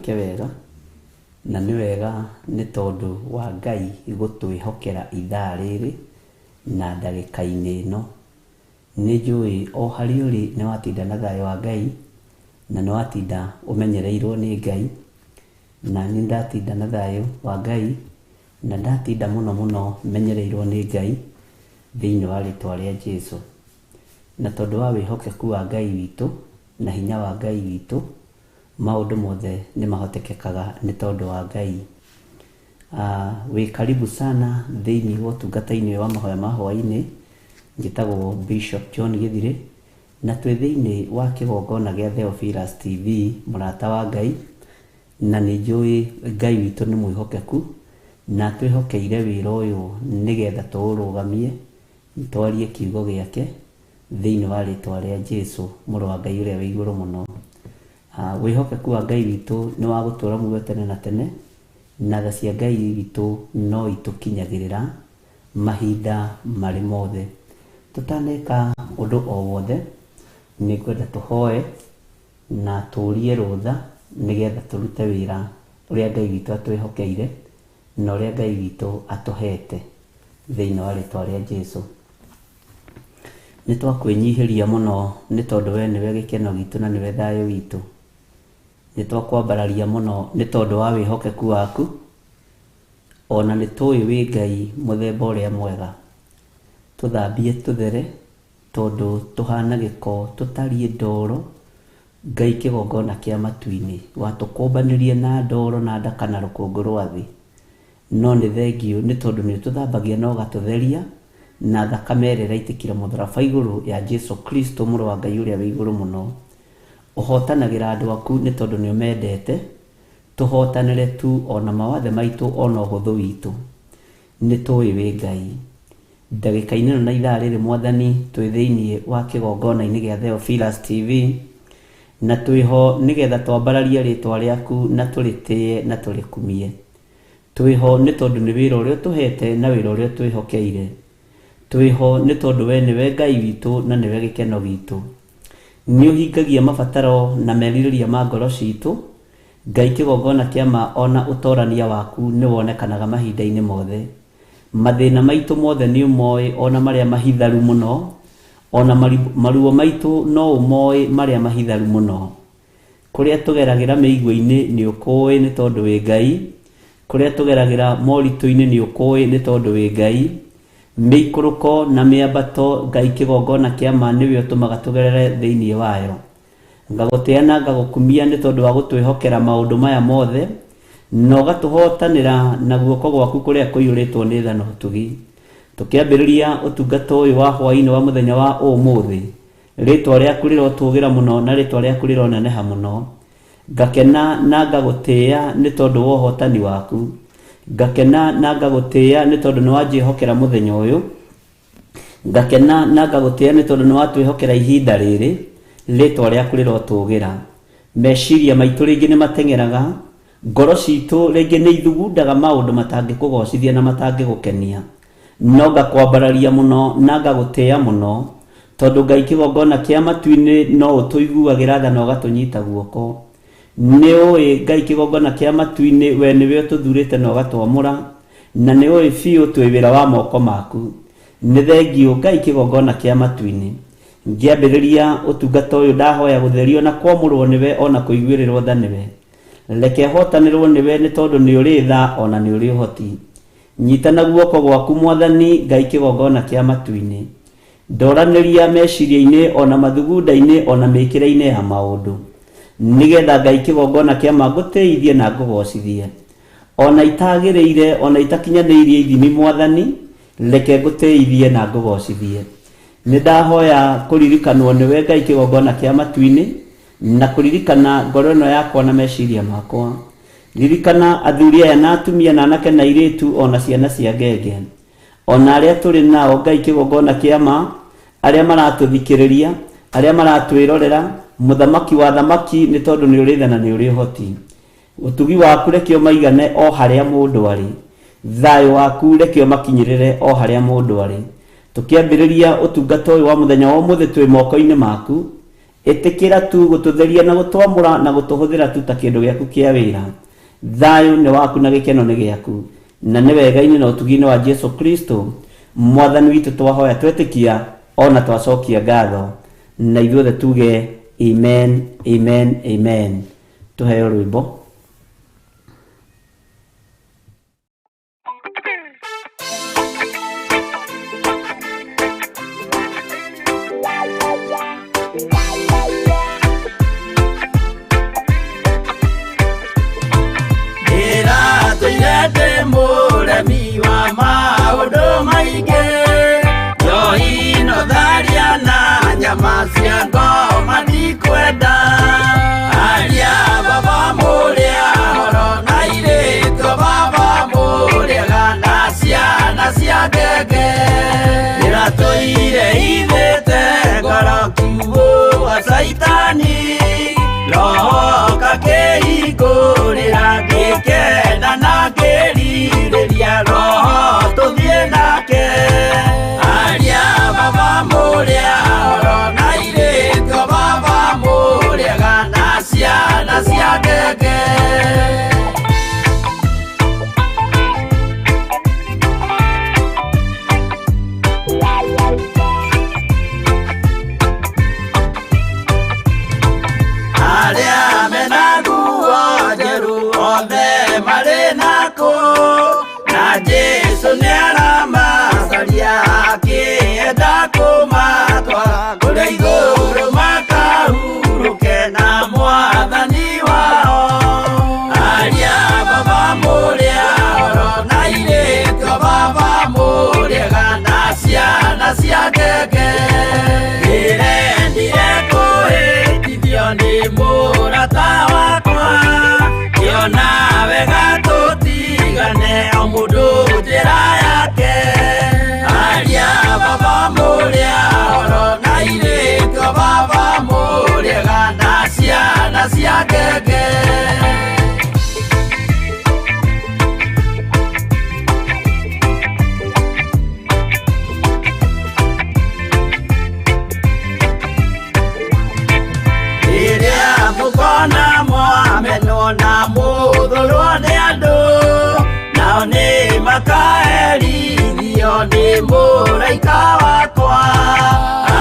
wĩke wega, na nĩ wega nĩ tondũ wa Ngai gũtwĩhokera ithaa rĩrĩ na ndagĩka-inĩ ĩno. Nĩ njũĩ o harĩa ũrĩ nĩ watinda na thayũ wa Ngai, na nĩ watinda ũmenyereirwo nĩ Ngai, na niĩ ndatinda na thayũ wa Ngai, na ndatinda mũno menyereirwo nĩ Ngai thĩinĩ wa rĩtwa rĩa Jesũ. Na tondũ wa wĩhokeku wa Ngai witũ na hinya wa Ngai witũ, maũndũ mothe nĩ mahotekekaga nĩ tondũ wa Ngai. Wĩ karibu sana thĩinĩ wa ũtungata-inĩ wa mahoya ma hwaĩ-inĩ. Njĩtagwo Bishop John Gĩthirĩ, na twĩ thĩinĩ wa kĩgongona gĩa Theophilus TV, mũrata wa Ngai, na nĩ njũĩ Ngai witũ nĩ mwĩhokeku, na twĩhokeire wĩra ũyũ nĩgetha tũũrũgamie, twarie kiugo gĩake thĩinĩ wa rĩtwa rĩa Jesũ, mũrũ wa Ngai ũrĩa wĩ igũrũ mũno. Wĩhokeku wa Ngai witũ nĩ wa gũtũũra muoyo tene na tene, na tha cia Ngai witũ no itũkinyagĩrĩra mahinda marĩ mothe. Tũtaneka ũndũ o wothe, nĩ ngwenda tũhoe na tũũrie rũtha nĩgetha tũrute wĩra ũrĩa Ngai witũ atwĩhokeire na ũrĩa Ngai witũ atũhete thĩinĩ wa rĩtwa rĩa Jesũ. Nĩ twakwĩnyihĩria mũno nĩ tondũ we nĩwe gĩkeno gitũ na nĩwe thayũ witũ. Nĩ twakwambararia mũno nĩ tondũ wa wĩhokeku waku, ona nĩ tũĩ wĩ Ngai mũthemba ũrĩa mwega. Tũthambie tũthere tondũ tũhana gĩko tũtariĩ ndoro, Ngai kĩgongona kĩa matu-inĩ, watũkũmbanĩrie na ndoro na ndaka na rũkũngũ rwa thĩ. No nĩ thengio nĩ tondũ nĩ tũthambagia na ũgatũtheria na thakame ĩrĩa ĩraitĩkire mũtharaba igũrũ ya Jesũ Kristo, mũrũ wa Ngai ũrĩa wĩ igũrũ mũno. Ũhotanagĩra andũ aku nĩ tondũ nĩ ũmendete. Tũhotanĩre tu ona mawathe maitũ ona ũhũthũ witũ. Nĩ tũĩ wĩ Ngai. Ndagĩka-inĩ ĩno na ithaa rĩrĩ Mwathani, twĩ thĩinĩ wa kĩgongona-inĩ gĩa Theophilus TV, na twĩho nĩgetha twambararie rĩtwa rĩaku na tũrĩtĩye na tũrĩkumie. Twĩho nĩ tondũ nĩ wĩra ũrĩa ũtũhete na wĩra ũrĩa twĩhokeire. Twĩho nĩ tondũ we nĩwe Ngai witũ na nĩwe gĩkeno gitũ. Nĩ ũhingagia mabataro na merirĩria ma ngoro citũ. Ngai kĩgongona kĩa ma ona ũtorania waku nĩ wonekanaga mahinda-inĩ mothe. Mathĩna maitũ mothe nĩ ũmoĩ, ona marĩa mahitharu mũno, ona maruo maitũ no ũmoĩ marĩa mahitharu mũno. Kũrĩa tũgeragĩra mĩigua-inĩ nĩ ũkũĩ nĩ tondũ wĩ Ngai. Kũrĩa tũgeragĩra moritũ-inĩ nĩ ũkũĩ nĩ tondũ wĩ Ngai. Mĩikũrũko na mĩambato, Ngai kĩgongona kĩa ma nĩwe ũtũmaga tũgerere thĩinĩ wayo. Ngagũtĩa na ngagũkumia nĩ tondũ wa gũtwĩhokera maũndũ maya mothe, na ũgatũhotanĩra na guoko gwaku kũrĩa kũiyũrĩtwo nĩ tha na ũtugi. Tũkĩambĩrĩria ũtungata ũyũ wa hwaĩ-inĩ wa mũthenya wa ũmũthĩ, rĩtwa rĩaku rĩrotũgĩra mũno na rĩtwa rĩaku rĩroneneha mũno. Ngakena na ngagũtĩya nĩ tondũ wa ũhotani waku. Ngakena na ngagũtĩya nĩ tondũ nĩ wanjĩhokera mũthenya ũyũ. Ngakena na ngagũtĩya nĩ tondũ nĩ watwĩhokera ihinda rĩrĩ, rĩtwa rĩaku rĩrotũgĩra. Meciria maitũ rĩngĩ nĩ mateng'eraga, ngoro citũ rĩngĩ nĩ ithugundaga maũndũ matangĩkũgocithia na matangĩgũkenia. No ngakwambararia mũno na ngagũtĩya mũno tondũ Ngai kĩgongona kĩa matu-inĩ no ũtũiguagĩra tha na ũgatũnyita guoko. Nĩ ũĩ Ngai kĩgongona kĩa matu-inĩ we nĩwe ũtũthurĩte na ũgatwamũra, na nĩ ũĩ biũ twĩ wĩra wa moko maku. Nĩ thengio Ngai kĩgongona kĩa matu-inĩ. Ngĩambĩrĩria ũtungata ũyũ ndahoya gũtherio na kwamũrwo nĩwe ona kũiguĩrĩrwo tha nĩwe. Reke hotanĩrwo nĩwe nĩ tondũ nĩ ũrĩ tha ona nĩ ũrĩ ũhoti. Nyitana guoko gwaku Mwathani, Ngai kĩgongona kĩa matu-inĩ. Ndoranĩria meciria-inĩ ona mathugunda-inĩ ona mĩkĩre-inĩ ya maũndũ, nĩgetha Ngai kĩgongona kĩa ma ngũtĩithie na ngũgocithie. Ona itagĩrĩire ona itakinyanĩirie ithimi Mwathani, reke ngũtĩithie na ngũgocithie. Nĩ ndahoya kũririkanwo nĩwe Ngai kĩgongona kĩa matu-inĩ, na kũririkana ngoro ĩno yakwa na meciria makwa. Ririkana athuri aya na atumia na anake na airĩtu ona ciana cia ngenge, ona arĩa tũrĩ nao Ngai kĩgongona kĩa ma, arĩa maratũthikĩrĩria, arĩa maratwĩrorera. Mũthamaki wa thamaki nĩ tondũ nĩ ũrĩ tha na nĩ ũrĩ ũhoti. Ũtugi waku reke ũmaigane o harĩa mũndũ arĩ. Thayũ waku reke ũmakinyĩrĩre o harĩa mũndũ arĩ. Tũkĩambĩrĩria ũtungata ũyũ wa mũthenya wa ũmũthĩ twĩ moko-inĩ maku, etekera tu gututheria na gutwamura na gutuhuthira tu ta kindu giaku kia wira. Thayo ni waku na gikeno ni giaku, na ni wega-ini na utugi-ini wa Jesu Kristo mwathani witu twahoya twetikia ona twacokia ngatho, na ithuothe tuge amen, amen, amen. Tuheo rwimbo. Muremi wa maundu maingi njohi no tharia na nyama cia ngoma ndikwenda aria baba muria horo na iritũ baba muriaga na ciana cia ngenge ndiratũire ithĩte ngoro kiugo wa Saitani roho kakĩhingũrĩra ngĩkena na ngĩrirĩria roho tũthiĩ nake aria baba mũrĩa horo na irĩtio baba mũrĩaga na ciana cia ngenge aria mena nguo njerũ othe marĩ nako na Jesu nĩaramacaria akĩenda kũmatwara kũrĩa igũrũ makahurũke na mwathani wao aria baba mũrĩa horo na irĩtio baba mũrĩaga na ciana cia ngenge ndĩrendire kũhĩtithio nĩ mũrata wakwa kĩona wega tũtigane o mũndũ njĩra yake aria baba mũrĩa horo na irĩtio baba mũrĩaga na ciana cia ngenge rĩrĩa mũkona mwamenwo na mũthũrwo nĩ andũ nao nĩ makaherithio nĩ mũraika wakwa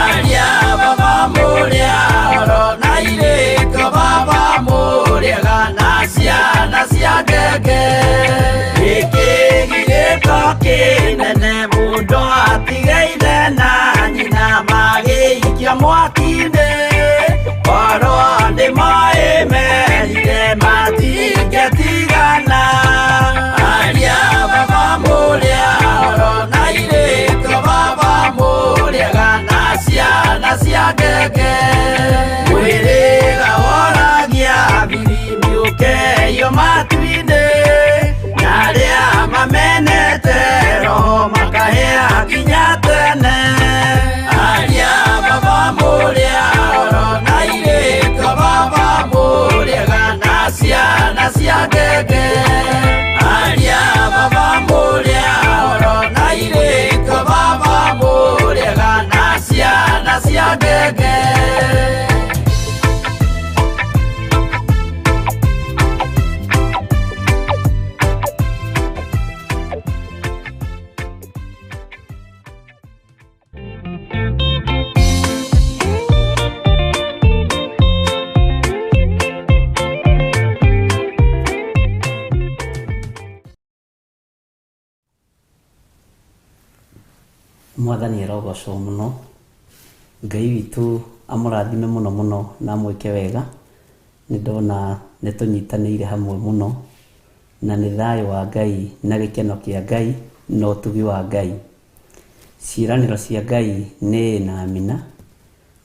aria baba mũrĩa horo na irĩtio baba mũrĩaga na ciana cia ngenge gĩkĩ gĩgĩko kĩnene mũndũ atigeire na nyina magĩikia mwaki-inĩ korwo nĩmoĩ merire matingĩtigana aria baba mũrĩa horo na irĩtio baba mũrĩaga na ciana cia ngenge mwĩrĩga woragia birimbi ũkeio matu-inĩ na arĩa mamenete roho makahĩa nginya tene aria baba mũrĩa horo na irĩtio baba mũrĩaga na ciana cia ngenge aria baba mũrĩa horo na irĩtio baba mũrĩaga na ciana cia ngenge Mwathani arogocwo muno, Ngai witũ amũrathime muno muno na amwĩke wega. Nĩ ndona nĩ tũnyitanĩire hamwe muno na nĩ thayũ wa Ngai na gĩkeno kĩa Ngai na ũtugi wa Ngai. Ciĩranĩro cia Ngai nĩ na amina,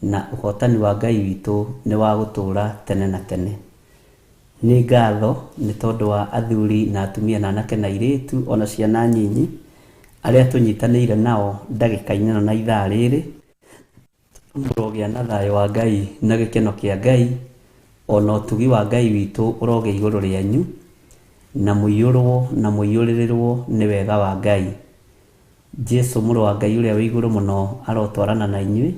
na ũhotani wa Ngai witũ nĩ wa gũtũũra tene na tene. Nĩ ngatho nĩ tondũ wa athuri na atumia na anake na airĩtu ona ciana nyinyi arĩa tũnyitanĩire nao ndagĩka-inĩ na ithaa rĩrĩ. Mũrogĩa na thayũ wa Ngai na gĩkeno kĩa Ngai ona ũtugi wa Ngai witũ ũrogĩa igũrũ rĩanyu, na mũiyũrwo na mũiyũrĩrĩrwo nĩ wega wa Ngai. Jesu mũrũ wa Ngai ũrĩa wĩ igũrũ mũno arotwarana na inyuĩ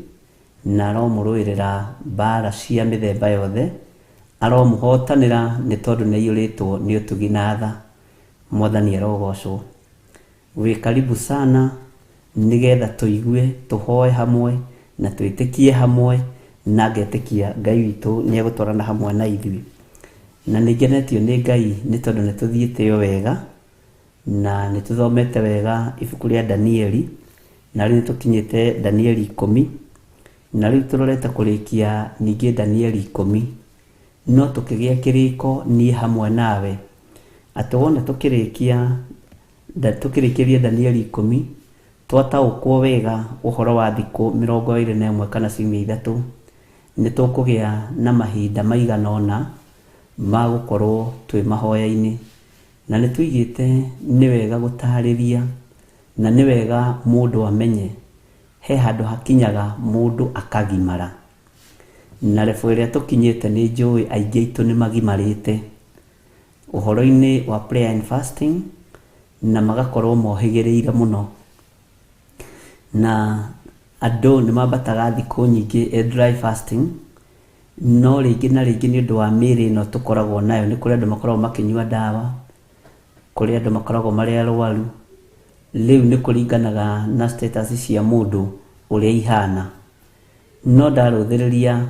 na aromũrũĩrĩra mbara cia mĩthemba yothe, aromũhotanĩra nĩ tondũ nĩ aiyũrĩtwo nĩ ũtugi na tha. Mwathani arogocwo. Wĩ karibu sana nĩgetha tũigue, tũhoe hamwe na twĩtĩkie hamwe, na ngetĩkia Ngai witũ nĩ egũtwarana hamwe na ithuĩ. Na nĩngenetio nĩ Ngai nĩ tondũ nĩ tũthiĩte o wega na nĩ tũthomete wega ibuku rĩa Danieli, na rĩu tũkinyĩte Danieli 10, na rĩu tũrorete kũrĩkia ningĩ Danieli 10, no tũkĩgĩa kĩrĩko niĩ hamwe nawe atĩ wona tũkĩrĩkĩria Danieli 10 twataũkwo wega ũhoro wa thikũ 21 kana ciumia 3, nĩ tũkũgĩa na mahinda maigana ũna ma gũkorwo twĩ mahoya-inĩ, na nĩ tuigĩte nĩ wega gũtarĩria na nĩ wega mũndũ amenye he handũ hakinyaga mũndũ akagimara, na rebu ĩrĩa tũkinyĩte nĩ njũĩ aingĩ aitũ nĩ magimarĩte ũhoro-inĩ wa prayer and fasting, na magakorwo mohĩgĩrĩire mũno, na andũ nĩ mambataga thikũ nyingĩ dry fasting, no rĩngĩ na rĩngĩ nĩ ũndũ wa mĩĩrĩ ĩno tũkoragwo nayo. Nĩ kũrĩ andũ makoragwo makĩnyua ndawa, kũrĩ andũ makoragwo marĩ arwaru, rĩu nĩ kũringanaga na status cia mũndũ ũrĩa ihana. No ndarũthĩrĩria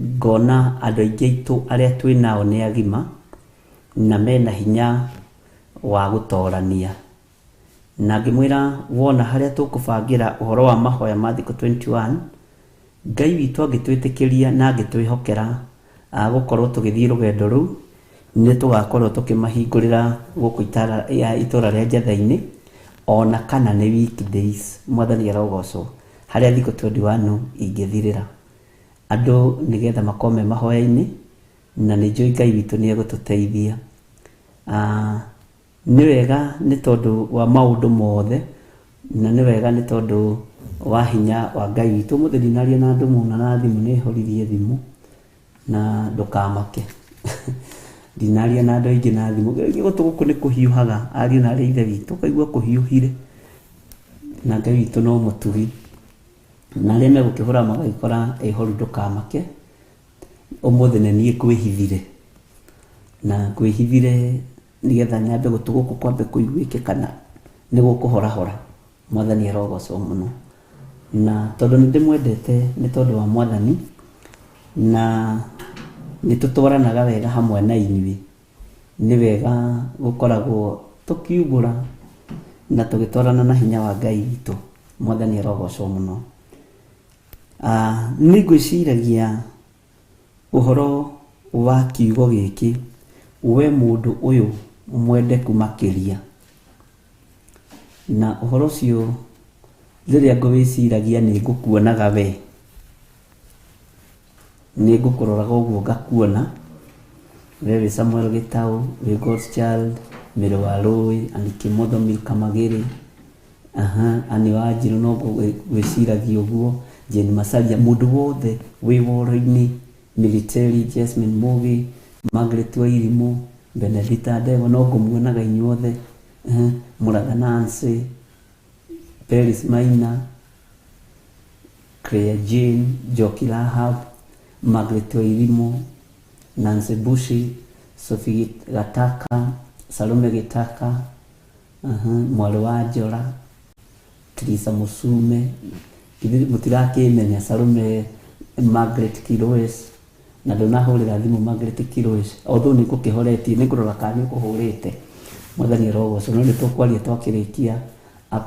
ngona andũ aingĩ aitũ arĩa twĩ nao nĩ agima na mena hinya wa gũtoorania, na ngĩmwĩra wona harĩa tũkũbangĩra ũhoro wa mahoya ma thikũ 21, Ngai witũ angĩtwĩtĩkĩria na angĩtwĩhokera gũkorwo tũgĩthiĩ rũgendo rũu, nĩ tũgakorwo tũkĩmahingũrĩra gũkũ itũũra rĩa Njatha-inĩ, ona kana nĩ weekdays. Mwathani arogocwo. Harĩa thikũ 21 ingĩthirĩra, andũ nĩgetha makome mahoya-inĩ, na nĩ njũĩ Ngai witũ nĩ egũtũteithia. Nĩ wega nĩ tondũ wa maũndũ mothe, na nĩ wega nĩ tondũ wa hinya wa Ngai witũ. Mũthĩ ndinaria na andũ mũna na thimũ, nĩ horirie thimũ na ndũkamake ndinaria na andũ aingĩ na thimũ, gũtũ gũkũ nĩ kũhiũhaga, ariũ na arĩa ithe witũ, ũkaigua kũhiũhire, na Ngai witũ no mũtugi, na arĩa megũkĩhũra magagĩkora horu, ndũkamake. Ũmũthĩ nĩ niĩ kwĩhithire, na kwĩhithire nĩgetha nyambe gũtũ gũkũ kwambe kũiguĩke kana nĩ gũkũhorahora. Mwathani arogocwo mũno, na tondũ nĩ ndĩmwendete nĩ tondũ wa Mwathani, na nĩ tũtwaranaga wega hamwe na inyuĩ, nĩ wega gũkoragwo tũkiumbũra na tũgĩtwarana na hinya wa Ngai witũ. Mwathani arogocwo mũno. Nĩ ngwĩciragia ũhoro wa kiugo gĩkĩ, we mũndũ ũyũ mwendeku makĩria, na ũhoro ũcio rĩrĩa ngwĩciragia nĩ ngũkuonaga we, nĩ ngũkũroraga ũguo ngakuona we wĩ Samuel Gĩtaũ, wĩ God's Child, Mĩrũ wa Rũĩ, Ann Kĩmotho, Milka Magĩrĩ, Ann Wanjirũ, no gwĩciragia ũguo, Jane Macharia, mũndũ wothe wĩ woro-inĩ, Military, Jasmine Mugi, Margaret Wairimu, Benedita Ndegwa, no ngũmuonaga inyuothe, Mũratha Nancy, Peris Maina, Claire Jane, Njoki Rahab, Margaret Wairimu, Nancy Bushi, Sophie Gataka, Salome Gĩtaka, Mwarĩ wa Njora, Teresa Musume, mũtirakĩmenya Salome, Margaret Kiloes, na ndũnahũrĩra thimũ Margaret Kiloes, although nĩ ngũkĩhoretie, nĩ ngũrora kana nĩ ũkũhũrĩte. Mwathani arogocwo. No nĩ tũkwaria twakĩrĩkia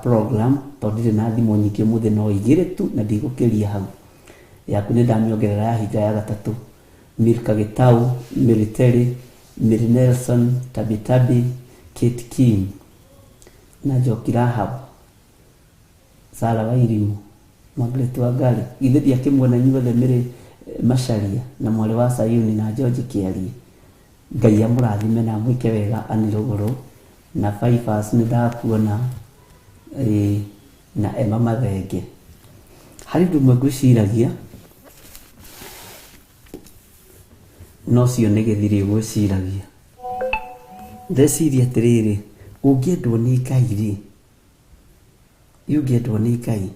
program, tondũ ndirĩ na thimũ nyingĩ mũthĩ, no igĩrĩ tu na ndigũkĩria hau. Yaku nĩ ndamĩongerera ya hinya ya gatatũ: Milka Gĩtaũ, Military, Mary Nelson, Tabitabi, Kate King na Njoki Rahab, Sarah Wairimu, Margaret Wangari. Githĩ ndiakĩmuona inyuothe Mary Macharia na Mwarĩ wa Sayuni na George Kĩarie? Ngai amũrathime na mwĩke wega Ann Rũgũrũ na Faithers nĩ ndakuona, na Emma Mathenge. Harĩ ũndũ ũmwe ngwĩciragia, no cio nĩ gĩthiri gwĩciragia. Ndeciria atĩrĩrĩ, ũngĩendwo nĩ Ngai rĩ, ũngĩendwo nĩ Ngai,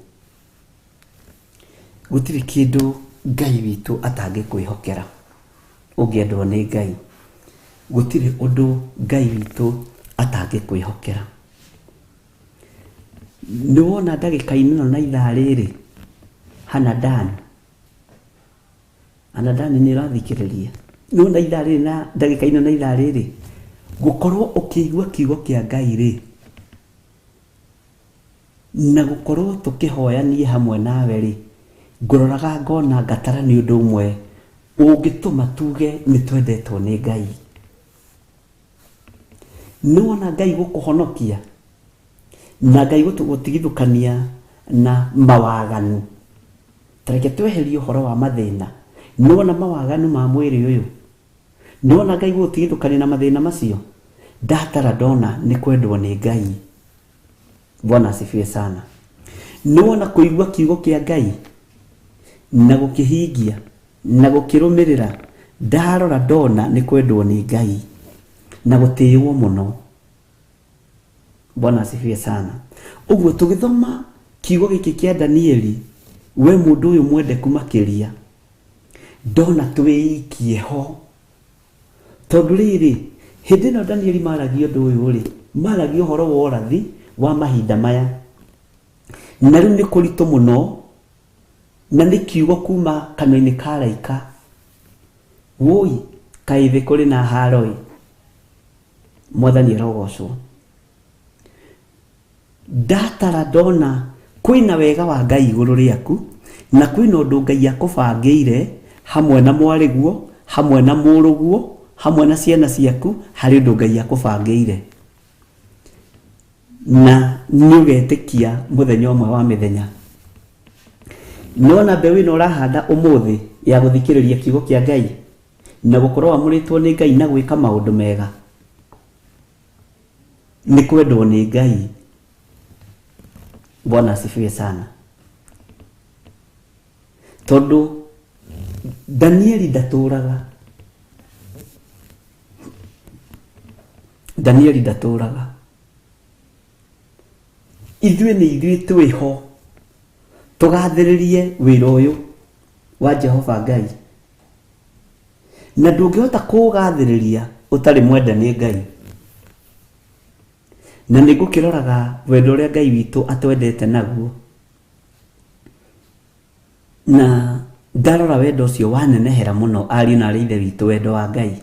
gutiri kindu Ngai witu atangikwihokera ungiendwo ni Ngai gutiri undu Ngai witu atangikwihokera niwona ndagika-ini no na ithaa riri Hanadan ni rathikiriria niwona ithaa riri na ndagika-ini na ithaa riri gukorwo ukiigua kiugo kia Ngai ri na gukorwo tukihoyanie hamwe nawe ri nguroraga ngona ngatara ni undu umwe ungituma tuge ni twendetwo ni Ngai niwona Ngai gukuhonokia na Ngai gutigithukania na mawaganu tareke tweherie uhoro wa mathina niwona mawaganu ma mwiri uyu niwona Ngai gutigithukania na mathina macio ndatara ndona ni kwendwo ni Ngai. Bwana asifiwe sana. Niwona kuigua kiugo kia Ngai na gukihingia na gukirumirira ndarora ndona ni kwendwo ni Ngai na gutiiwo muno. Bwana asifiwe sana. Uguo tugithoma kiugo giki kia Danieli we mundu uyu mwende kumakiria ndona twiikie ho tondu riri hindi no Danieli maragio ndu uyu ri maragio horo wa orathi wa mahinda maya na riu ni kuritu muno na ni kiugo kuma kanwa-ini ka raika woi kaive kuri na haroi Mwathani arogocwo ndatara ndona kwina wega wa Ngai iguru riaku na kwina undu Ngai akubangiire hamwe na mwariguo hamwe na muruguo hamwe na ciana ciaku hari undu Ngai akubangiire na niugetikia muthenya umwe wa mithenya nona mbeũ ino urahanda umuthi ya guthikiriria kiugo kia Ngai na gukorwo amuritwo ni Ngai na gwika maundu mega ni kwendwo ni Ngai. Bwana asifiwe sana. Tondu Danieli ndaturaga ithuĩ nĩ ithuĩ twĩho tugathĩrĩrie wĩra ũyũ wa Jehova Ngai na ndũngĩhota kũgathĩrĩria ũtarĩ mwenda nĩ Ngai na nĩngũkĩroraga wendo ũrĩa Ngai witũ atwendete naguo na ndarora wendo ũcio wanenehera mũno ariũ na aarĩ a ithe witũ wendo wa Ngai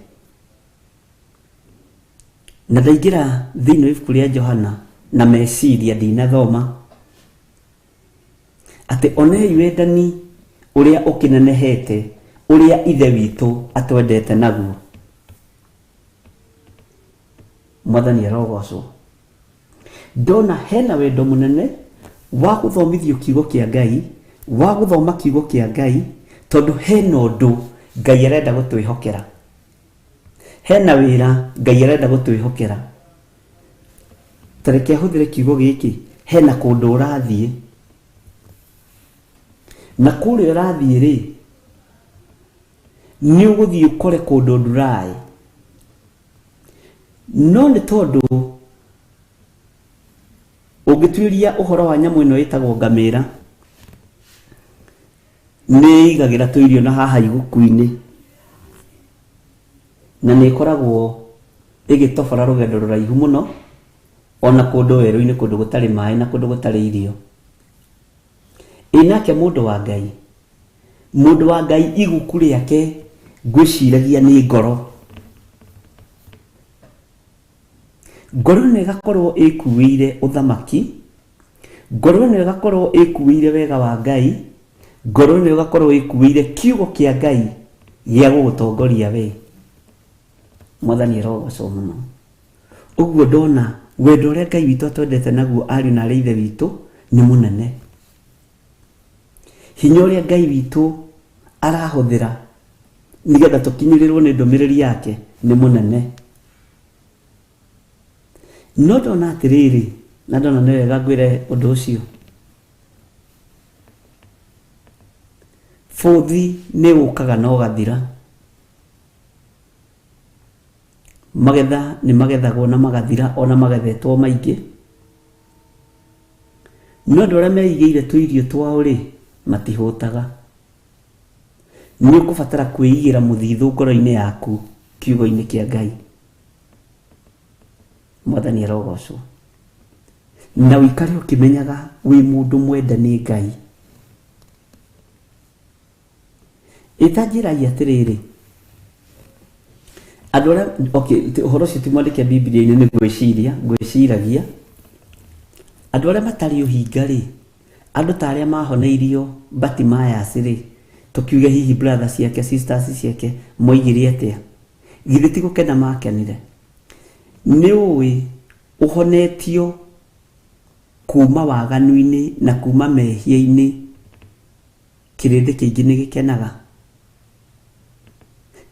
na ndaingĩra thĩinĩ wa ibuku rĩa Johana na meciria ndinathoma ati onei wendani uria ukinenehete uria ithe witũ atwendete naguo. Mwathani arogocwo ndona hena wendo munene wa guthomithio kiugo kia Ngai wa guthoma kiugo kia Ngai tondu hena undu Ngai arenda gutwihokera hena wira Ngai arenda gutwihokera tareke huthire kiugo giki hena kundu urathie na kuri urathie ri ni uguthie ukore kundu ndurai no ni tondu ugituiria uhoro wa nyamu ino itagwo ngamira ni igagira tuirio na haha iguku-ini na ni koragwo igitobora rugendo ruraihu muno ona kundu weru-ini kundu gutari mai na kundu gutari irio inake mundu wa Ngai iguku riake ngwiciragia ni ngoro ni gakorwo ikuwire uthamaki ngoro ni gakorwo ikuwire wega wa Ngai ngoro ni gakorwo ikuwire kiugo kia Ngai gia gugutongoria we. Mwathani arogocwo muno uguo ndona wendo uria Ngai witũ atwendete naguo ariũ na aarĩ a ithe witũ ni munene hinya uria Ngai witũ arahuthira nigetha tukinyirirwo ni ndumiriri yake ni munene no ndona atiriri na ndona ni wega ngwire undu ucio buthi ni ukaga na ugathira magetha ni magethagwo na magathira ona magethetwo maingi no andu aria meigĩire tuirio twao ri matihũtaga nĩ ũkũbatara kwĩigĩra mũthithũ ngoro-inĩ yaku kiugo-inĩ kĩa Ngai. Mwathani arogocwo. Na wĩikare ũkĩmenyaga wĩ mũndũ mwende nĩ Ngai. Itanjĩragia atĩrĩrĩ, andũ arĩa ũhoro ũcio ti mwandĩke Biblia-inĩ nĩ ngwĩciragia andũ arĩa matarĩ ũhinga rĩ, andũ ta arĩa mahoneirio Bartimaeus rĩ, tukiuge hihi brothers ciake sisters ciake moigire atĩa? Githĩ ti gũkena makenire? Nĩ ũĩ ũhonetio kuma waganu-inĩ na kuma mehia-inĩ, kĩrĩndĩ kĩingĩ nĩ gĩkenaga.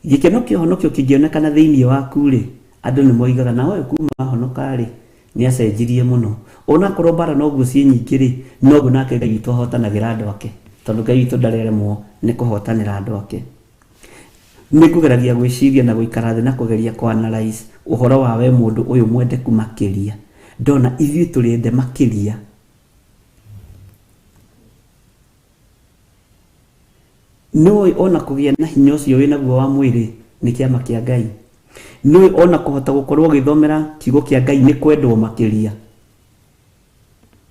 Gĩkeno kĩa ũhonokio kĩngĩonekana thĩinĩ waku rĩ, andũ nĩ moigaga na ũyũ kuma ahonoka rĩ nĩ acenjirie mũno. Ona korwo mbara noguo ciĩ nyingĩ rĩ, noguo nake Ngai witũ ahotanagĩra andũ ake, tondũ Ngai witũ ndareremwo nĩ kũhotanĩra andũ ake. Nĩ kũgeragia gwĩciria na gũikara thĩ na kũgeria kũanalyze ũhoro wa we mũndũ ũyũ mwendeku makĩria. Ndona ithuĩ tũrĩende makĩria. Nĩũĩ ona kũgĩa na hinya ũcio wĩnaguo wa mwĩrĩ nĩ kĩama kĩa Ngai. Nĩũĩ ona kũhota gũkorwo ũgĩthomera kiugo kĩa Ngai nĩ kwendwo makĩria.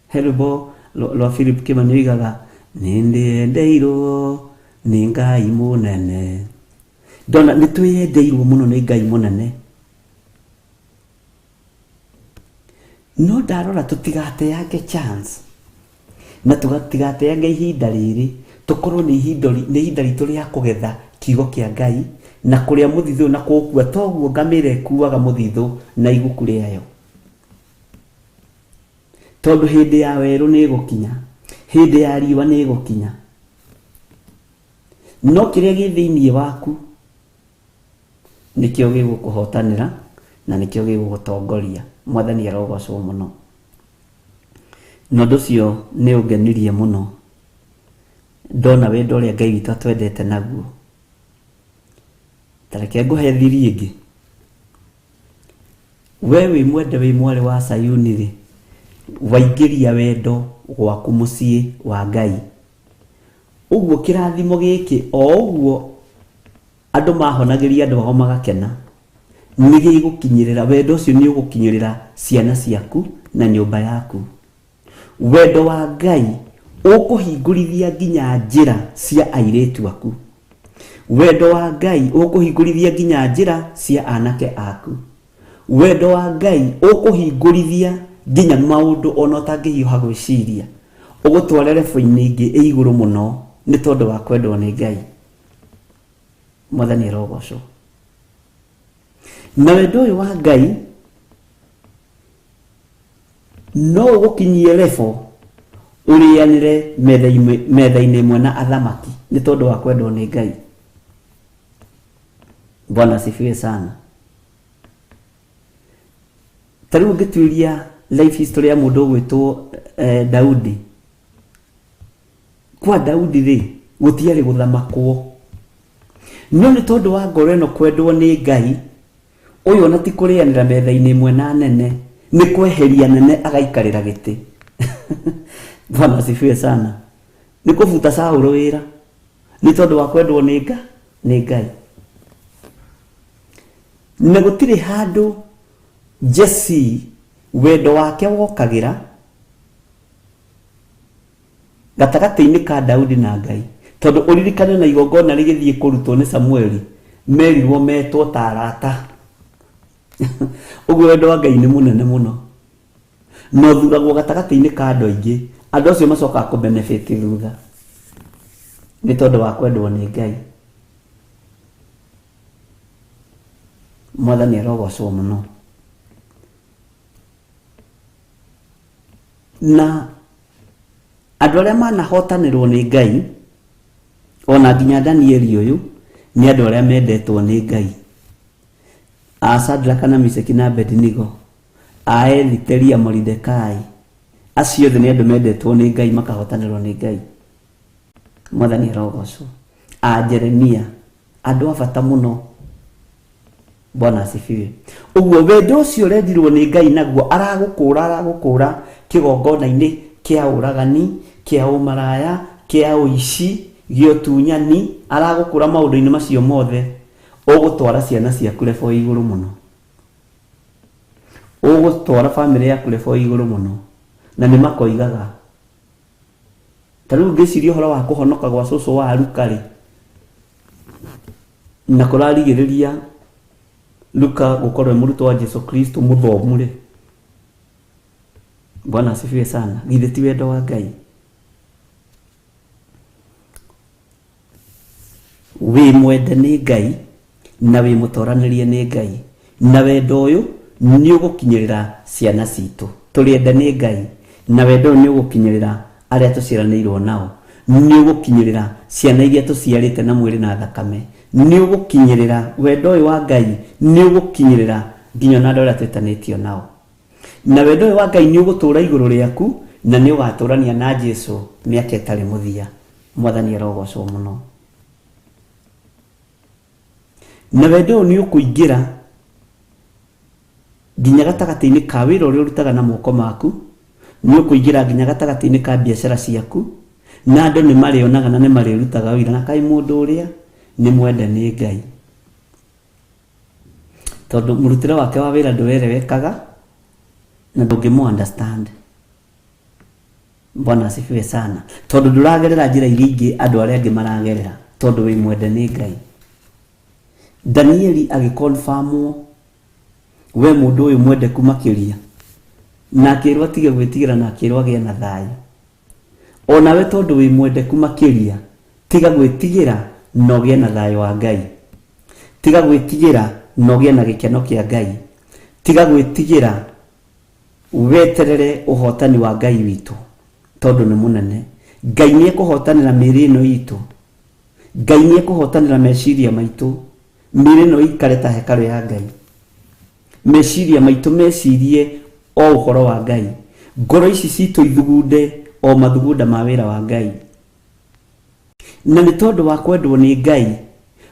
Helbo Lwa Philip Kimani oigaga nĩndĩendeirwo nĩ Ngai mũnene. Ndona nĩ twĩyendeirwo mũno nĩ Ngai mũnene. No ndarora tũtigateange chance na tũtigateange ihinda rĩrĩ, tũkorwo nĩ ihinda ritũ rĩa kũgetha kiugo kĩa Ngai na kũrĩa mũthithũ na kũũkua, toguo ngamĩra ĩkuaga mũthithũ na iguku rĩayo. Tondũ hĩndĩ ya werũ nĩ ĩgũkinya, hĩndĩ ya riũa nĩ ĩgũkinya. No kĩrĩa gĩ thĩinĩ waku nĩkĩo gĩgũkũhotanĩra na nĩkĩo gĩgũgũtongoria. Mwathani arogocwo mũno. Na ũndũ ũcio nĩ ũngenirie mũno ndona wendo ũrĩa Ngai witũ atwendete naguo. Tareke ngũhe thiri ĩngĩ. We wĩ mwende wĩ mwarĩ wa Sayuni rĩ, waingĩria wendo gwaku mũciĩ wa Ngai, ũguo kĩrathimo gĩkĩ o ũguo andũ mahonagĩria andũ ao magakena, nĩ gĩgũkinyĩrĩra. Wendo ũcio nĩ ũgũkinyĩrĩra ciana ciaku na nyũmba yaku. Wendo wa Ngai ũkũhingũrithia nginya njĩra cia airĩtu aku. Wendo wa Ngai ũkũhingũrithia nginya njĩra cia anake aku. Wendo wa Ngai ũkũhingũrithia nginya maũndũ ona ũtangĩhiũha gwĩciria, ũgũtware level-inĩ ingĩ ĩ igũrũ mũno nĩ tondũ wa kwendwo nĩ Ngai. Mwathani arogocwo. Na wendo ũyũ wa Ngai no ũgũkinyie level ũrĩanĩre metha-inĩ ĩmwe na athamaki nĩ tondũ wa kwendwo nĩ Ngai. Bwana asifiwe sana. Tarĩu ũngĩtuĩria life history ya mũndũ ũgwĩtwo Daudi. Kwa Daudi rĩ gũtiarĩ gũthamakwo, no nĩ tondũ wa ngoro ĩno kwendwo nĩ Ngai, ũyũ ona ti kũrĩanĩra metha-inĩ ĩmwe na nene, nĩ kweheria nene agaikarĩra gĩtĩ. Bwana asifiwe sana. Nĩ kũbuta Saũlũ wĩra nĩ tondũ wa kwendwo nĩ Ngai. Na gũtirĩ handũ Jesse wendo wake wokagĩra gatagatĩ-inĩ ka Daudi na Ngai, tondũ ũririkane na igongona rĩgĩthiĩ kũrutwo nĩ Samueli merirwo metwo ta arata. Ũguo wendo wa Ngai nĩ mũnene mũno, no thuragwo gatagatĩ-inĩ ka andũ aingĩ, andũ acio macokaga kũbenefit thutha nĩ tondũ wa kwendwo nĩ Ngai. Mwathani arogocwo mũno. Na andũ arĩa manahotanĩrwo nĩ Ngai, ona nginya Danieli ũyũ nĩ andũ arĩa mendetwo nĩ Ngai. Shadraka na Meshaki na Abednego, Esiteri na Moridekai, acio othe nĩ andũ mendetwo nĩ Ngai makahotanĩrwo nĩ Ngai. Mwathani arogocwo. Jeremia, andũ a bata mũno. Bwana asifiwe. Ũguo wendo ũcio ũrendirwo nĩ Ngai naguo aragũkũra kĩgongona-inĩ kĩa ũragani, kĩa ũmaraya, kĩa ũici, gĩotunyani aragũkũra maũndũ-inĩ macio mothe, ũgũtwara ciana ciaku level igũrũ mũno, ũgũtwara family yaku level igũrũ mũno, na nĩ makoigaga ta rĩu ngĩciria ũhoro wa kũhonoka gwa cũcũ wa Luka-rĩ, na kũrarigĩrĩria Luka gũkorwo mũrutwo wa Jesu Kristo mũthomu-rĩ. Bwana asifiwe sana. Githĩ ti wendo wa Ngai? Wĩ mwende nĩ Ngai na wĩ mũtoranĩrie nĩ Ngai, na wendo ũyũ nĩ ũgũkinyĩrĩra ciana citũ. Tũrĩende nĩ Ngai na wendo ũyũ nĩ ũgũkinyĩrĩra arĩa tũciaranĩirwo nao, nĩ ũgũkinyĩrĩra ciana iria tũciarĩte na mwĩrĩ na thakame, nĩ ũgũkinyĩrĩra wendo ũyũ wa Ngai, nĩ ũgũkinyĩrĩra nginya na andũ arĩa twĩtanĩtio nao. Na wendo ũyũ wa Ngai nĩ ũgũtũũra igũrũ rĩaku na nĩ ũgatũũrania na Jesu mĩaka ĩtarĩ mũthia. Mwathani arogocwo mũno. Na wendo ũyũ nĩ ũkũingĩra nginya gatagatĩ-inĩ ka wĩra ũrĩa ũrutaga na moko maku, nĩ ũkũingĩra nginya gatagatĩ-inĩ ka biacara ciaku, na andũ nĩ marĩonaga na nĩ marĩrutaga wĩra na kaĩ mũndũ ũrĩa nĩ mwende nĩ Ngai, tondũ mũrutĩre wake wa wĩra ndũrerewekaga na ndũngĩmũ understand. Bwana asifiwe sana. Tondũ ndũragerera njĩra iria ingĩ andũ arĩa angĩ maragerera, tondũ wĩ mwende nĩ Ngai. Danieli agĩconfirmwo we mũndũ ũyũ mwendeku makĩria, na akĩrwo atige gwĩtigĩra na akĩrwo agĩe na thayũ. Onawe tondũ wĩ mwendeku makĩria, tiga gwĩtigĩra na ũgĩe na thayũ wa Ngai. Tiga gwĩtigĩra na ũgĩe na gĩkeno kĩa Ngai. Tiga gwĩtigĩra weterere ũhotani wa Ngai witũ, tondũ nĩ mũnene. Ngai nĩ ekũhotanĩra mĩĩrĩ ĩno itũ. Ngai nĩ ekũhotanĩra meciria maitũ. Mĩĩrĩ ĩno ikare ta hekarũ ya Ngai. Meciria maitũ mecirie o ũhoro wa Ngai. Ngoro ici citũ ithugunde o mathugunda ma wĩra wa Ngai. Na nĩ tondũ wa kwendwo nĩ Ngai,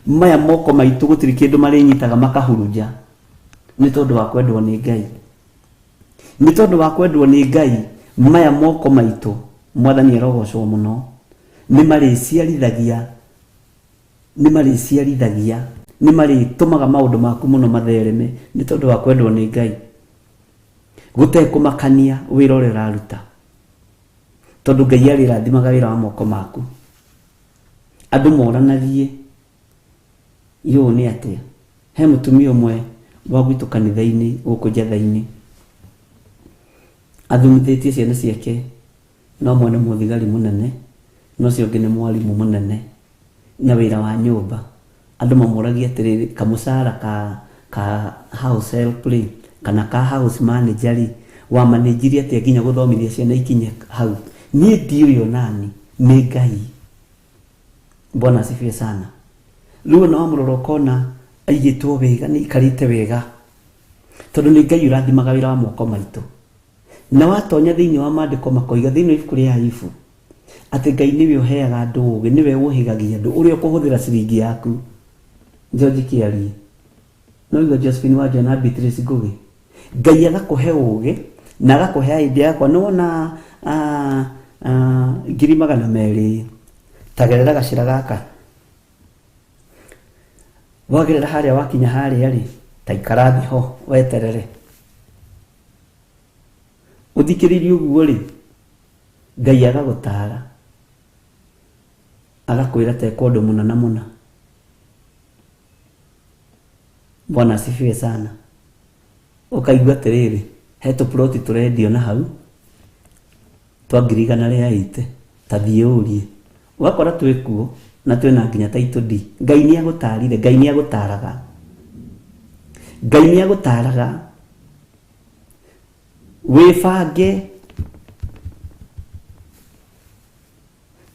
maya moko maitũ gũtirĩ kĩndũ marĩnyitaga makahurunja. Nĩ tondũ wa kwendwo nĩ Ngai. Nĩ tondũ wa kwendwo nĩ Ngai, maya moko maitũ, Mwathani arogocwo mũno, nĩ marĩciarithagia, nĩ marĩtũmaga maũndũ maku mũno mathereme, nĩ tondũ wa kwendwo nĩ Ngai. Gũtekũmakania wĩra ũrĩa ũraruta, tondũ Ngai arĩrathimaga wĩra wa moko maku. Andũ moranagie yũ nĩ atĩa. He mũtumia ũmwe wa gwitũ kanitha-inĩ gũkũ Njatha-inĩ, athomithĩtie ciana ciake, no mwene mũthigari mũnene, no ũcio ũngĩ nĩ mwarimũ mũnene na wĩra wa nyũmba. Andũ mamũragia atĩrĩrĩ, kamũcara ka house help kana ka house manager wa manĩnjirie atĩa nginya gũthomithia ciana ikinye hau. Niĩ ndiũĩ onani, nĩ Ngai. Bwana asifiwe sana. Rĩu na wamũrora ũkona aigĩtwo wega, nĩ ikarĩte wega, tondũ nĩ Ngai ũrathimaga wĩra wa moko maitũ. Na watonya thĩinĩ wa maandĩko makoiga thĩinĩ wa ibuku rĩa Ayubu atĩ Ngai nĩwe ũheaga andũ ũũgĩ, nĩwe ũhĩgagia andũ ũrĩa ũkũhũthĩra ciringi yaku. George Kiarie, no igo Josephine Wanjũ na Beatrice Ngugi. Ngai agakũhe ũũgĩ na agakũhe idea yakwa. Nĩwona 200,000 tagerera gacĩra gaka, wagerera harĩa wakinya harĩa-rĩ, ta ikara thĩ ho weterere, ũthikĩrĩrie ũguo-rĩ, Ngai agagũtaara, agakwĩra teka ũndũ mũna na mũna. Bwana asifiwe sana. Ũkaigua atĩrĩrĩ, he tũploti tũrendio na hau twa 180,000, ta thiĩ ũrie. Ũgakora twĩkuo na twĩna nginya title deed. Ngai nĩ agũtaarire, Ngai nĩ agũtaaraga. Ngai nĩ agũtaaraga. Wĩbange,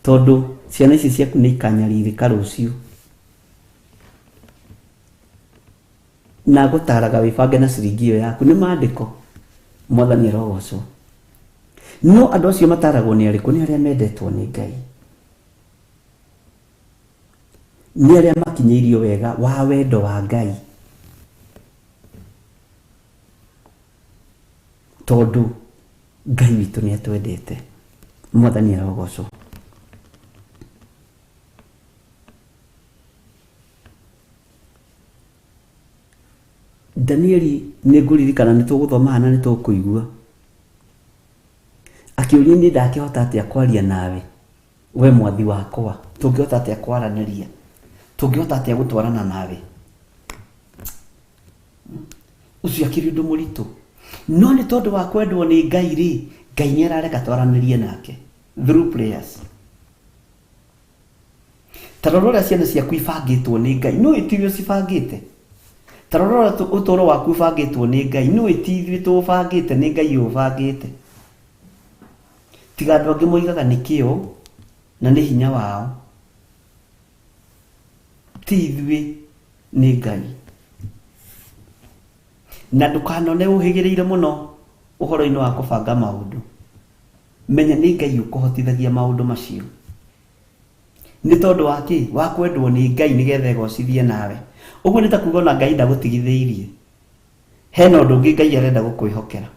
tondũ ciana ici ciaku nĩ ikanyarirĩka rũciũ. Na gũtaaraga wĩbange na ciringi ĩyo yaku, nĩ maandĩko. Mwathani arogocwo. No andũ acio mataaragwo nĩ arĩkũ? Nĩ arĩa mendetwo nĩ Ngai, nĩ arĩa makinyĩirio wega wa wendo wa Ngai, tondũ Ngai witũ nĩ atwendete. Mwathani arogocwo. Danieli nĩ ngũririkana nĩ tũgũthoma na nĩ tũkũigua akĩũria nĩ ndakĩhota atĩa kwaria nawe we mwathi wakwa, tũngĩhota atĩa kwaranĩria, tũngĩhota atĩa gũtwarana nawe. Ũcio akĩrĩ ũndũ mũritũ, no nĩ tondũ wa kwendwo nĩ Ngai rĩ, Ngai nĩ arareka twaranĩrie nake through prayers. Tarorora ciana ciaku ibangĩtwo nĩ Ngai, no ĩtithio cibangĩte. Tarorora ũtũũro waku ũbangĩtwo nĩ Ngai, no ĩtithio tũbangĩte, nĩ Ngai ũbangĩte. Tiga andũ angĩ moigaga nĩ kĩo na nĩ hinya wao, ti ithuĩ, nĩ Ngai. Na ndũkanone ũhĩgĩrĩire mũno ũhoro-inĩ wa kũbanga maũndũ. Menya nĩ Ngai ũkũhotithagia maũndũ macio. Nĩ tondũ wa kĩ? Wa kwendwo nĩ Ngai nĩgetha egocithie nawe. Ũguo nĩ ta kuuga ona Ngai ndagũtigithĩirie. Hena ũndũ ũngĩ Ngai arenda gũkwĩhokera.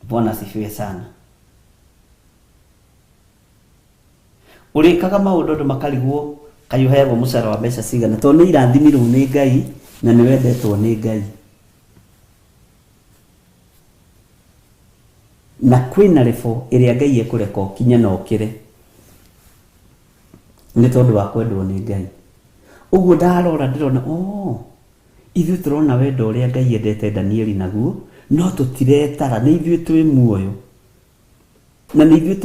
Bwana asifiwe sana. Ũrĩkaga maũndũ andũ makarigwo kaĩ ũheagwo mũcara wa mbeca cigana, tondũ nĩ irathimirwo nĩ Ngai na nĩ wendetwo nĩ Ngai. Na kwĩna rebo ĩrĩa Ngai ekũreka ũkinye na ũkĩre nĩ tondũ wa kwendwo nĩ Ngai. Ũguo ndarora ndĩrona ithuĩ tũrona wendo ũrĩa Ngai endete Danieli naguo, no tũtiretara, nĩ ithuĩ twĩ muoyo na nĩ ithuĩ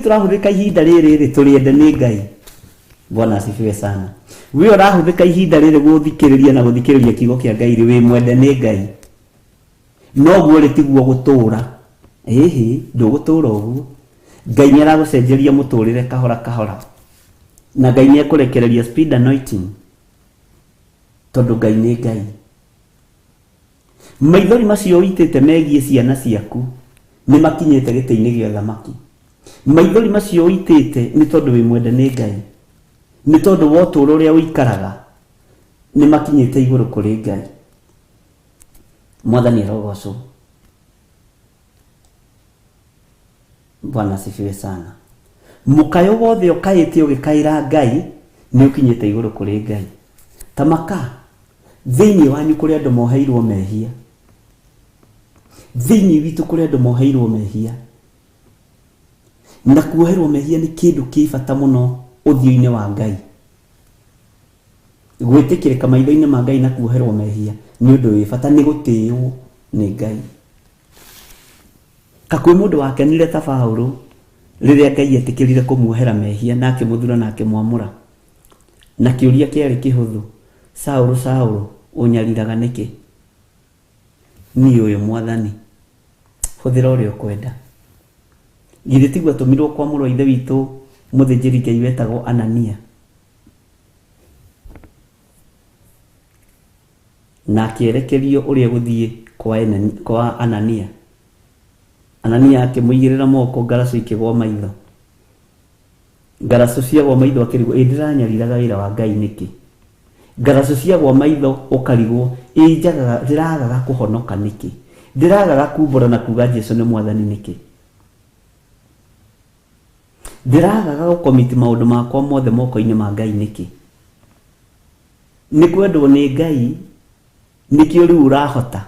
tũrahũthĩka ihinda rĩrĩ tũrĩende nĩ Ngai. Bwana asifiwe sana. We ũrahũthĩka ihinda rĩrĩ gũthikĩrĩria na gũthikĩrĩria kiugo kĩa Ngai rĩ, wĩ mwende nĩ Ngai. Noguo rĩ tiguo gũtũũra. Ndũgũtũũra ũguo. Ngai nĩ aragũcenjeria mũtũũrĩre kahora kahora, na Ngai nĩ ekũrekereria speed anointing, tondũ Ngai nĩ Ngai. Maithori macio ũitĩte megiĩ ciana ciaku nĩ makinyĩte gĩtĩ-inĩ gĩa ũthamaki. Maithori macio ũitĩte nĩ tondũ wĩ mwende nĩ Ngai, nĩ tondũ wa ũtũũro ũrĩa ũikaraga nĩ makinyĩte igũrũ kũrĩ Ngai. Mwathani arogocwo. Bwana asifiwe sana. Mũkayo wothe ũkaĩte ũgĩkaĩra Ngai nĩ ũkinyĩte igũrũ kũrĩ Ngai. Tamaka thĩinĩ wanyu kũrĩ andũ moheirwo mehia, thĩinĩ witũ kũrĩ andũ moheirwo mehia, na kuoherwo mehia nĩ kĩndũ kĩ bata mũno ũthiũ-inĩ wa Ngai. Gwĩtĩkĩrĩka maitho-inĩ ma Ngai na kuoherwo mehia nĩ ũndũ wĩ bata, nĩ gũtĩĩo nĩ Ngai. Kakwĩ mũndũ wakenire ta Paũlũ rĩrĩa Ngai etĩkĩrire kũmuohera mehia na akĩmũthura na akĩmwamũra, na kĩũria kĩarĩ kĩhũthũ: Saũlũ, Saũlũ, ũnyariraga nĩkĩ? Niĩ ũyũ Mwathani, hũthĩra ũrĩa ũkwenda. Githĩ tiguo atũmirwo kwamũrwo ithe witũ mũthĩnjĩri Ngai wetagwo Anania, na akĩerekerio ũrĩa gũthiĩ kwa Anania. Anania akĩmũigĩrĩra moko, ngaracũ ikĩgwa maitho. Ngaracũ ciagwa maitho akĩrigwo, ndĩranyariraga wĩra wa Ngai nĩkĩ? Ngaracũ ciagwa maitho ũkarigwo, njagaga ndĩragaga kũhonoka nĩkĩ? Ndĩragaga kumbũra na kuga Jesũ nĩ Mwathani nĩkĩ? Ndĩragaga gũkomiti maũndũ makwa mothe moko-inĩ ma Ngai nĩkĩ? Nĩ kwendwo nĩ Ngai nĩkĩo rĩu ũrahota.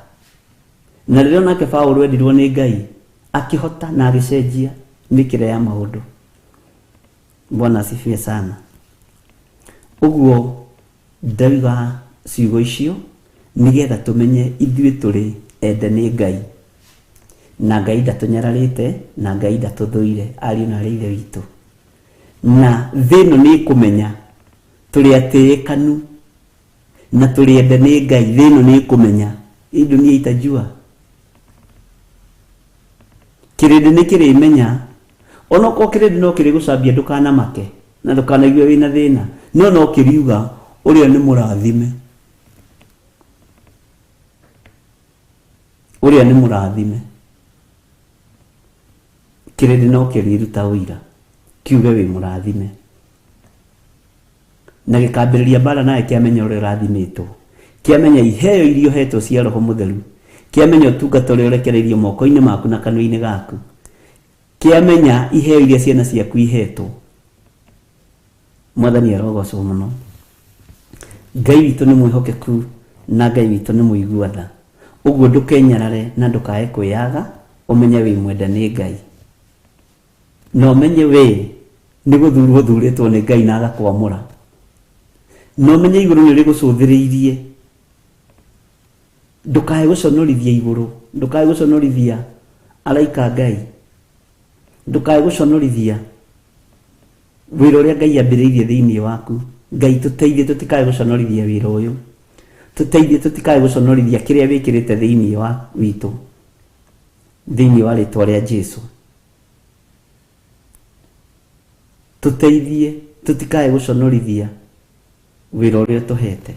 Na rĩrĩa nake Paũlũ endirwo nĩ Ngai akĩhota na agĩcenjia mĩkĩre ya maũndũ. Bwana asifiwe sana. Ũguo ndauga ciugo icio nĩgetha tũmenye ithuĩ tũrĩ ende nĩ Ngai, na Ngai ndatũnyararĩte, na Ngai ndatũthũire, ariũ na arĩ ithe witũ. Na thĩ ĩno nĩ kũmenya tũrĩ atĩĩkanu na tũrĩ ende nĩ Ngai. Thĩ ĩno nĩ kũmenya hii dunia itajua. Kĩrĩndĩ nĩ kĩrĩmenya, onokorwo kĩrĩndĩ no kĩrĩgũcambia ndũkanamake na ndũkanaigue wĩna thĩna, no kĩriuga ũrĩa nĩ mũrathime, ũrĩa nĩ mũrathime. Kĩrĩndĩ no kĩrĩruta ũira kiuge wĩ mũrathime, na gĩkambĩrĩria mbara nawe kĩamenya ũrĩa ũrathimĩtwo, kĩamenya iheo iria ũhetwo cia Roho Mũtheru, kĩamenya ũtungata ũrĩa ũrekereirio moko-inĩ maku na kanua-inĩ gaku, kĩamenya iheo iria ciana ciaku ihetwo. Mwathani arogocwo mũno. Ngai witũ nĩ mwĩhokeku na Ngai witũ nĩ mũiguatha. Ũguo ndũkenyarare na ndũkae kwĩyaga, ũmenye wĩ mwenda nĩ Ngai. Na ũmenye we nĩ gũthurwo thurĩtwo nĩ Ngai na agakwamũra. Na ũmenye igũrũ nĩ rĩgũcũthĩrĩirie. Ndũkae gũconorithia igũrũ, ndũkae gũconorithia araika Ngai. Ndũkae gũconorithia wĩra ũrĩa Ngai ambĩrĩirie thĩinĩ waku. Ngai tũteithie tũtikae gũconorithia wĩra ũyũ. Tũteithie tũtikae gũconorithia kĩrĩa wĩkĩrĩte thĩinĩ wa witũ, thĩinĩ wa rĩtwa rĩa Jesũ. Tũteithie tũtikae gũconorithia wĩra ũrĩa tũhete.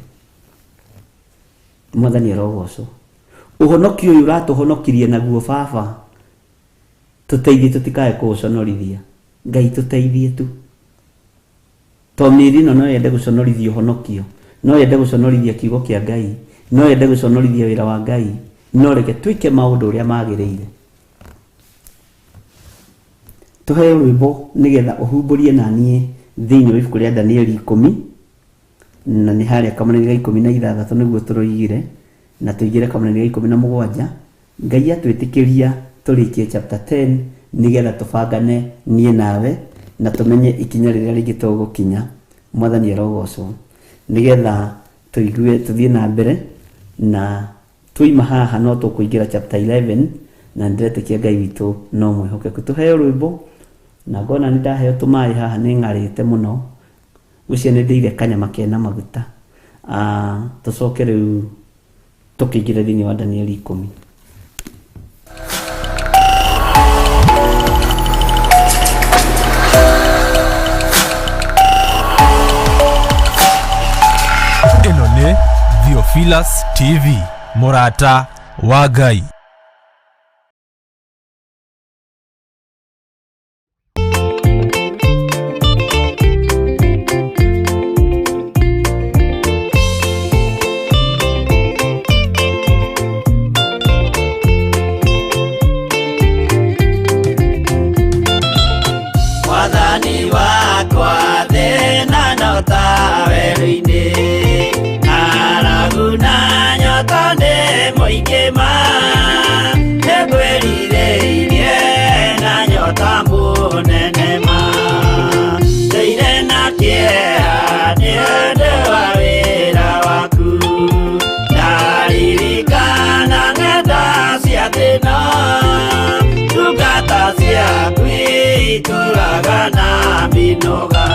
Mwathani arogocwo. Ũhonokio ũyũ ũratũhonokirie naguo Baba, tũteithie tũtikae kũũconorithia. Ngai tũteithie tu. To mĩĩrĩ ĩno no yende gũconorithia ũhonokio, no yende gũconorithia kiugo kĩa Ngai, no yende gũconorithia wĩra wa Ngai, no reke twĩke maũndũ ũrĩa magĩrĩire. Tũhe rwĩmbo nĩgetha ũhumbũrie naniĩ thĩinĩ wa ibuku rĩa Danieli 10, na nĩ harĩa kamũranio ga 16 nĩguo tũroigire, na tũigire kamũranio ga 17. Ngai atwĩtĩkĩria tũrĩkie chapter 10 nĩgetha tũbangane niĩ nawe na tũmenye ikinya rĩrĩa rĩngĩ tũgũkinya. Mwathani arogocwo. Nĩgetha tũigue tũthiĩ na mbere na tuima haha no tũkũingĩra chapter 11, na ndĩretĩkia Ngai witũ no mwĩhokeku. Tũheo rwĩmbo na ngona nĩ ndaheo tũmaĩ haha nĩ ng'arĩte mũno, gũcia nĩ ndĩire kanyama kena maguta. Tũcoke rĩu tũkĩingĩre thĩinĩ wa Danieli 10. Ĩno nĩ Theophilus TV, mũrata wa Ngai. Mwathani wakwa thĩna nyota werũ-inĩ, ng'aragu na nyota nĩ mũingĩ ma, nĩngwĩrirĩirie na nyota mũnene ma, ndũire na kĩeha nĩ ũndũ wa wĩra waku, ndaririkana ng'enda cia thĩna, ndungata ciaku itũũraga na mĩnoga.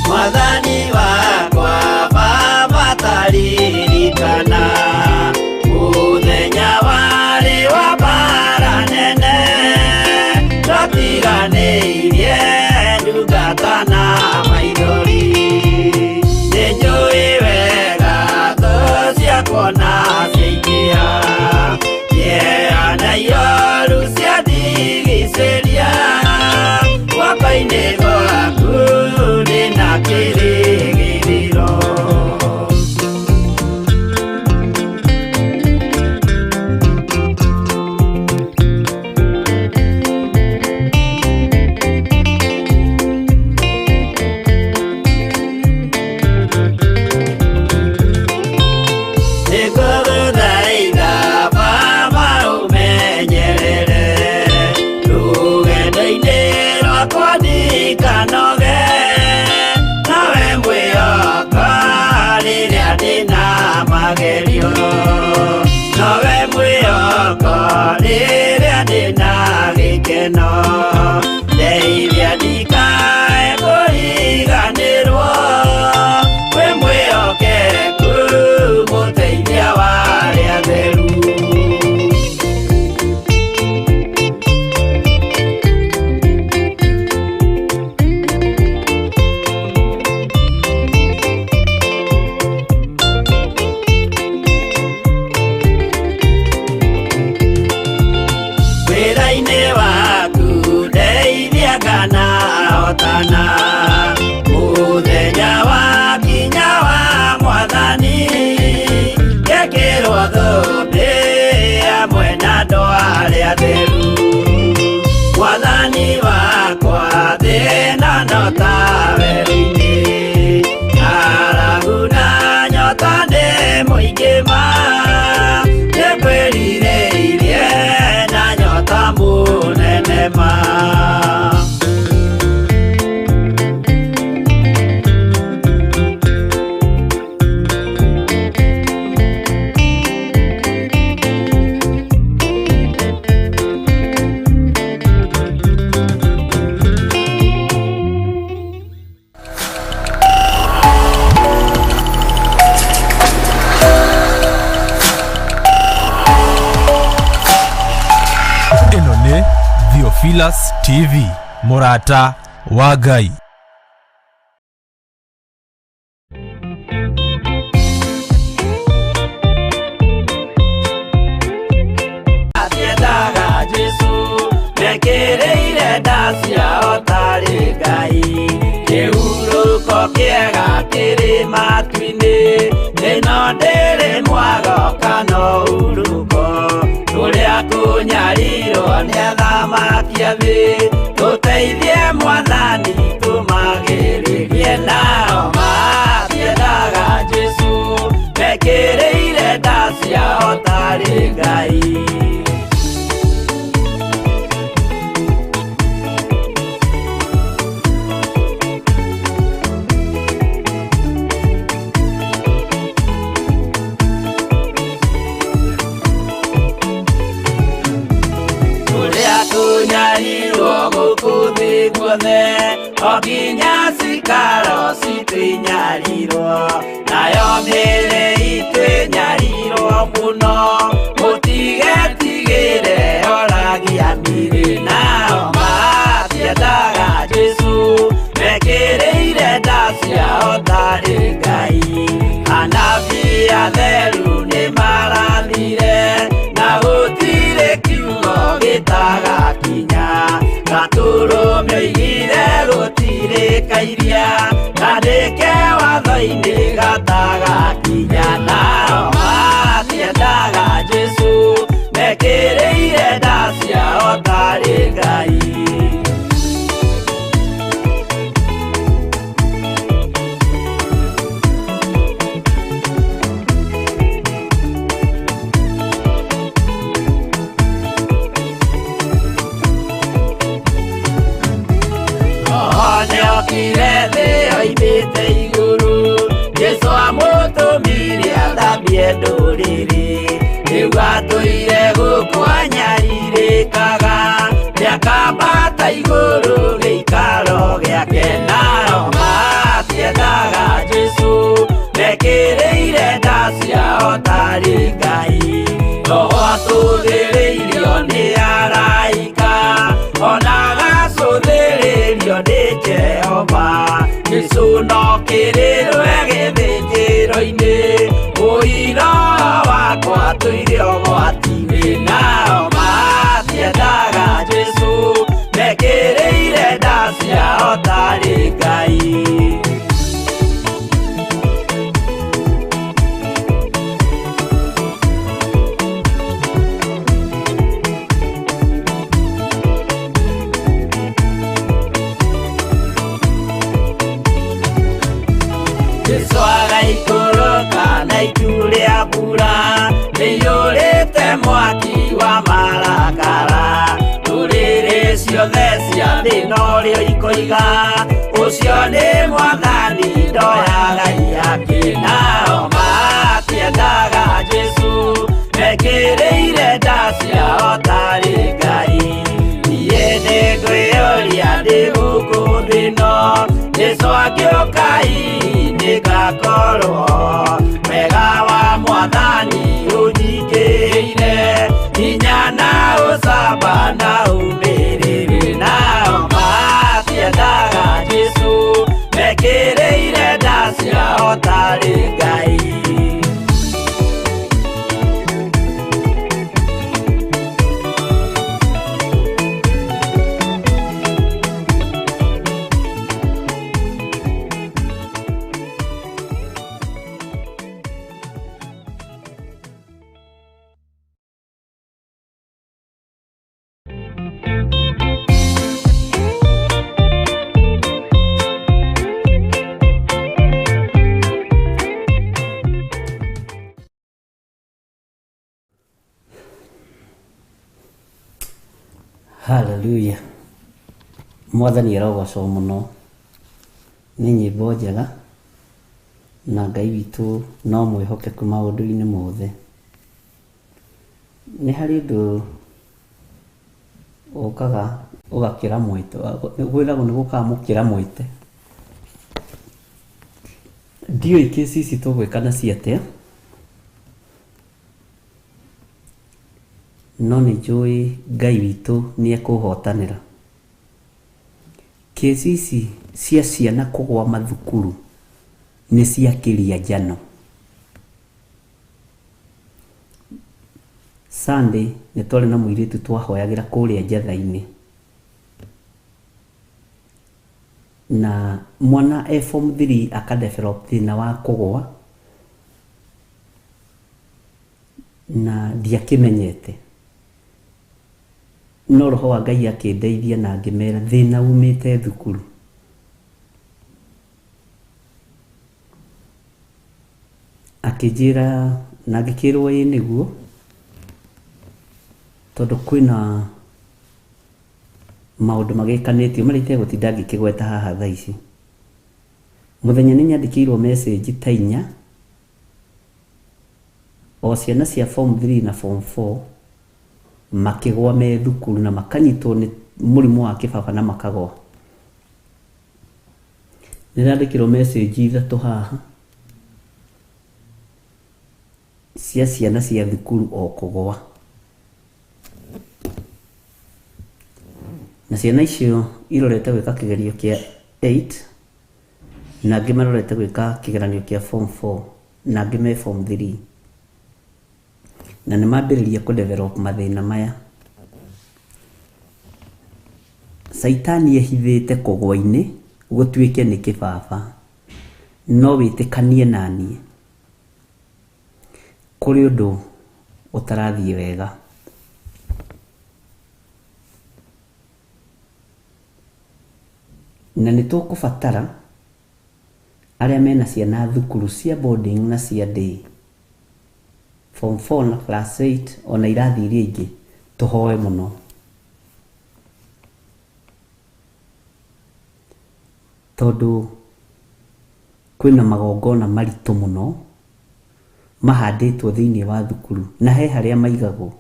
Mwathani wakwa Baba taririkana, mũthenya warĩ wa mbara nene, twatiganĩirie botane muingima nekwerireirie na nyota munene ma Theophilus TV, Murata wa Ngai. Atiendaga Jesu mekereire ndacia otari Ngai kihuruko kiega kiri matu-ini ino ndiri mwago kana uruko turia kunyarirwo ni athamaki a thi tuteithie mwathani tumagiririe nao matiendaga Jesu mekereire ndacia otari Ngai. Tunyarirwo gukuthi guothe okinya cikaro citwinyarirwo nayo mĩĩrĩ itwinyarirwo muno mutigetigĩre oragia mĩĩrĩ nao matiendaga Jesu mekĩrĩire nda ciao tarĩ Ngai. Anabii atheru nĩ marathire na gũtirĩ kiugo gĩtagakinya gatũrũme oigire gũtirĩkairia gandĩke watho-inĩ gatagakinya nao matiendaga Jesu mekĩrĩire nda ciao tarĩ Ngai. Neokire thĩ oimĩte igũrũ Jesu amũtũmire athambie ndũrĩrĩ rĩu atũire gũkũ anyarirĩkaga nĩakambata igũrũ gĩikaro gĩake nao matiendaga Jesu mekĩrĩire nda ciao tarĩ Ngai. Roho atũthĩrĩirio nĩ araika ona gacũthĩrĩrio nĩ Jehova Jesu no kĩrĩrwe gĩthĩnjĩro-inĩ ũira wakwa tũire ũgwati-inĩ nao matiendaga Jesu mekĩrĩire nda ciao tarĩ Ngai. Jesu agaikũrũka na itu rĩa mbura rĩiyũrĩte mwaki wa marakara ndũrĩrĩ ciothe cia thĩ norĩo ikoiga ũcio nĩ mwathani ndoya Ngai yake nao matiendaga Jesu mekĩrĩire nda ciao tarĩ Ngai. Niĩ nĩngwĩyũria ndĩ gũkũ thĩ ĩno Jesu agĩũka nĩgakorwo wega wa mwathani ũnyingĩire hinya na ũcamba na ũmĩrĩrĩ nao matiendaga Jesu mekĩrĩire nda ciao tarĩ Ngai. Hallelujah. Mwathani arogocwo muno. Nĩ nyĩmbo njega na Ngai witũ no mwĩhokeku maũndũ-inĩ mothe. Nĩ harĩ ũndũ ũkaga ũgakĩra mwĩte, gwĩragwo nĩ gũkaga mũkĩra mwĩte. Ndiũĩ kĩci ici tũgwĩka nacio atĩa, no nĩ njũĩ Ngai witũ nĩ ekũhotanĩra. Kĩci ici cia ciana kũgwa mathukuru nĩ ciakĩria njano. Sunday nĩ twarĩ na mũirĩtu twahoyagĩra kũrĩa njatha-inĩ, na mwana form 3 akadevelop thĩna wa kũgwa na ndiakĩmenyete, no roho wa Ngai akĩndeithia na ngĩmera thĩna umĩte thukuru. Akĩnjĩra na ngĩkĩrwo ĩ nĩguo, tondũ kwĩna maũndũ magĩkanĩtio marĩa itegũtinda ngĩkĩgweta haha thaa ici. Mũthenya nĩ nyandĩkĩirwo message ta 4 o ciana cia form 3 na form 4 makĩgwa me thukuru na makanyitwo nĩ mũrimũ wa kĩbaba na makagwa. Nĩndandĩkĩrwo message 3 haha cia ciana cia thukuru o kũgwa, na ciana icio irorete gwĩka kĩgerio kĩa 8 na angĩ marorete gwĩka kĩgeranio kĩa form 4 na angĩ me form 3, na nĩ mambĩrĩria kũdevelop mathĩna maya. Saitani ehithĩte kũgwa-inĩ gũtuĩke nĩ kĩbaba, no wĩtĩkanie naniĩ kũrĩ ũndũ ũtarathiĩ wega. Na nĩ tũkũbatara arĩa mena ciana thukuru cia boarding na cia day, form 4 na class 8 ona irathi iria ingĩ, tũhoe mũno. Tondũ kwĩna magongona maritũ mũno mahandĩtwo thĩinĩ wa thukuru, na he harĩa maigagwo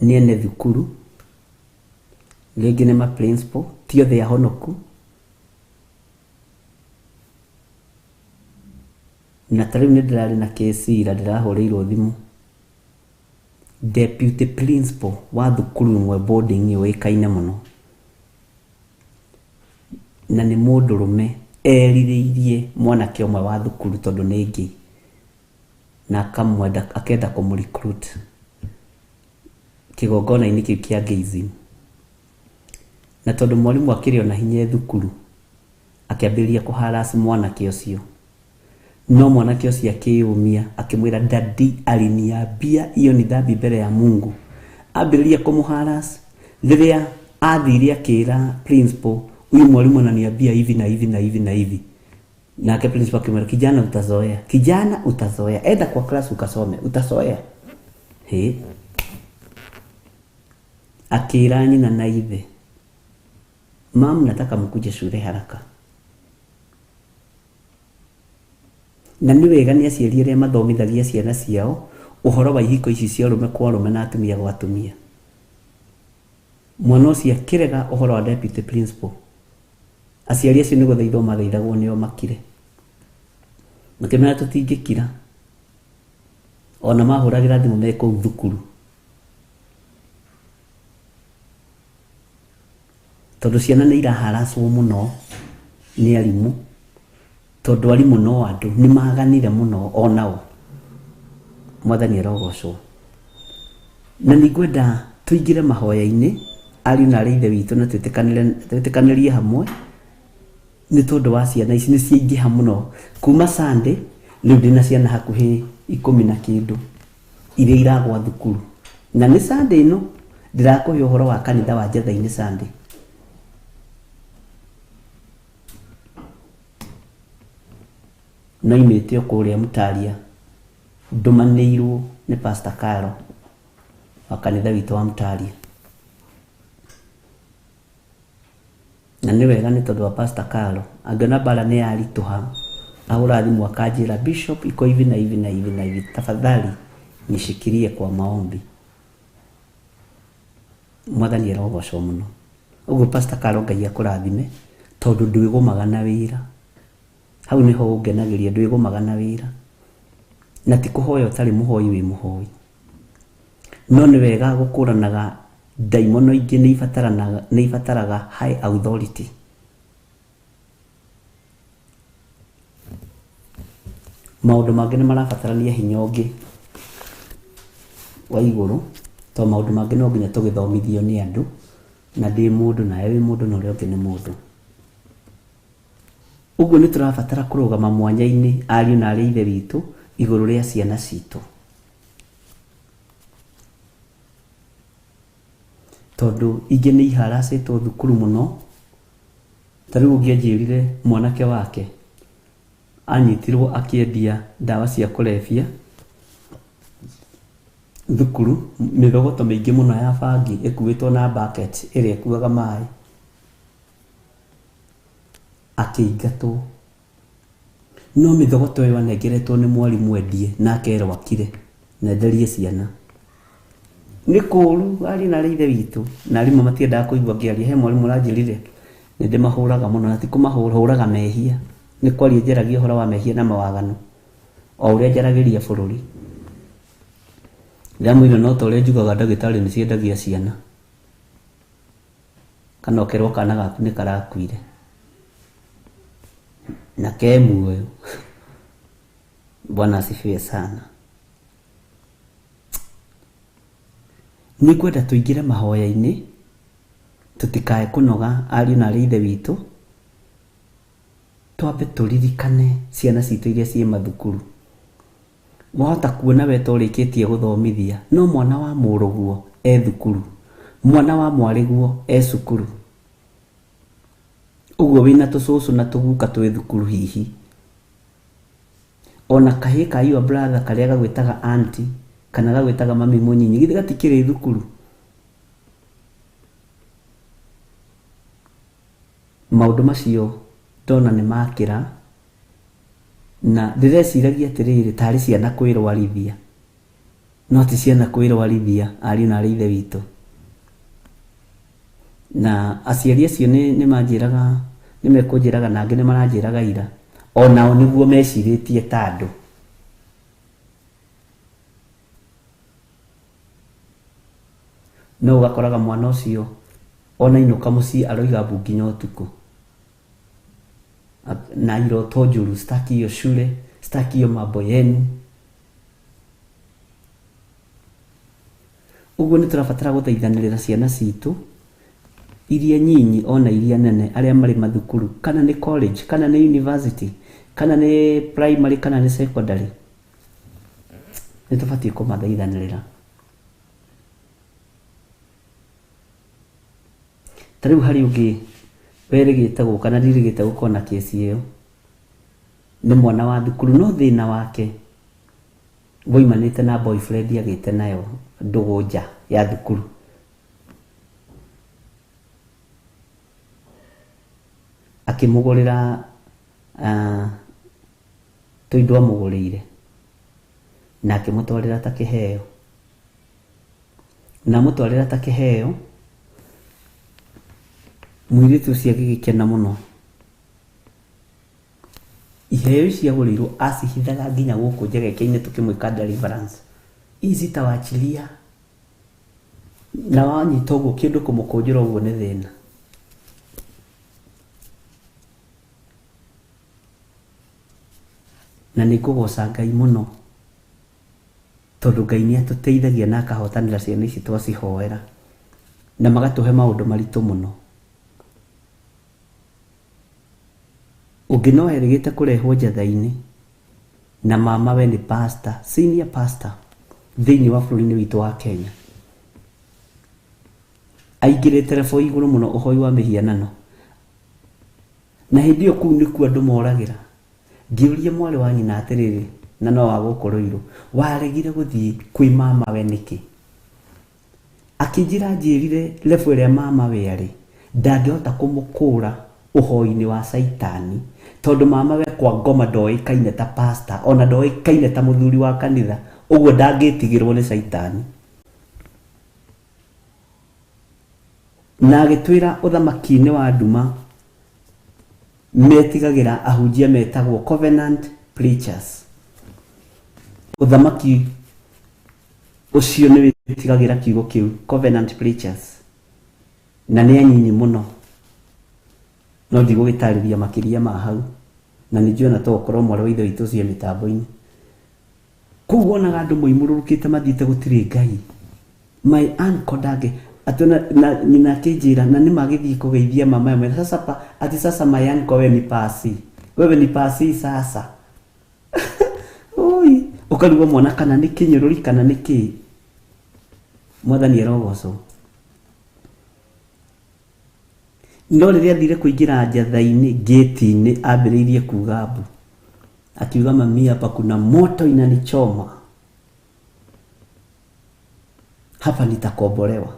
nĩ ene thukuru, rĩngĩ nĩ ma principal, ti othe ahonoku. Na tarĩu nĩ ndĩrarĩ na kesi ira ndĩrahũrĩirwo thimũ, deputy principal wa thukuru ĩmwe boarding yũĩkaine mũno, na nĩ mũndũrũme erirĩirie mwanake ũmwe wa thukuru tondũ nĩ ngĩ, na akenda kũmũrecruit kĩgongona-inĩ kĩu kĩa gayism. Na tondũ mwarimũ akĩrĩ ona hinya thukuru, akĩambĩrĩria kũharass mwanake ũcio, no mwanake ũcio akĩyũmia akĩmwĩra daddy aliniambia hiyo ni dhambi mbele ya Mungu. Ambĩrĩria kũmũharass, rĩrĩa athire akĩra principal, huyu mwalimu ananiambia hivi na hivi na hivi na hivi. Na ake principal akimwambia kijana utazoea, kijana utazoea, enda kwa class ukasome, utazoea. He, akĩra nyina na ithe, mam nataka mkuje shule haraka. Na nĩ wega nĩ aciari arĩa mathomithagia ciana ciao ũhoro wa ihiko ici cia ũrũme kwa ũrũme na atumia gwa atumia. Mwana ũcio akĩrega ũhoro wa deputy principal, aciari acio nĩ gũthaithwo mathaithagwo nĩo makire. Makĩmera tũtingĩkira, ona mahũragĩra thimũ me kũu thukuru, tondũ ciana nĩ iraharasswo mũno nĩ arimũ, tondũ arimũ no andũ nĩ maganire mũno onao. Mwathani arogocwo. Na nĩngwenda tũingĩre mahoya-inĩ ariũ na arĩa ithe witũ na twĩtĩkanĩrie hamwe, nĩ tondũ wa ciana ici nĩ ciaingĩha mũno. Kuma Sunday rĩu ndĩna ciana hakuhĩ 10 na kĩndũ iria iragwa thukuru, na nĩ Sunday ĩno ndĩrakũhe ũhoro wa kanitha wa njatha-inĩ Sunday. No imĩte o kũrĩa Mũtaria, ndũmanĩirwo nĩ Pastor Karo wa kanitha witũ wa Mũtaria. na nĩ wega nĩ tondũ wa Pastor Carlo angĩona bara nĩ yaritũha ahũra thimũ akanjĩra Bishop iko hivi na hivi na hivi na hivi, tafadhali nishikilie kwa maombi. Mwathani arogocwo mũno. Ũguo Pastor Carlo Ngai akũrathime tondũ ndwĩgũmaga na wĩra. Hau niho ũngenagĩria, ndwĩgũmaga na wĩra. Na ti kũhoya ũtarĩ mũhoi wĩ mũhoi. No nĩ wega gũkũranaga ndaimono ingĩ nĩ ibataraga high authority. Maũndũ mangĩ nĩ marabatarania hinya ũngĩ wa igũrũ, to maũndũ mangĩ no nginya tũgĩthomithio nĩ andũ, na ndĩ mũndũ nawe wĩ mũndũ na ũrĩa ũngĩ nĩ mũndũ. Ũguo nĩ tũrabatara kũrũgama mwanya-inĩ ariũ na arĩ ithe witũ igũrũ rĩa ciana citũ. Tondũ ingĩ nĩ iharacĩtwo thukuru mũno. Ta rĩu ũngĩanjĩrire mwanake wake anyitirwo akĩendia ndawa cia kũrebia thukuru, mĩthogoto mĩingĩ mũno ya bangi ĩkuĩtwo na bucket ĩrĩa ĩkuaga maĩ, akĩingatwo. No mĩthogoto ĩyo anengeretwo nĩ mwarimũ endie na akerwo akire na enderie ciana. Nĩ kũũru ari na ithe witũ, na arimũ matiendaga kũigua ngĩaria. He mwarimũ aranjĩrire nĩ ndĩmahũraga mũno, na ti kũmahũraga mehia, nĩ kwaria njaragia ũhoro wa mehia na mawaganu o ũrĩa njaragĩria bũrũri. Ndamwĩra no ta ũrĩa njugaga ndagĩtarĩ nĩ ciendagia ciana, kana ũkerwo kana gaku nĩ karakuire na ke muoyo. Bwana asifiwe sana. Nĩ kwenda tũingĩre mahoya-inĩ, tũtikae kũnoga ariũ na arĩ ithe witũ, twambe tũririkane ciana citũ iria ciĩ mathukuru. Wahota kuona we tũrĩkĩtie gũthomithia, no mwana wa mũrũguo e thukuru, mwana wa mwarĩguo e cukuru. Ũguo wĩna tũcũcũ na tũguka twĩ thukuru hihi. Ona kahĩ ka your brother karĩa gagwĩtaga auntie kana gagwĩtaga mami mũnyinyi, githĩ gatikĩrĩ thukuru? Maũndũ macio ndona nĩ makĩra, na ndĩreciragia atĩrĩrĩ tarĩ ciana kwĩrwarithia, no ti ciana kwĩrwarithia ariũ na arĩ ithe witũ. Na aciari acio nĩ manjĩraga, nĩ mekũnjĩraga na angĩ nĩ maranjĩraga ira, onao nĩguo mecirĩtie ta andũ. No ũgakoraga mwana ũcio ona inũka mũciĩ aroiga mbu nginya ũtukũ, na iroto njũru, sitaki hiyo shule, sitaki hiyo mambo yenu. Ũguo nĩ tũrabatara gũthaithanĩrĩra ciana citũ iria nyinyi ona iria nene, arĩa marĩ mathukuru, kana nĩ college, kana nĩ university, kana nĩ primary, kana nĩ secondary. Nĩ tũbatiĩ kũmathaithanĩrĩra. Ta rĩu harĩ ũngĩ werĩgĩte gũka na ndirĩgĩte gũkorwo na kesi ĩyo, nĩ mwana wa thukuru, no thĩna wake woimanĩte na boyfriend agĩte nayo ndũgũ nja ya thukuru. Akĩmũgũrĩra tũindo amũgũrĩire na akĩmũtwarĩra ta kĩheo, na mũtwarĩra ta kĩheo. Mũirĩtu ũcio agĩgĩkena mũno. Iheo icio agũrĩirwo acihithaga nginya gũkũ njegeke-inĩ tũkĩmwĩka deliverance. Ici tawachilia na wanyita ũguo kĩndũ kũmũkũnjĩra ũguo nĩ thĩna. Na nĩ ngũgoca Ngai mũno tondũ Ngai nĩ atũteithagia na akahotanĩra ciana ici twacihoera, na magatũhe maũndũ maritũ mũno. Ũngĩ no erĩgĩte kũrehwo njatha-inĩ na mama we nĩ pastor, senior pastor thĩinĩ wa bũrũri-inĩ witũ wa Kenya, aingĩrĩte rebo igũrũ mũno ũhoi wa mĩhianano, na hĩndĩ ĩyo kũu nĩkuo andũ moragĩra. Ngĩũria mwarĩ wa nyina atĩrĩrĩ, na no wa gũkũrũirwo, waregire gũthiĩ kwĩ mama we nĩkĩ? Akĩnjĩra njĩrire rebo ĩrĩa mama we arĩ ndangĩhota kũmũkũra ũhoi-inĩ wa Saitani, tondũ mama we kwa ngoma ndoĩkaine ta pastor, ona ndoĩkaine ta mũthuri wa kanitha, ũguo ndangĩtigĩrwo nĩ Saitani. Na agĩtwĩra ũthamaki-inĩ wa nduma metigagĩra ahunjia metagwo covenant preachers. Ũthamaki ũcio nĩ wĩtigagĩra kiugo kĩu, covenant preachers, na nĩ anyinyi mũno, no ndigũgĩtarĩria makĩria ma hau, na nĩnjũĩ to ũkorwo mwarĩ wa ithe witũ cia mĩtambo-inĩ. Kũu wonaga andũ moimũrũrũkĩte mathiĩte gũtirĩ Ngai. My uncle ndangĩ atona na nyina akĩnjĩra na nĩ magĩthiĩ kũgeithia mama yamwe sasa ati sasa my uncle wewe ni pasi sasa. Oi, ukarigwo mwana kana nĩ kĩnyũrũri kana nĩ kĩ. Mwathani arogocwo. No rĩrĩa athire kũingĩra njatha-inĩ gate-inĩ ambĩrĩirie kuuga mbu, akiuga mami hapa kuna moto inanichoma, hapa nitakombolewa.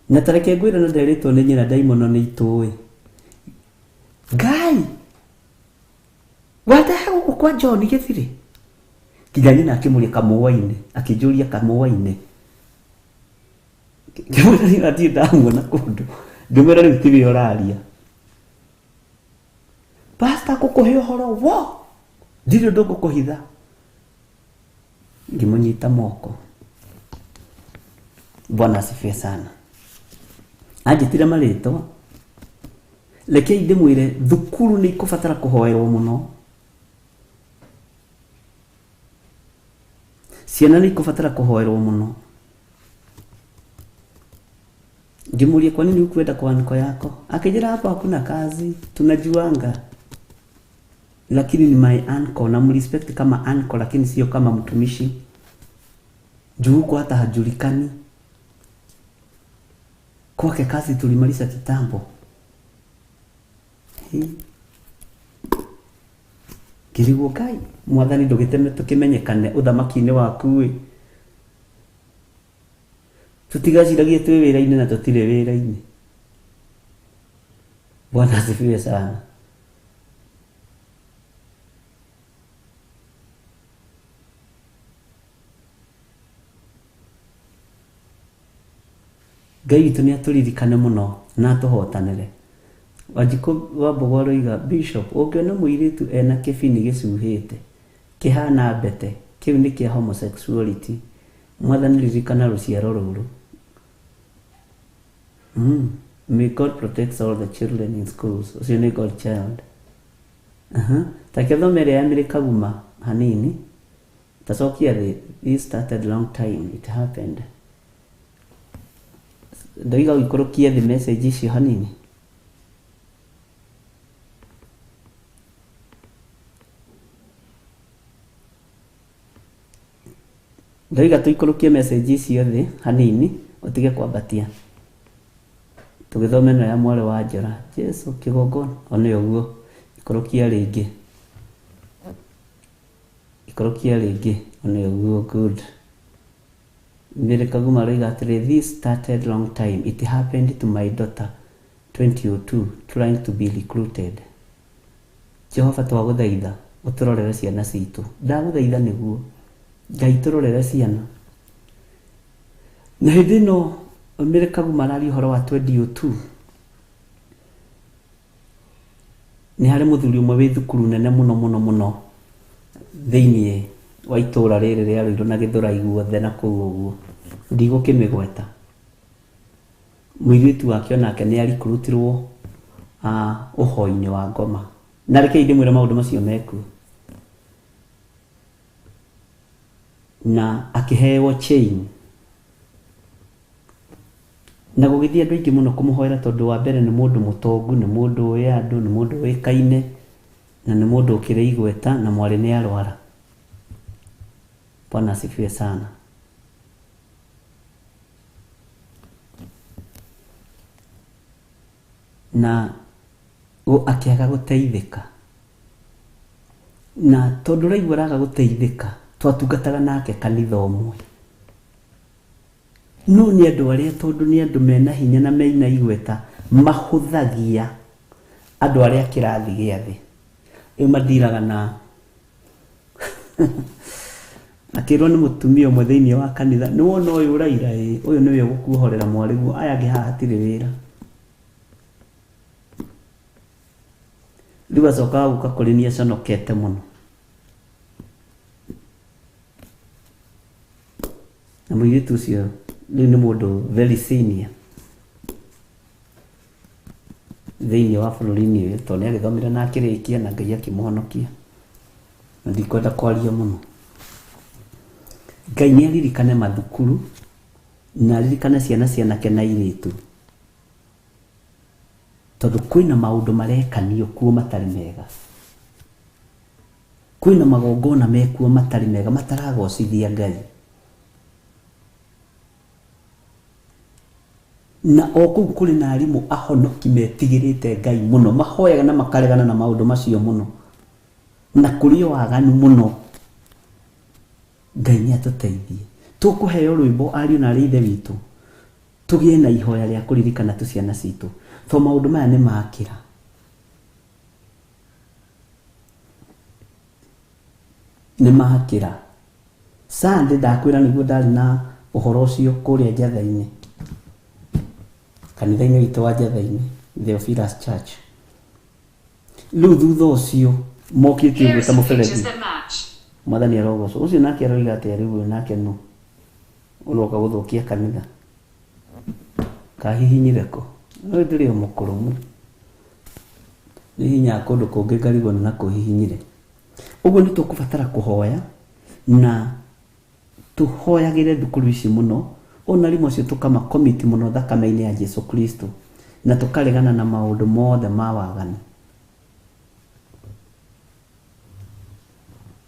Na tareke ngwĩra na nderĩtwo nĩ nyina ndaimono nĩ itũĩ. Ngai watahe gũkũ kwa John Gĩthirĩ. Nginya nyina akĩmũria kamũa-inĩ, akĩnjũria kamũa-inĩ. Ngĩmwĩra nĩ ndirĩ ndamuona kũndũ. Ngĩmwĩra rĩu tiwe ũraria. Pastor gũkũhe ũhoro wo, ndirĩ ũndũ ngũkũhitha. Ngĩmũnyita moko. Bwana asifiwe sana. Anjĩtire marĩtwa. Rekei ndĩmwĩre thukuru nĩ ikũbatara kũhoerwo mũno. Ciana nĩ ikũbatara kũhoerwo mũno. Ngĩmũria kwa nini ukwenda kwa niko yako? Akijira hapa hakuna kazi, tunajuanga. Lakini ni my uncle, na mrespect kama uncle lakini sio kama mtumishi. Juu huko hata hajulikani. Kwake kazi tulimaliza kitambo. Kĩrigwo Ngai, Mwathani ndũgĩteme tũkĩmenyekane ũthamaki-inĩ waku. Tutigaciragie twĩ wĩra-inĩ na tũtirĩ wĩra-inĩ. Bwana asifiwe sana. Ngai witũ nĩ atũririkane mũno na atũhotanĩre. Wanjikũ wa Mbogo aroiga Bishop, ũngĩona mũirĩtu ena kĩbini gĩcuhĩte kĩhana mbete, kĩu nĩ kĩa homosexuality. Mwathani ririkana rũciaro rũrũ. May God protect all the children in schools. Ucio nĩ God child. Takethomere ya Mĩrĩ Kaguma hanini. Tacokia thĩ. This started long time. It happened. Ndoiga ũikũrũkie thĩ message icio hanini. Ndoiga tũikũrũkie message icio thĩ hanini, ũtige kwambatia. Tũgĩthome no ya mwarĩ wa Njora. Jesu kĩgongona, one ũguo. Ikũrũkia rĩngĩ. Ikũrũkia rĩngĩ, one ũguo. Good. Mĩrĩ Kaguma aroiga atĩrĩ, this started long time. It happened to my daughter 2002 trying to be recruited. Jehova twagũthaitha ũtũrorere ciana citũ. Ndagũthaitha nĩguo. Ngai tũrorere ciana. Na hĩndĩ ĩno Mĩrĩ Kaguma araria ũhoro wa 2002. Nĩ harĩ mũthuri ũmwe wĩ thukuru nene mũno thĩinĩ wa itũũra rĩrĩ rĩa Rũirũ na Gĩthũrai guothe na kũu ũguo. Ndigũkĩmĩgweta. Mũirĩtu wake onake nĩ arikũrutirwo ũhoi-inĩ wa ngoma. Na rekei ndĩmwĩre maũndũ macio mekuo. Na akĩheo chain. Na gũgĩthiĩ andũ aingĩ mũno kũmũhoera tondũ wa mbere nĩ mũndũ mũtongu, nĩ mũndũ ũĩ andũ, nĩ mũndũ ũĩkaine, na nĩ mũndũ ũkĩrĩ igweta, na mwarĩ nĩ arwara. Bwana asifiwe sana. Na akĩaga gũteithĩka. Na tondũ ũraigua araga gũteithĩka, twatungataga nake kanitha ũmwe. no nĩ andũ arĩa tondũ nĩ andũ mena hinya na mena igweta mahũthagia andũ arĩa kĩrathi gĩa thĩ ĩyo mandiraga na akĩrwo nĩ mũtumia ũmwe thĩinĩ wa kanitha nĩ wona ũyũ Raila ũyũ nĩwe ũgũkuohorera mwarĩguo aya angĩ haha hatirĩ wĩra rĩu acoka gũka kũrĩ niĩ aconokete mũno na mũirĩtu ũcio rĩu nĩ mũndũ very senior thĩinĩ wa bũrũri-inĩ ũyũ tondũ nĩ agĩthomire na akĩrĩkia na Ngai akĩmũhonokia na ndikwenda kwaria mũno. Ngai nĩ aririkane mathukuru na aririkane ciana cianake na airĩtu tondũ kwĩna maũndũ marekanio kuo matarĩ mega, kwĩna magongona mekuo matarĩ mega mataragocithia Ngai, na o kũu kũrĩ na arimũ ahonoki metigĩrĩte Ngai mũno mahoyaga na makaregana na maũndũ macio mũno na kũrĩ o waganu mũno. Ngai nĩ atũteithie tũkũheo rwĩmbo ariũ na arĩ ithe witũ tũgĩe na ihoya rĩa kũririkana tũciana citũ tondũ maũndũ maya nĩ makĩra. Nĩ makĩra. Sunday ndakwĩra nĩguo ndarĩ na ũhoro ũcio kũrĩa Njatha-inĩ, kanitha-inĩ witũ wa Njatha-inĩ, Theophilus Church. Rĩu thutha ũcio mokĩtie gwĩta mũberethi mwathani arogocwo ũcio nake aroiga atĩ rĩu nake no ũroka gũthũkia kanitha kahihinyire ko no ndĩrĩ mũkũrũ mũno nĩ hinya kũndũ kũngĩ ngarigwo na kũhihinyire. Ũguo nĩ tũkũbatara kũhoya na tũhoyagĩre thukuru ici mũno ona rĩmwe cio tũkama komiti mũno thakame-inĩ ya Jesu Kristo na tũkaregana na maũndũ mothe ma waganu.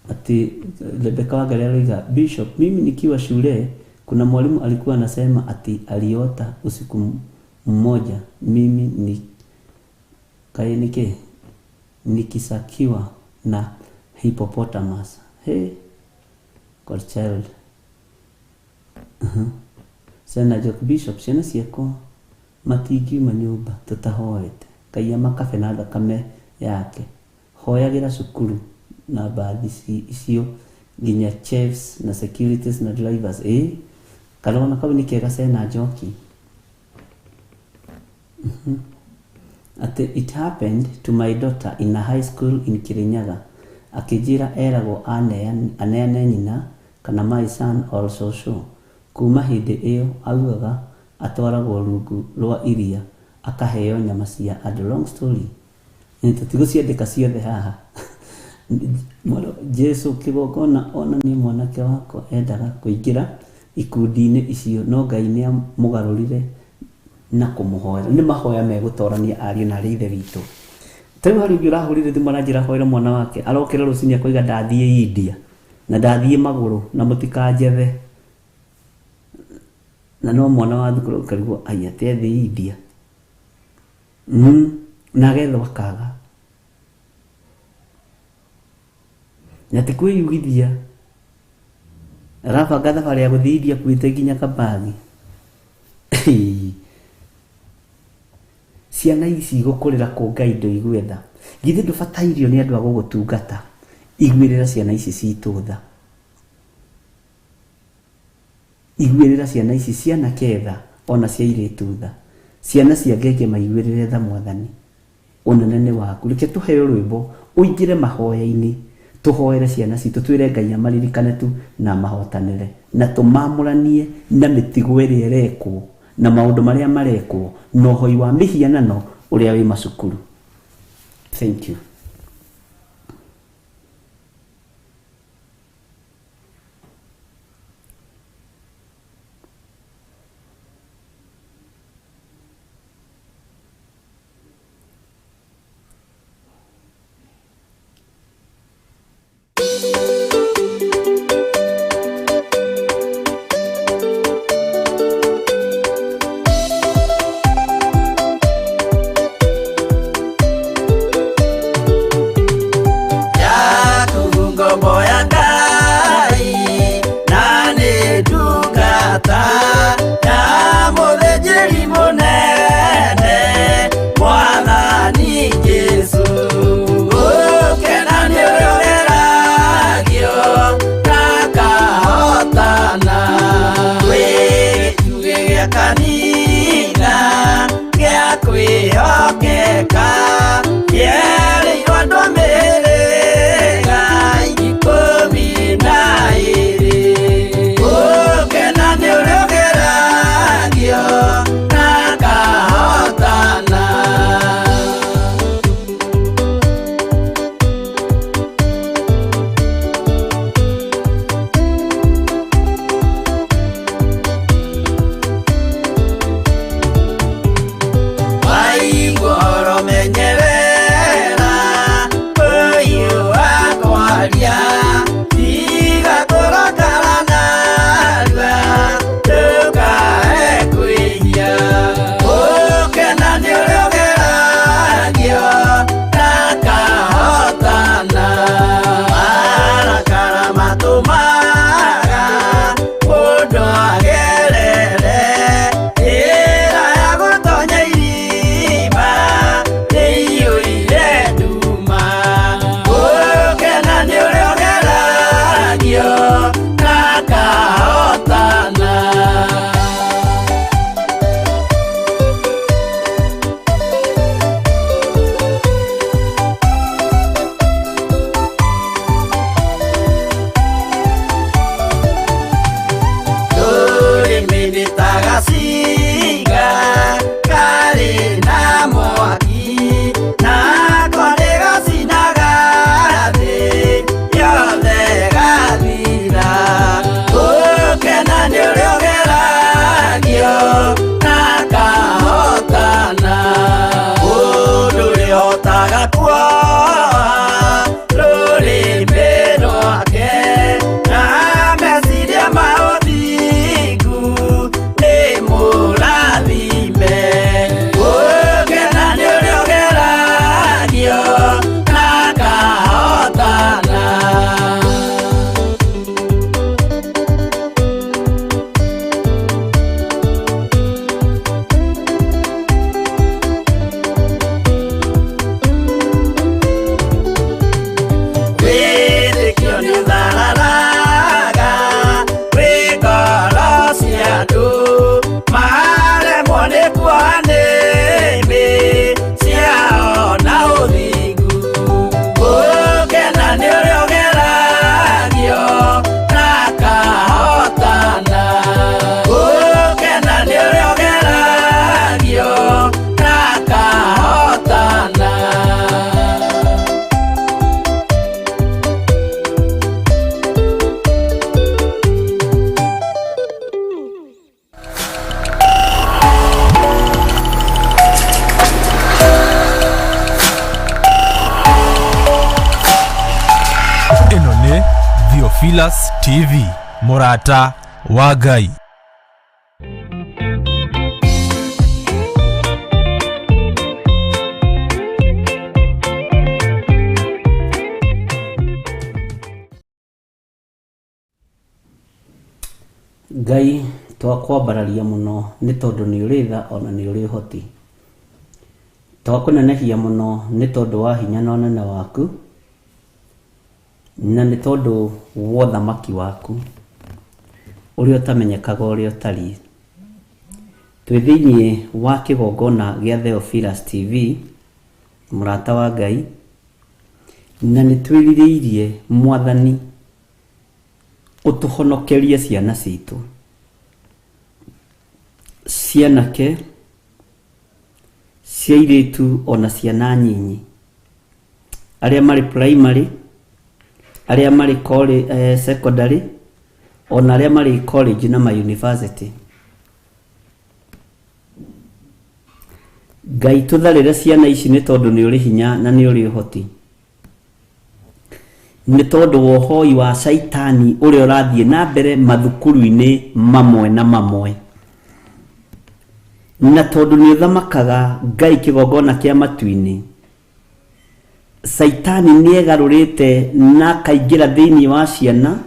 Ati Rebecca Wangari aliga Bishop, mimi nikiwa shule kuna mwalimu alikuwa anasema ati aliota usiku mmoja mimi ni kayenike nikisakiwa na hippopotamus. Hey, God child. Sana joke Bishop, ciana ciakwa matingiuma nyũmba tũtahoete Ngai amakabe na thakame yake hoyagĩra cukuru na baadhi icio nginya chefs na securities na drivers kalona kau ni kega sena joki. It happened to my daughter in a high school in Kirinyaga. Akijira eragwo aneane nyina kana my son also show. Kuma hĩndĩ ĩyo augaga atwaragwo rungu rwa iria akaheo nyama cia and long story. Tũtigũciandĩka ciothe haha. Jesu kĩgongona ona nĩ mwanake wako endaga kũingĩra ikundi-inĩ icio no Ngai nĩ amũgarũrire na kũmũhoera. Nĩ mahoya megũtorania ariũ na arĩ ithe witũ. Tarĩu harĩ ũngĩ ũrahũrire thimũ aranjĩra hoera mwana wake arokĩra rũciinĩ akoiga ndathiĩ India na ndathiĩ magũrũ na mũtikanjethe na no mwana wa thukuru karigwo ayate thĩ India na agetho akaga na tikwĩyugithia arabanga thabarĩ ya gũthiĩ India kuĩte nginya kabagi. Ciana ici gũkũrĩra kũ Ngai ndũigwetha githĩ ndũbatairio nĩ andũ a gũgũtungata igwĩrĩra ciana ici citũ tha, igwĩrĩra ciana ici ciana ketha ona cia airĩtu tha, ciana cia ngenge maigwĩrĩre tha Mwathani ũnene waku. Reke tũheo rwĩmbo ũingĩre mahoya-inĩ tũhoere ciana citũ twĩre Ngai amaririkane tu na mahotanĩre na tũmamũranie na mĩtugo ĩrĩa ĩrekwo na maũndũ marĩa marekwo na ũhoi wa mĩhianano ũrĩa wĩ macukuru. Thank you. Theophilus TV, Murata wa Ngai. Ngai twakwambararia muno ni tondu ni uri tha ona ni uri hoti. Twakunenehia muno ni tondu wa hinya na unene waku na ni tondu wa uthamaki waku uria utamenyekaga uria utari. Twi thiini wa kigongona gia Theophilus TV, Murata wa Ngai, na ni twiririirie Mwathani utuhonokerie ciana citu, cianake, ciairitu ona ciana nyinyi, aria mari primary, aria mari college, secondary, ona aria mari college na ma university. Ngai tutharire ciana ici ni tondu ni uri hinya na ni uri hoti. Ni tondu wa uhoi wa Saitani uria urathie na mbere mathukuru-ini mamwe na mamwe, na tondu ni uthamakaga Ngai kigongona kia matu-ini, Saitani ni egarurite na kaingira thiini wa ciana,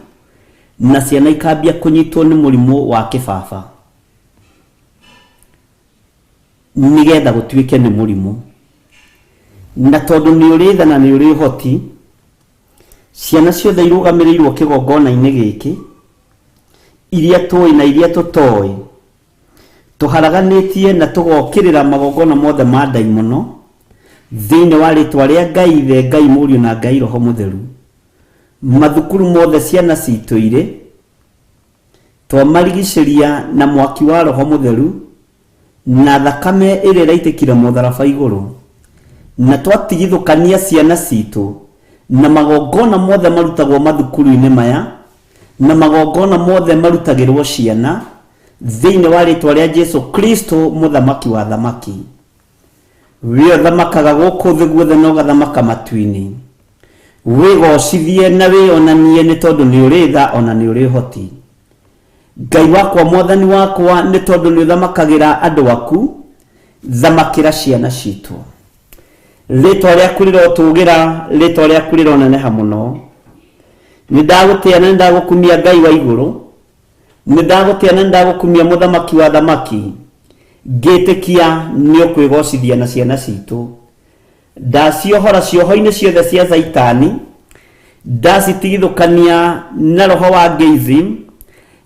na ciana ikambia kunyitwo ni murimu wa kibaba nigetha gutuike ni murimu. Na tondu ni uri tha na ni uri hoti, ciana ciothe irugamirirwo kigongona-ini giki, iria tui na iria tutoi, tuharaganitie na tugokirira magongona mothe ma ndaimono thiini wa ritwa ria Ngai Ithe, Ngai Muriu na Ngai Roho Mutheru. Mathukuru mothe ciana citu iri twamarigiceria na mwaki wa Roho Mutheru na thakame iri iraitikire mutharaba iguru, na twatigithukania ciana citu na magongona mothe marutagwo mathukuru-ini maya, na magongona mothe marutagirwo ciana thiini wa ritwa ria Jesu Kristo, muthamaki wa thamaki. We thamakaga guku thi guothe no gathamaka matu-ini, wigocithie na wionanie ni tondu ni uri tha ona ni uri hoti. Ngai wakwa, Mwathani wakwa, ni tondu ni uthamakagira andu aku, thamakira ciana citu. Ritwa riaku rirotugira, ritwa riaku rironeneha muno. Ni ndagutia na ndagukumia Ngai wa iguru, ni ndagutia na ndagukumia muthamaki wa thamaki, ngitikia ni ukwigocithia na ciana citu. Ndaciohora cioho-ini ciothe cia Saitani, ndacitigithukania na roho wa gayism,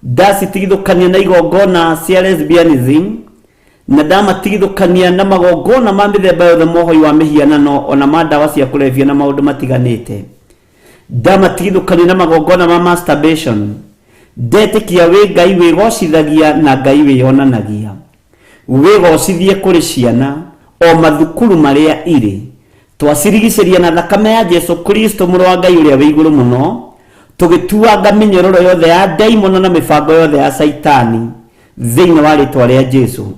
ndacitigithukania na igongona cia lesbianism, na ndamatigithukania na magongona ma mithemba yothe mohoi wa mihianano ona ma ndawa cia kulevya na maundu matiganite. Ndamatigithukania na magongona ma masturbation. Ndetikia we Ngai wigocithagia na Ngai wiyonanagia, wigocithie kuri ciana o mathukuru maria iri, twacirigiceria na thakame ya Jesu Kristo, Muru wa Ngai uria wi iguru muno, tugituanga minyororo yothe ya daimono na mibango yothe ya Saitani thiini wa ritwa ria Jesu.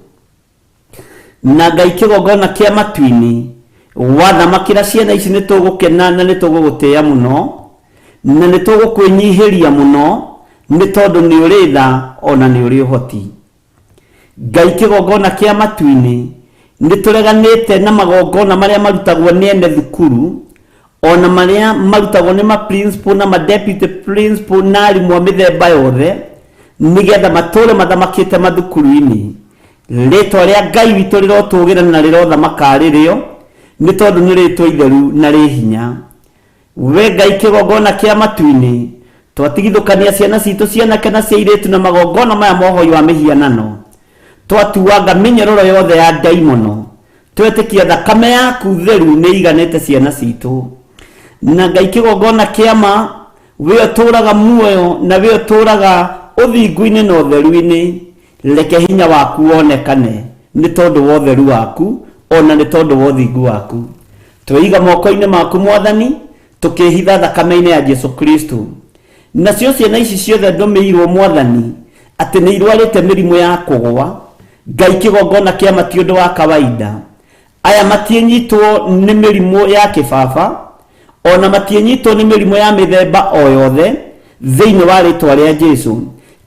Na Ngai kigongona kia matu-ini wathamakira ciana ici ni tugukena na ni tugugutia muno, na ni tugukwenyihiria muno ni tondu ni uri tha ona ni uri hoti. Ngai kigongona kia matu-ini ni tureganite na magongona maria marutagwo ni ene thukuru, ona maria marutagwo ni ma principal na ma deputy principal na arimu a mithemba yothe, nigetha mature mathamakite mathukuru-ini. Ritwa ria Ngai witu rirotugira na rirothamaka ririo, ni tondu ni ritwa itheru na ri hinya. We Ngai kigongona kia matu-ini twatigithukania ciana citu cianake na ciairitu na magongona maya mohoi wa mihianano, twatuanga minyororo yothe ya daimono, twetikia thakame yaku theru ni iganite ciana citu. Na Ngai kigongona kiama, we uturaga muoyo na we uturaga uthingu-ini na utheru-ini, reke hinya waku wonekane ni tondu wa utheru waku ona ni tondu wa uthingu waku. Twiga moko-ini maku Mwathani, tukihitha thakame-ini ya Jesu Kristo. Nacio ciana ici ciothe ndumiirwo Mwathani ati ni irwarite mirimu ya kugwa, Ngai kigongona kia matiundu wa kawaida, aya matinyitwo ni mirimu ya kibaba, ona matinyitwo ni mirimu ya mithemba o yothe, thĩinĩ wa rĩtwa rĩa Jesũ.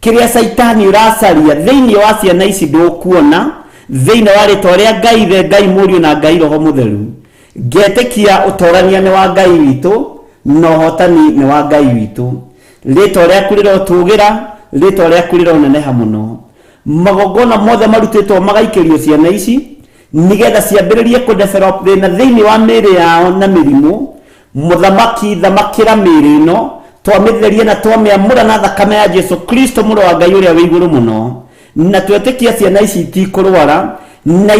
Kĩrĩa Saitani ũracaria thĩinĩ wa ciana ici ndũkuona, thĩinĩ wa rĩtwa rĩa Ngai Ithe, Ngai Mũriũ na Ngai Roho Mũtheru. Ngetĩkia ũtorania nĩ wa Ngai witũ na ũhotani nĩ wa Ngai witũ. Rĩtwa rĩaku rĩrotũgĩra, rĩtwa rĩaku rĩroneneha mũno. Magongona mothe marutĩtwo magaikĩrio ciana ici nigetha ciambĩrĩrie kũdevelop thĩna thĩinĩ wa mĩĩrĩ yao na mĩrimũ. Mũthamaki thamakĩra mĩĩrĩ ĩno, twamĩtherie na twamĩamũra na thakame ya Jesũ Kristo mũrũ wa Ngai ũrĩa wĩ igũrũ mũno. Na twetĩkia ciana ici itikũrwara na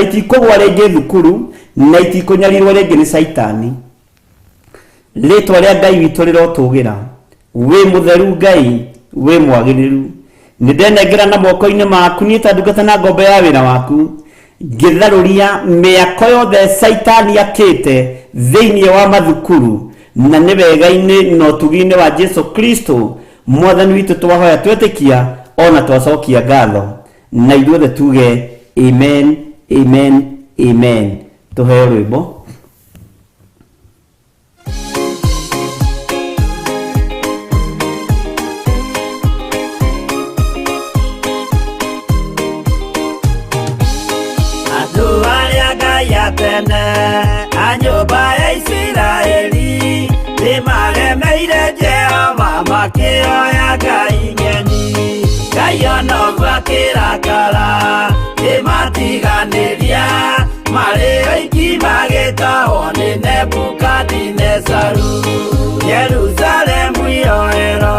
itikũgwa rĩngĩ thukuru na itikũnyarirwo rĩngĩ nĩ Saitani. Rĩtwa rĩa Ngai witũ rĩrotũgĩra. Wĩ mũtheru Ngai, wĩ mwagĩrĩru. Nĩndenengera na moko-inĩ maku niĩ ta ndungata na ngombo ya wĩra waku, ngĩtharũria mĩako yothe Saitani akĩte thĩinĩ wa mathukuru, na nĩ wega-inĩ na ũtugi-inĩ wa Jesũ Kristo mwathani witũ twahoya twetĩkia ona twacokia ngatho, na ithuothe tuge amen, amen, amen. Tũheo rwĩmbo. Tene a nyũmba ya Isiraeli nĩmaremeire Jehova makĩoya ngai ng'eni. Ngai ona ũguo akĩrakara kĩmatiganĩria, marĩ oiki magĩtahwo nĩ Nebukadinezaru. Jerusalemu iroero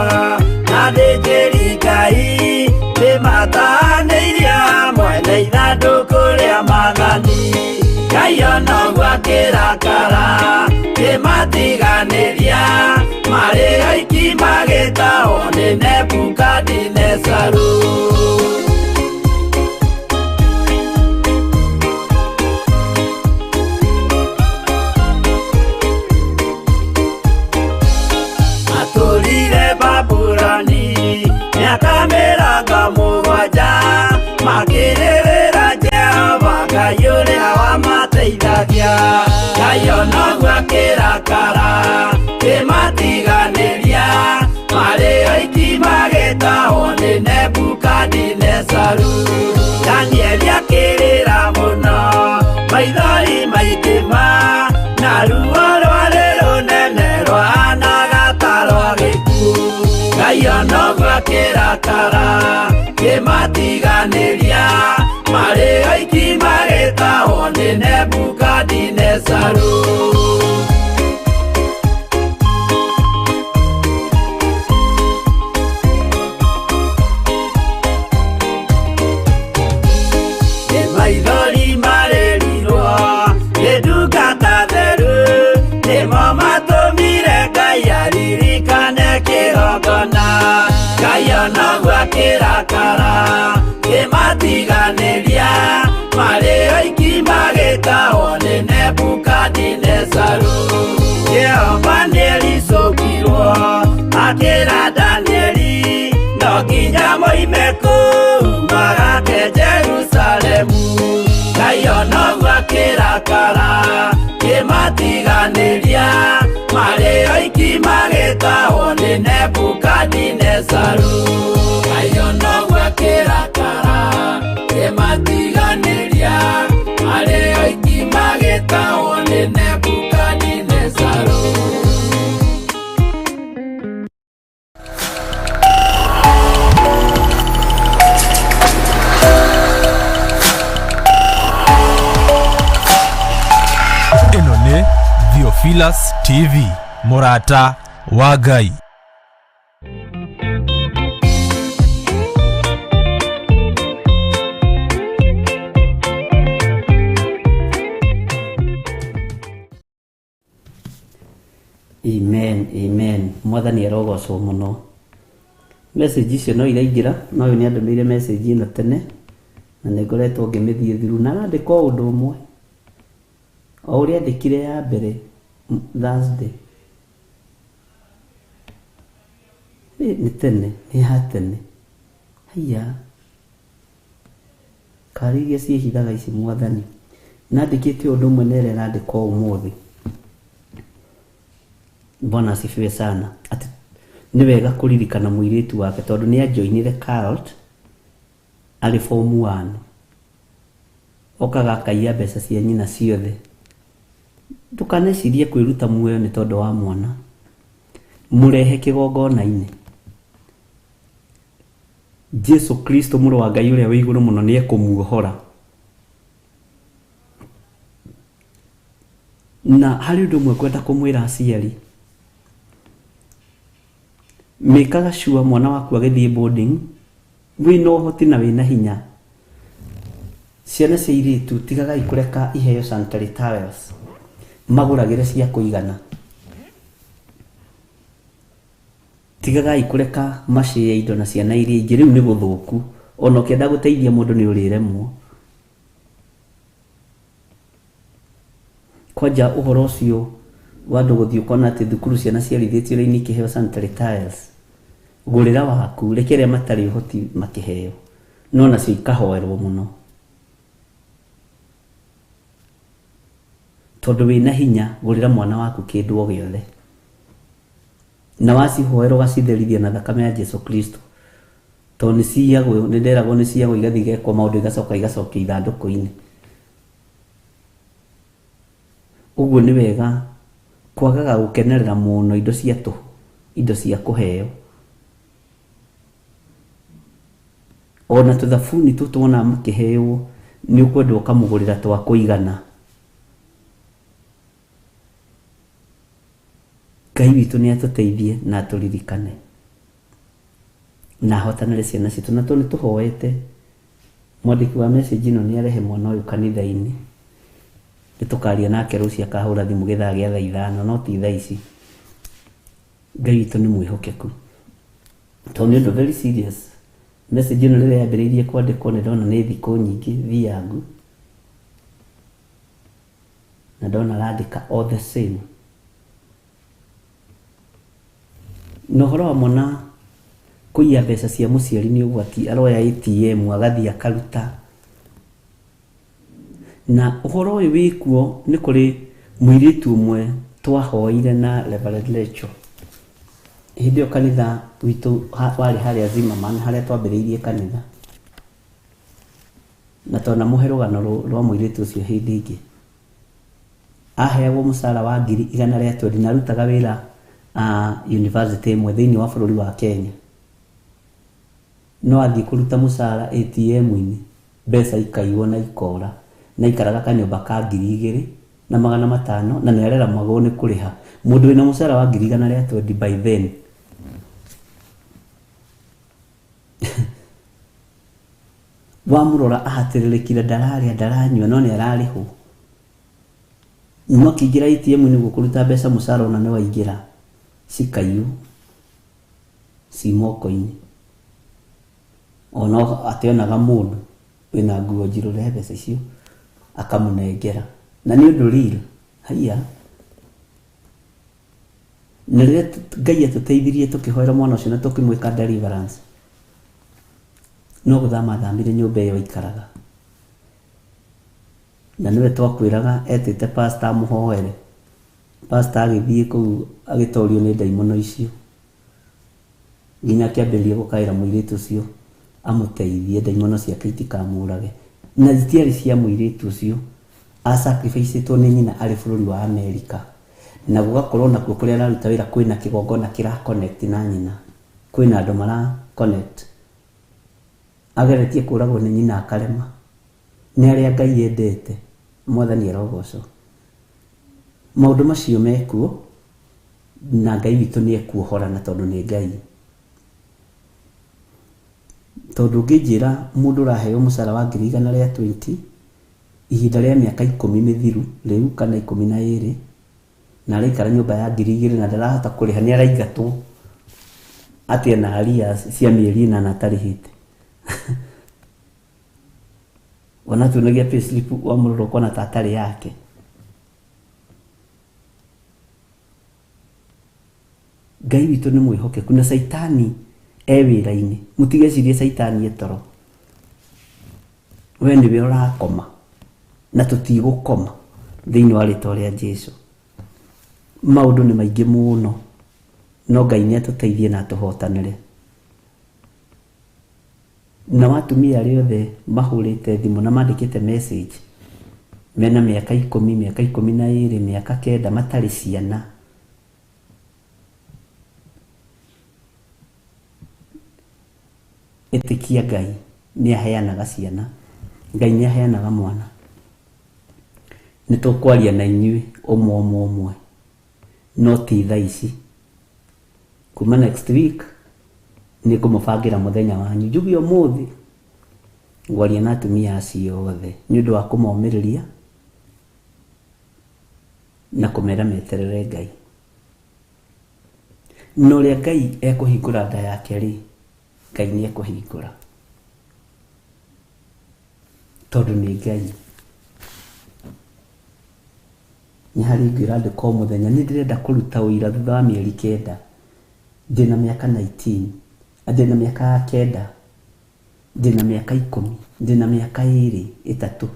na thĩnjĩri Ngai nĩmatahanĩirie hamwe na ithandũkũ rĩa maathani. Ngai ona ũguo akĩrakara kĩmatiganĩria, marĩ oiki magĩtahwo nĩ Nebukadinezaru. Matũrire Babuloni mĩaka mĩrongo mũgwanja makĩrĩrĩra Jehova Ngai ũrĩa wamateithagia. Ngai ona ũguo akĩrakara kĩmatiganĩria, marĩ oiki magĩtahwo nĩ Nebukadinezaru. Danieli akĩrĩra mũno, maithori maikĩma, na ruo rwarĩ rũnene rwahanaga ta rwa gĩkuũ. Ngai ona ũguo akĩrakara kĩmatiganĩria, marĩ oiki magĩtahwo nĩ Nebukadinezaru. Nĩ maithori marĩrirwo nĩ ndungata theru, nĩmo matũmire Ngai aririkane kĩgongona. Ngai ona ũguo akĩrakara kĩmatiganĩria, marĩ oiki magĩtahwo nĩ Nebukadinezaru. Jehova nĩericũkirwo akĩra Danieli, no nginya moime kũu magake Jerusalemu. Ngai ona ũguo akĩrakara kĩmatiganĩria, marĩ oiki magĩtahwo nĩ Nebukadinezaru. Ngai ona ũguo akĩrakara kĩmatiganĩria, marĩ oiki magĩtahwo nĩ Nebukadinezaru. Ĩno nĩ Theophilus TV, mũrata wa Ngai. Amen, amen. Mwathani arogocwo mũno. Message icio no iraingĩra, no ũyũ nĩandũmĩire message ĩno tene na nĩngoretwo ngĩmĩthiĩ through, na arandĩka o ũndũ ũmwe o ũrĩa andĩkire ya mbere Thursday. Nĩ tene, nĩ ya tene. Haiya, kari iria ciĩhithaga ici Mwathani. Nandĩkĩte ũndũ ũmwe na ĩrĩa arandĩka ũmũthĩ. Bwana asifiwe sana. Ati nĩ wega kũririkana mũirĩtu wake tondũ nĩ ajoinire cult arĩ form 1, okaga akaiya mbeca cia nyina ciothe. Ndũkanecirie kwĩruta muoyo nĩ tondũ wa mwana, mũrehe kĩgongona-inĩ. Jesu Kristo mũrũ wa Ngai ũrĩa wĩ igũrũ mũno nĩ ekũmuohora. Na harĩ ũndũ ũmwe kwenda kũmwĩra aciari, mĩkaga sure mwana waku agĩthiĩ boarding wĩna ũhoti na wĩna hinya. Ciana cia airĩtu tigagai kũreka iheo sanitary towels, magũragĩre cia kũigana. Tigagai kũreka macĩe indo na ciana iria ingĩ, rĩu nĩ gũthũku. Ona ũkĩenda gũteithia mũndũ nĩ ũrĩremwo. Kwanja ũhoro ũcio wa andũ gũthiĩ ũkona atĩ thukuru ciana ciarithĩtio ũrĩa ikĩheo sanitary towels, gũrĩra waku, reke arĩa matarĩ ũhoti makĩheo, no nacio ikahoerwo mũno. Tondũ wĩna hinya, gũrĩra mwana waku kĩndũ o gĩothe, na wacihoera ũgacitherithia na thakame ya Jesu Kristo. Tondũ nĩciiyagwo, nĩnderagwo nĩciiyagwo igathiĩ igekwo maũndũ igacokio ithandũkũ-inĩ. Ũguo nĩ wega kwagaga gũkenerera mũno indo cia tũhũ, indo cia kũheo. Ona tũthabuni tũtũ wona makĩheo nĩ ũkwenda ũkamũgũrĩra twa kũigana. Ngai witũ nĩ atũteithie na atũririkane na ahotanĩre ciana citũ. Na tondũ nĩtũhoete, mwandĩki wa message ĩno nĩ arehe mwana ũyũ kanitha-inĩ, nĩtũkaria nake rũciũ akahũra thimũ gĩthaa gĩa thaa 5, no ti thaa ici. Ngai witũ nĩ mwĩhokeku tondũ nĩ ũndũ very serious. Message ĩno rĩrĩa yambĩrĩirie kwandĩkwo nĩ ndona nĩ thikũ nyingĩ thiangu, na ndona arandĩka all the same. Na ũhoro wa mwana kũiya mbeca cia mũciari nĩ ũgwati, aroya ATM agathiĩ akaruta. Na ũhoro ũyũ wĩkuo nĩ kũrĩ mũirĩtu ũmwe twahoire na Reverend Rachel hĩndĩ ĩyo kanitha witũ warĩ harĩa Zimmerman, harĩa twambĩrĩirie kanitha, na twana mũhe rũgano rwa mũirĩtu ũcio hĩndĩ ĩngĩ. Aheagwo mũcara wa 120 na arutaga wĩra university ĩmwe thĩinĩ wa bũrũri wa Kenya. No athiĩ kũruta mũcara ATM-inĩ, mbeca ikaiywo na ikora, na ikaraga kanyũmba ka 2,500 na nĩarera magwo nĩ kũrĩha. Mũndũ wĩna mũcara wa 120 by then wamũrora ahatĩrĩrĩkire, ndararĩa ndaranyua, no nĩararĩhwo. No kĩingĩra ATM-inĩ gũkũruta mbeca mũcara ona nĩ waingĩra, cikaiywo ci moko-inĩ. Ona ateonaga mũndũ wĩna nguo njirũre mbeca icio akamũnengera, na nĩ ũndũ real haiya. Na rĩrĩa Ngai atũteithirie tũkĩhoera mwana ũcio na tũkĩmwĩka deliverance, no gũthama thamire nyũmba ĩyo ikaraga. Na nĩwe twakwĩraga etĩte pastor amũhoere. Pastor agĩthiĩ kũu agĩtorio nĩ ndaimono icio, nginya akĩambĩrĩria gũkaĩra mũirĩtu ũcio amũteithie ndaimono ciake itikamũrage. Na zitiarĩ cia mũirĩtu ũcio, asacrificeĩtwo nĩ nyina arĩ bũrũri wa Amerika, na gũgakorwo nakuo kũrĩa araruta wĩra kwĩna kĩgongona kĩra connect na nyina, kwĩna andũ mara connect. Ageretie kũragwo nĩ nyina akarema. Nĩ arĩa Ngai endete, Mwathani arogocwo. Maũndũ macio mekuo na Ngai witũ nĩ ekuohorana tondũ nĩ Ngai. Tondũ ũngĩnjĩra mũndũ ũraheo mũcara wa 120 ihinda rĩa mĩaka 10 mĩthiru rĩu kana 12, na araikara nyũmba ya 2,000 na ndarahota kũrĩha, nĩ araingatwo atĩ na arrears cia mĩeri 8 atarĩhĩte. Ona tuonagia payslip wa mũrũro kona tatarĩ yake. Ngai witũ nĩ mwĩhokeku, na Saitani wĩra-inĩ. Mũtigecirie Saitani toro. We nĩwe ũrakoma na tũtigũkoma thĩinĩ wa rĩĩtwa rĩa Jesũ. Maũndũ nĩ maingĩ mũno no Ngai nĩ atũteithie na tũhotanĩre. Na atumia arĩa othe mahũrĩte thimũ na mandĩkĩte message mena mĩaka 10, mĩaka 12, mĩaka 9 matarĩ ciana, ĩtĩkia Ngai nĩ aheanaga ciana, Ngai nĩ aheanaga mwana. Nĩ tũkwaria na inyuĩ ũmwe no ti thaa ici. Kuma next week nĩ ngũmũbangĩra mũthenya wanyu njuge ũmũthĩ ngwaria na atumia acio othe nĩ ũndũ wa kũmomĩrĩria na kũmera meterere Ngai. No ũrĩa Ngai ekũhingũra nda yake rĩ, Ngai nĩ ekũhingũra tondũ nĩ Ngai. Nĩ harĩ ngwĩra andĩka mũthenya nĩ ndĩrenda kũruta ũira thutha wa mĩeri 9. Ndĩna mĩaka 19, ndĩna mĩaka 9, ndĩna mĩaka 10, ndĩna mĩaka 2, 3,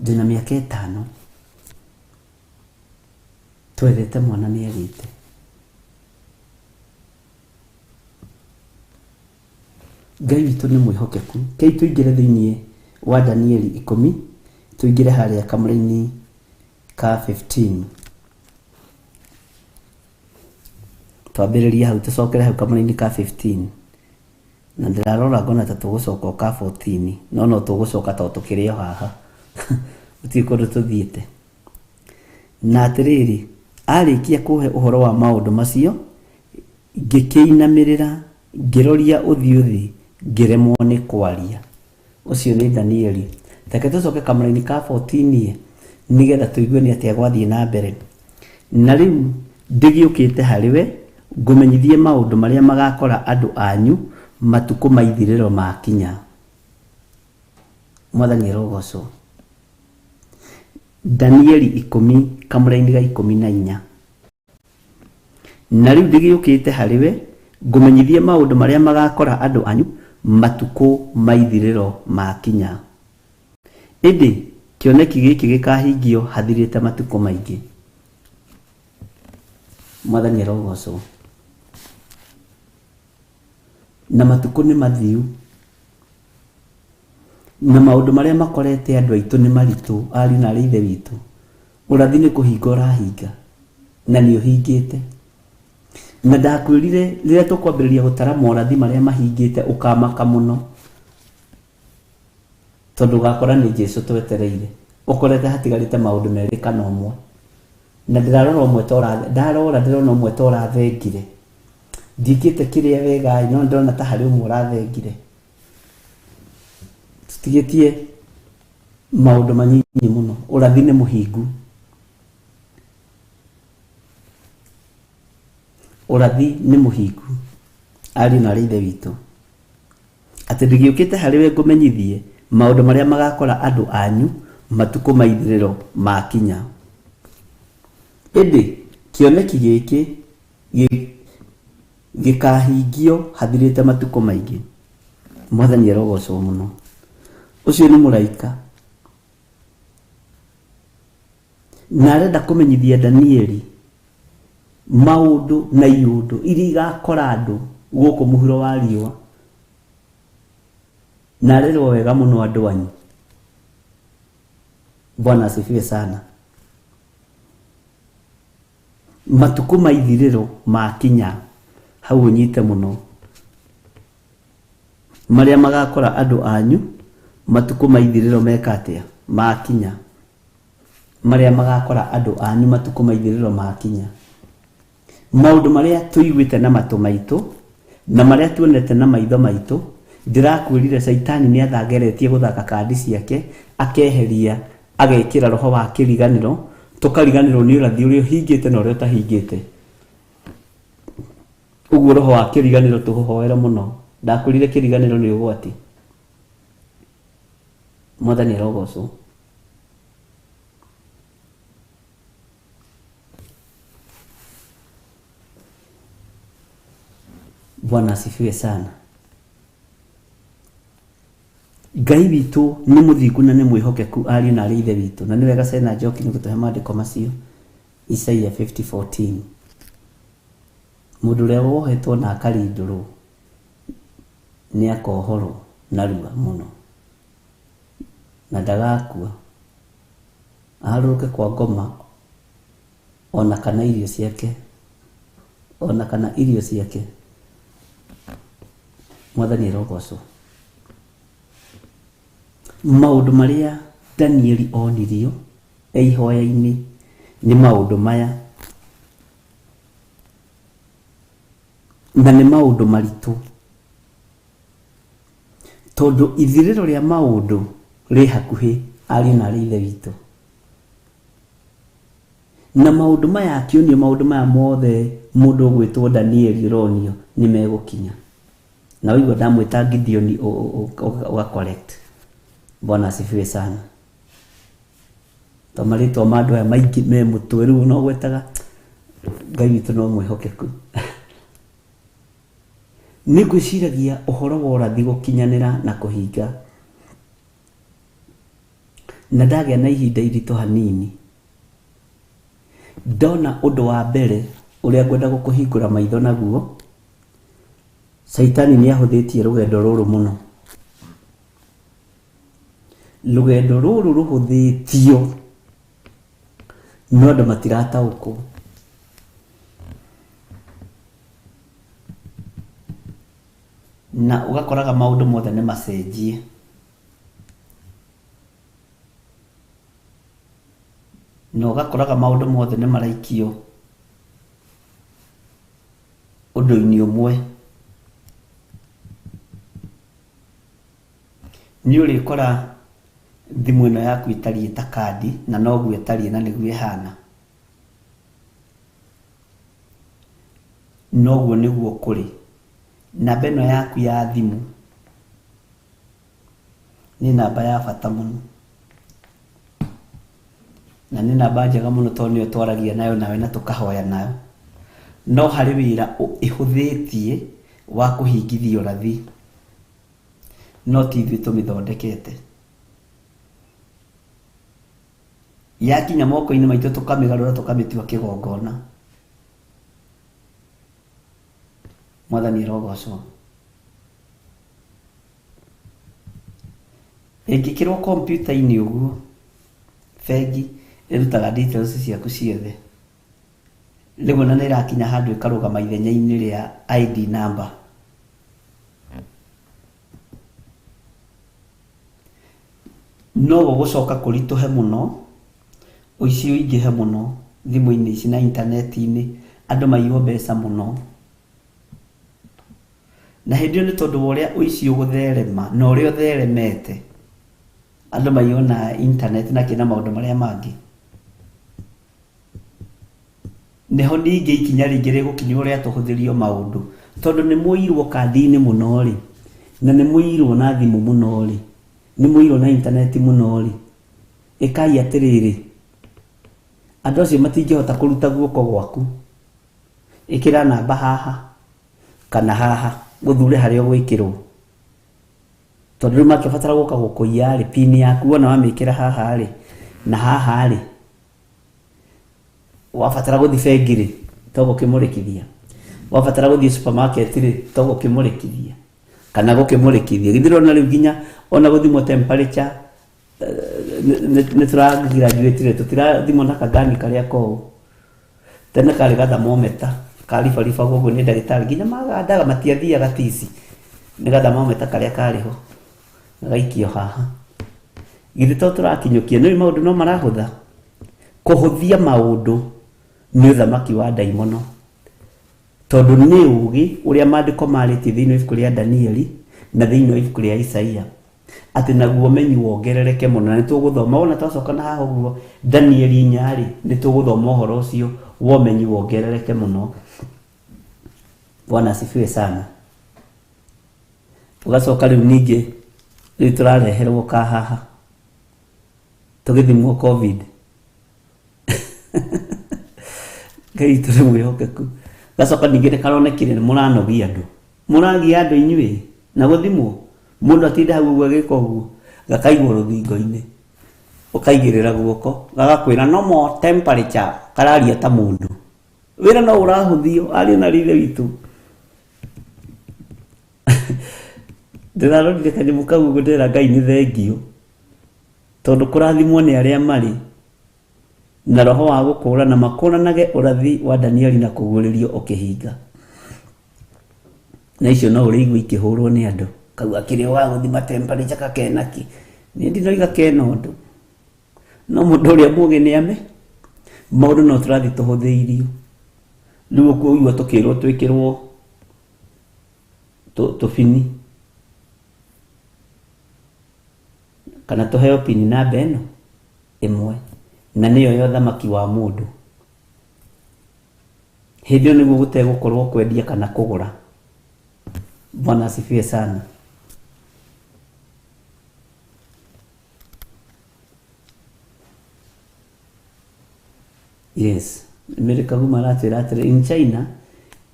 ndĩna mĩaka 5. Twethete mwana nĩ agĩte. Ngai witũ nĩ mwĩhokeku. Kei tũingĩre thĩinĩ wa Danieli 10, tũingĩre harĩa kamũra-inĩ ka 15. Twambĩrĩria hau tũcokere hau kamũra-inĩ ka 15. Na ndĩrarora ngona ta tũgũcoka ka 14, no tũgũcoka tondũ tũkĩrĩ o haha. Gũtirĩ kũndũ tũthiĩte. Na atĩrĩrĩ, arĩkia kũhe ũhoro wa maũndũ macio, ngĩkĩinamĩrĩra ngĩroria ũthiũ thĩ, ngĩremwo nĩ kwaria. Ũcio nĩ Danieli. Reke tũcoke kamũra-inĩ ka 14 nĩgetha tũigue nĩ atĩa gwathiĩ na mbere. Na rĩu ndĩgĩũkĩte harĩwe ngũmenyithie maũndũ marĩa magakora andũ anyu matukũ ma ithirĩro makinya. Mwathani arogocwo. Danieli 10 kamũra-inĩ ga 14. Na rĩu ndĩgĩũkĩte harĩwe ngũmenyithie maũndũ marĩa magakora andũ anyu matukũ ma ithirĩro makinya. Ĩndĩ kĩoneki gĩkĩ gĩkahingio hathirĩte matukũ maingĩ. Mwathani arogocwo. Na matukũ nĩ mathiu. Na maũndũ marĩa makorete andũ aitũ nĩ maritũ, ariũ na aarĩ a Ithe witũ. Ũrathi nĩ kũhinga ũrahinga na nĩ ũhingĩte. Na ndakwĩrire rĩrĩa tũkwambĩrĩria gũtara morathi marĩa mahingĩte ũkamaka mũno, tondũ ũgakora nĩ Jesũ twetereire. Ũkorete hatigarĩte maũndũ merĩ kana ũmwe. Na ndĩrarora ũmwe ta ũrathengire. Ndingĩte kĩrĩa wega, no ndĩrona ta harĩ ũmwe ũrathengire. Tũtigĩtie maũndũ manyinyi mũno. Ũrathi nĩ mũhingu. Ũrathi nĩ mũhingu. Ariũ na aarĩ a Ithe witũ. Atĩ ndĩgĩũkĩte harĩwe ngũmenyithie maũndũ marĩa magakora andũ anyu matukũ ma ithirĩro makinya. Ĩndĩ kĩoneki gĩkĩ gĩkahingio hathirĩte matukũ maingĩ. Mwathani arogocwo mũno. Ũcio nĩ mũraika. Na arenda kũmenyithia Danieli maũndũ na iũndũ iria igakora andũ gũkũ mũhuro wa riũa. Na arerwo wega mũno andũ anyu. Bwana asifiwe sana. Matukũ ma ithirĩro makinya. Hau ũnyite mũno. Marĩa magakora andũ anyu matukũ ma ithirĩro meka atĩa? Makinya. Marĩa magakora andũ anyu matukũ ma ithirĩro makinya. Maũndũ marĩa tũiguĩte na matũ maitũ na marĩa tuonete na maitho maitũ, ndĩrakwĩrire Saitani nĩ athangeretie gũthaka kandi ciake, akeheria, agekĩra roho wa kĩriganĩro, tũkariganĩrwo nĩ ũrathi ũrĩa ũhingĩte na ũrĩa ũtahingĩte. Ũguo roho wa kĩriganĩro tũhoere mũno. Ndakwĩrire kĩriganĩro nĩ ũgwati. Mwathani arogocwo. Bwana asifiwe sana. Ngai witũ nĩ mũthingu na nĩ mwĩhokeku, ariũ na aarĩ a Ithe witũ. Na nĩ wega Sena Njoki nĩ gũtũhe maandĩko macio. Isaia 50:14. Nĩ wega Sena Njoki nĩ gũtũhe maandĩko macio. Isaia 50:14. Nĩ wega Sena Njoki nĩ gũtũhe maandĩko macio. Isaia 50:14. Nĩ wega Sena Njoki nĩ gũtũhe maandĩko macio. Isaia 50:14. Mũndũ ũrĩa wohetwo na akarindũrwo nĩ akohorwo narua mũno na ndagakua, aharũrũke kwa ngoma ona kana irio ciake. Mwathani arogocwo. Maũndũ marĩa Danieli onirio ihoya-inĩ nĩ maũndũ maya, na nĩ maũndũ maritũ, tondũ ithirĩro rĩa maũndũ rĩ hakuhĩ, ariũ na arĩ ithe witũ. Na maũndũ maya akĩonio, maũndũ maya mothe mũndũ ũgwĩtwo Danieli ũronio nĩ megũkinya. Na wĩigua ndamwĩta Gideon ũga correct. Bwana asifiwe sana. Tomarĩtwa ma andũ aya maingĩ me mũtwe, rĩu no gwetaga Ngai witũ no mwĩhokeku. Nĩngwĩciragia ũhoro wa ũrathi gũkinyanĩra na kũhinga, na ndagĩa na ihinda iritũ hanini, ndona ũndũ wa mbere ũrĩa ngwenda gũkũhingũra maitho naguo. Saitani nĩ ahũthĩtie rũgendo rũrũ mũno. Rũgendo rũrũ rũhũthĩtio no andũ matirataũkwo. Na ũgakoraga maũndũ mothe nĩ macenjie. Na ũgakoraga maũndũ mothe nĩ maraikio ũndũ-inĩ ũmwe. Nĩ ũrĩkora thimũ ĩno yaku ĩtariĩ ta kandi, na noguo ĩtariĩ na nĩguo ĩhana. Noguo nĩguo kũrĩ. Namba ĩno yaku ya thimũ nĩ namba ya bata mũno, na nĩ namba njega mũno tondũ nĩyo twaragia nayo nawe na tũkahoya nayo. No harĩ wĩra ĩhũthĩtie wa kũhingithia ũrathi, no ti ithuĩ tũmĩthondekete. Yakinya moko-inĩ maitũ tũkamĩgarũra tũkamĩtua kĩgongona. Mwathani arogocwo. Ĩngĩkĩrwo kompiuta-inĩ ũguo, bengi ĩrutaga details ciaku ciothe. Rĩmwe na nĩrakinya handũ ĩkarũgama ithenya-inĩ rĩa ID number. No gũgũcoka kũritũhe mũno, ũici ũingĩhe mũno thimũ-inĩ ici na intaneti-inĩ, andũ maiywo mbeca mũno. Na hĩndĩ ĩyo nĩ tondũ wa ũrĩa ũici ũgũtherema na ũrĩa ũtheremete, andũ maiywo na intaneti na kĩna maũndũ marĩa mangĩ. Nĩho ningĩ ikinya rĩngĩ rĩgũkinya ũrĩa tũhũthĩrio maũndũ, tondũ nĩ mũirwo kandi-inĩ mũno rĩ, na nĩ mũirwo na thimũ mũno rĩ, nĩ mũirwo na intaneti mũno rĩ, ĩkai atĩrĩrĩ, andũ acio matingĩhota kũruta guoko gwaku. Ĩkĩra namba haha kana haha, gũthure harĩa ũgwĩkĩrwo, tondũ rĩu makĩbatara gũka gũkũiya rĩ, pini yaku wona wamĩkĩra haha rĩ na haha rĩ, wabatara gũthiĩ bengi rĩ, to gũkĩmũrĩkithia. Wabatara gũthiĩ supermarket rĩ, to gũkĩmũrĩkithia kana gũkĩmũrĩkithia. Githirwo na rĩu nginya ona gũthimwo temperature nĩ tũragraduate rĩ, tũtirathimwo na kagani karĩa koũ. Tene karĩ ga thermometer karibariba gũguo nĩ ndagĩtarĩ, nginya magandaga matiathiaga tici, nĩ ga thermometer karĩa karĩho gaikio haha. Githĩ to tũrakinyũkia, nĩ maũndũ no marahũtha. Kũhũthia maũndũ nĩ ũthamaki wa ndaimono, tondũ nĩ ũgĩ ũrĩa maandĩko marĩtie thĩinĩ wa ibuku rĩa Danieli na thĩinĩ wa ibuku rĩa Isaia, atĩ naguo ũmenyi wongerereke mũno. Na nĩ tũgũthoma ona twacoka na haha ũguo Danieli 4 rĩ, nĩ tũgũthoma ũhoro ũcio wa ũmenyi wongerereke mũno. Bwana asifiwe sana. Ũgacoka rĩu ningĩ rĩu tũrareherwo ka haha tũgĩthimwo COVID. Ngai tũrĩ mwĩhokeku. Gacoka ningĩ nĩkaronekire nĩ mũranogia andũ, mũragia andũ inyuĩ na gũthimwo. Mũndũ atinda hau ũguo agĩka ũguo, gakaigwo rũthingo-inĩ, ũkaigĩrĩra guoko, gagakwĩra no more temperature, kararia ta mũndũ. wĩra no ũrahũthio ari na rithe witũ ndĩrarorire kanyamũ kau ũguo ndĩra Ngai nĩ thengio tondũ kũrathimwo nĩ arĩa marĩ na roho wa gũkũũrana makũũranage ũrathi wa Danieli na kũguũrĩrio ũkĩhinga. Na icio no ũrĩigua ikĩhũrwo nĩ andũ kauga kĩrĩa wa gũthima temperature kakenaki nĩ ndinoiga kena ũndũ no mũndũ ũrĩa mũũgĩ nĩ ame maũndũ no tũrathi tũhũthĩirio rĩu ũguo tũkĩrwo twĩkĩrwo tũbini kana tũheo pini namba ĩno ĩmwe na nĩyo ya ũthamaki wa mũndũ. Hĩndĩ ĩyo nĩguo gũtegũkorwo kwendia kana kũgũra. Bwana asifiwe sana. Yes, America in China,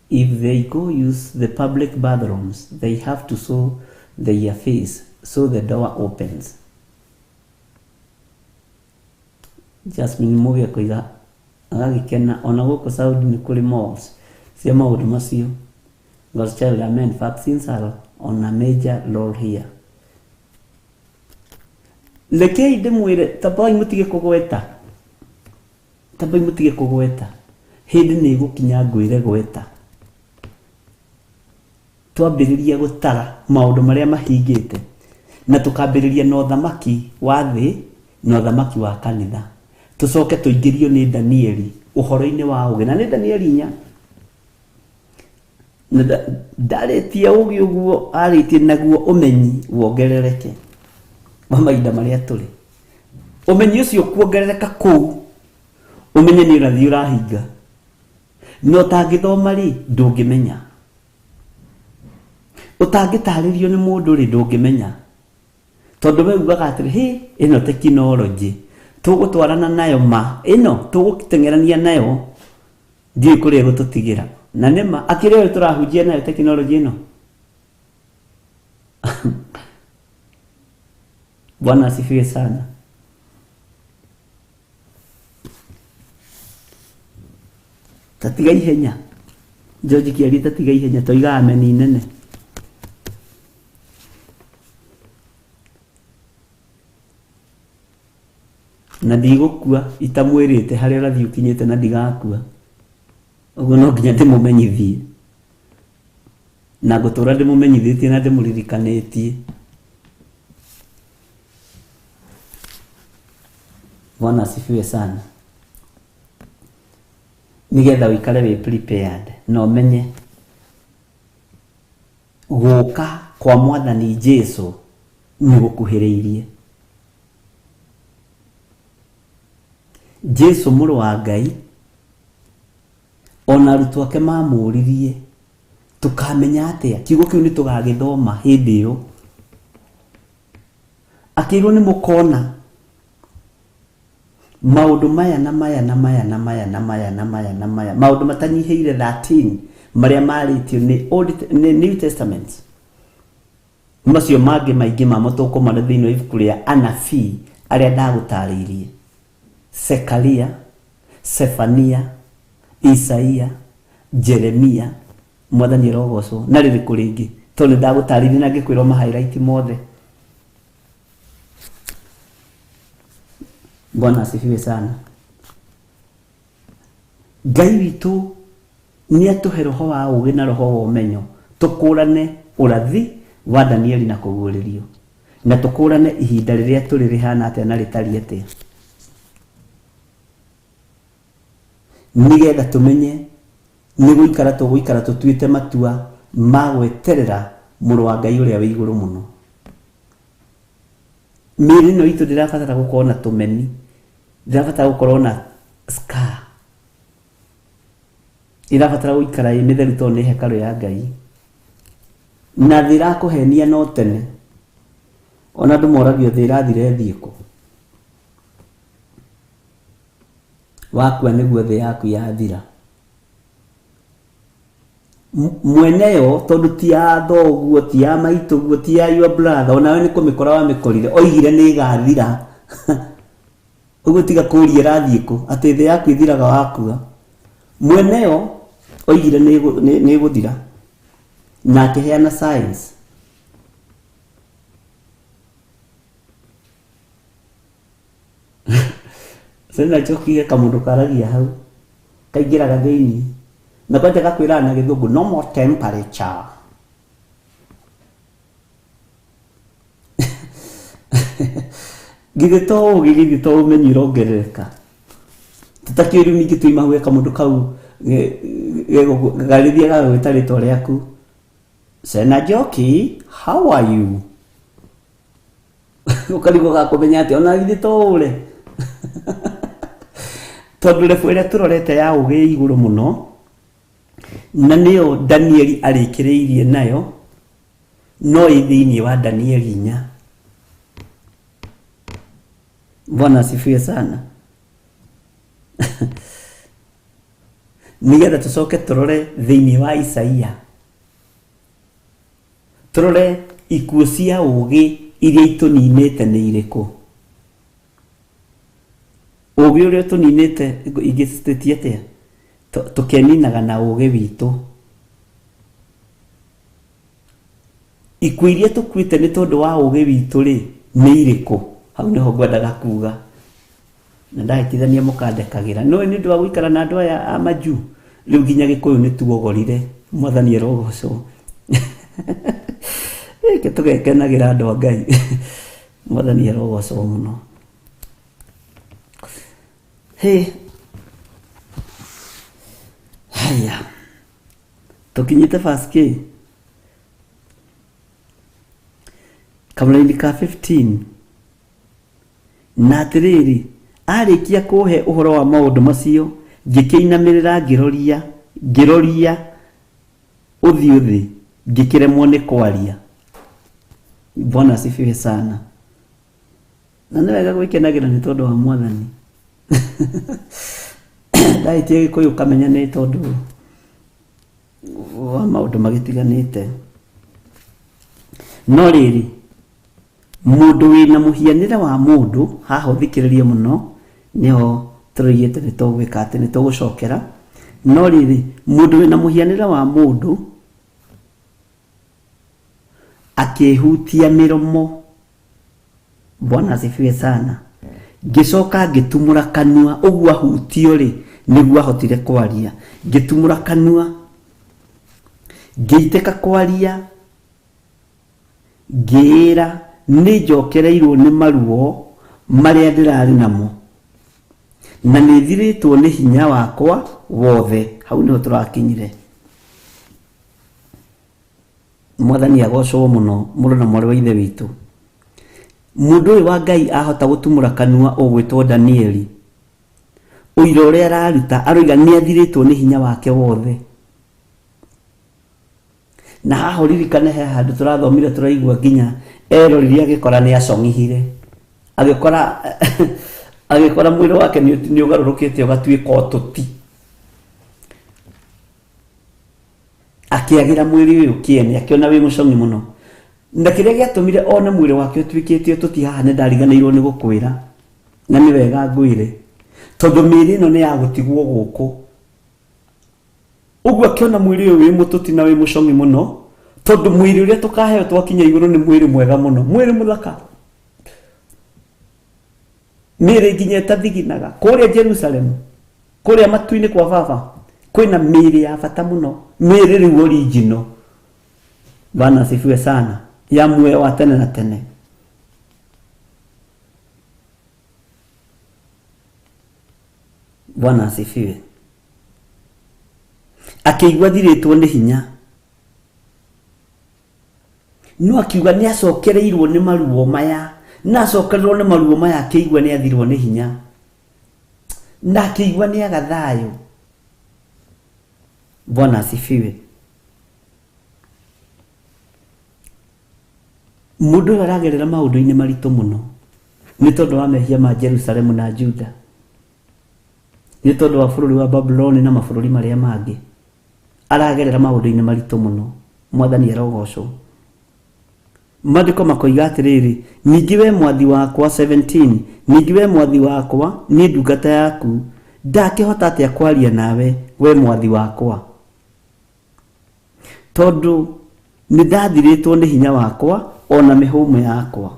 if they go use the public bathrooms, they have to show their face so the door opens. Jasmine Mugia kuiga agagikena ona gũkũ Saudi nĩ kũrĩ malls cia maũndũ macio. God's child, amen. Vaccines are on a major role here. Lekei ndĩmwĩre tabai mũtige kũgweta. Tabai mũtige kũgweta. Hĩndĩ nĩ ĩgũkinya ngwĩre gweta. Twambĩrĩria gũtara maũndũ marĩa mahingĩte na tũkambĩrĩria na ũthamaki wa thĩ na ũthamaki wa kanitha. Tũcoke tũingĩrio nĩ Danieli ũhoro-inĩ wa ũgĩ na nĩ Danieli 4. Ndarĩtie ũgĩ ũguo arĩtie naguo ũmenyi wongerereke mahinda marĩa tũrĩ. Ũmenyi ũcio kuongerereka kũu ũmenye nĩ ũrathi ũrahinga no ũtangĩthoma rĩ ndũngĩmenya. Ũtangĩtarĩrio nĩ mũndũ rĩ ndũngĩmenya tondũ we ugaga atĩrĩ ĩno tekinoronjĩ tũgũtwarana nayo ĩno tũgũteng'erania nayo ndiũĩ kũrĩa gũtũtigĩra na nĩma akĩrĩ ũyũ tũrahunjia nayo tekinoronjĩ ĩno. Bwana asifiwe sana. Tatiga ihenya George Kiari tatiga ihenya toiga ameni nene. Na ndigũkua itamwĩrĩte harĩa ũrathiĩ ũkinyĩte na ndigakua ũguo no nginya ndĩmũmenyithie na ngũtũra ndĩmũmenyithĩtie na ndĩmũririkanĩtie. Bwana asifiwe sana. Nigetha ũikare wĩ prepared na ũmenye gũka kwa Mwathani Jesũ nĩ gũkuhĩrĩirie. Jesũ mũrũ wa Ngai ona arutwo ake mamũririe tũkamenya atĩa kiugo kĩu nĩ tũgagĩthoma hĩndĩ ĩyo. Akĩrwo nĩ mũkona maũndũ maya na maya na maya na maya na maya na maya na maya maũndũ matanyihĩire 13 marĩa marĩtio nĩ New Testament. Macio mangĩ maingĩ mamo tũkũmara thĩinĩ wa ibuku rĩa anabii arĩa ndagũtarĩirie: Sekaria, Sefania, Isaia, Jeremia. Mwathani rogocwo na rĩrĩkũ rĩngĩ tondũ ndagũtarĩirie na ngĩkwĩrwo ma-highlight mothe. Bwana asifiwe sana. Ngai witũ nĩ atũhe roho wa ũgĩ na roho wa ũmenyo tũkũrane ũrathi wa Danieli na kũguũrĩrio na tũkũrane ihinda rĩrĩa tũrĩ rĩhana atĩa na rĩtariĩ atĩa, nigetha tũmenye nĩ gũikara tũgũikara tũtuĩte matua ma gweterera mũrũ wa Ngai ũrĩa wĩ igũrũ mũno. Mĩĩrĩ ĩno itũ ndĩrabatara gũkorwo na tũmeni, ndĩrabatara gũkorwo na scar, ĩrabatara gũikara ĩ mĩtheru tondũ nĩ hekarũ ya Ngai na thĩ ĩrakũhenia no tene. Ona andũ moragio thĩ ĩrathire thiĩ kũ? Wakua nĩguo thĩ yaku yathira. Mwene yo tondũ ti ya thoguo, ti ya maitũguo, ti ya your brother, onawe nĩ kũmĩkora wamĩkorire oigire nĩ ĩgathira. Ũguo tiga kũũria ĩrathiĩ kũ atĩ thĩ yaku ĩthiraga wakua. mweneo oigire nĩ gũthira na akĩheana science. Sena Njoki kamundu karagia hau kaingĩraga thĩinĩ na kwanja gakwĩraga na gĩthũngũ no more temperature. Githito umenyi irongerereka tutakĩũru ningĩ tuima gwĩka mũndũ kau garithia gagwĩta rĩtwa rĩaku Sena Njoki, how are you? Ũkarigwo gakũmenya atĩ ona githito ũre tondũ rebu ĩrĩa tũrorete ya ũgĩ igũrũ mũno na nĩyo Danieli arĩkĩrĩirie nayo no thĩinĩ wa Danieli 4. Bwana asifiwe sana. Nigetha tucoke turore thĩinĩ wa Isaia turore ikuũ cia ũgĩ iria ituninĩte nĩ irĩkũ. Ũgĩ ũrĩa tuninĩte ingĩcitetie atĩa tũkeninaga na ũgĩ witũ. Ikuũ iria tũkuĩte nĩ tondũ wa ũgĩ witũ rĩ nĩ irĩkũ. Hau nĩho ngwendaga kuga na ndahĩtithania mũkandekagĩra no nĩ ũndũ wa gũikara na andũ aya a Majuu rĩu nginya Gĩkũyũ nĩ tuogorire. Mwathani arogocwo. Tũgekenagĩra andũ a Ngai. Mwathani arogocwo mũno. Haya tukinyite verse K kamũraini ka 15 na atĩrĩrĩ arĩkia kũhe ũhoro wa maũndũ macio ngĩkĩinamĩrĩra ngĩroria ũthiũ thĩ ngĩkĩremwo nĩ kwaria. Bwana asifiwe sana. Na nĩ wega gwĩkenagĩra nĩ tondũ wa Mwathani. Ndahĩtie Gĩkũyũ kamenya nĩ tondũ wa maũndũ magĩtiganĩte. No rĩrĩ mũndũ wĩna mũhianĩre wa mũndũ haha ũthikĩrĩrie mũno nĩho tũrĩgĩte nĩ tũgwĩka atĩ nĩ tũgũcokera. No rĩrĩ mũndũ wĩna mũhianĩre wa mũndũ akĩhutia mĩromo. Bwana asifiwe sana. Ngĩcoka ngĩtumũra kanua ũguo ahutio rĩ nĩguo ahotire kwaria. Ngĩtumũra kanua ngĩitĩka kwaria ngĩĩra nĩ njokereirwo nĩ maruo marĩa ndĩrarĩ namo na nĩ thirĩtwo nĩ hinya wakwa wothe. Hau nĩho tũrakinyire. Mwathani agocwo mũno mũrũ na mwarĩ wa ithe witũ. Mũndũ ũyũ wa Ngai ahota gũtumũra kanua ũgwĩtwo Danieli. Ũira ũrĩa araruta aroiga nĩ athirĩtwo nĩ hinya wake wothe. Na haha ririkane he handũ tũrathomire tũraigua nginya eroririe agĩkora nĩ acong'ihire. Agĩkora mwĩrĩ wake nĩ ũgarũrũkĩte ũgatuĩka ũtũti. Akĩagĩra mwĩrĩ ũyũ kĩene akĩona wĩ mũcong'i mũno. Na kĩrĩa gĩatũmire one mwĩrĩ wake ũtuĩkĩte ũtũti haha nĩ ndariganĩirwo nĩ gũkwĩra na nĩ wega ngwĩre tondũ mĩĩrĩ ĩno nĩ ya gũtigwo gũkũ. Ũguo akĩona mwĩrĩ ũyũ wĩ mũtũti na wĩ mũcong'i mũno tondũ mwĩrĩ ũrĩa tũkaheo twakinya igũrũ nĩ mwĩrĩ mwega mũno, mwĩrĩ mũthaka. Mĩĩrĩ nginya ĩtathiginaga kũrĩa Jerusalemu kũrĩa matu-inĩ kwa baba kwĩna mĩĩrĩ ya bata mũno, mĩĩrĩ rĩu original. Bwana asifiwe sana, ya muoyo wa tene na tene. Bwana asifiwe. Akĩigua thirĩtwo nĩ hinya no akiuga nĩ acokereirwo nĩ maruo maya na acokereirwo nĩ maruo maya akĩigua nĩ athirwo nĩ hinya na akĩigua nĩ aga thayũ. Bwana asifiwe. Mũndũ ũyũ aragerera maũndũ-inĩ maritũ mũno nĩ tondũ wa mehia ma Jerusalemu na Juda, nĩ tondũ wa bũrũri wa Babuloni na mabũrũri marĩa mangĩ. Aragerera maũndũ-inĩ maritũ mũno. Mwathani arogocwo. Maandĩko makoiga atĩrĩrĩ, ningĩ we mwathi wakwa 17, ningĩ we mwathi wakwa nĩ ndungata yaku ndakĩhota atĩa kwaria nawe we mwathi wakwa, tondũ nĩ ndathirĩtwo nĩ hinya wakwa ona mĩhũmũ yakwa.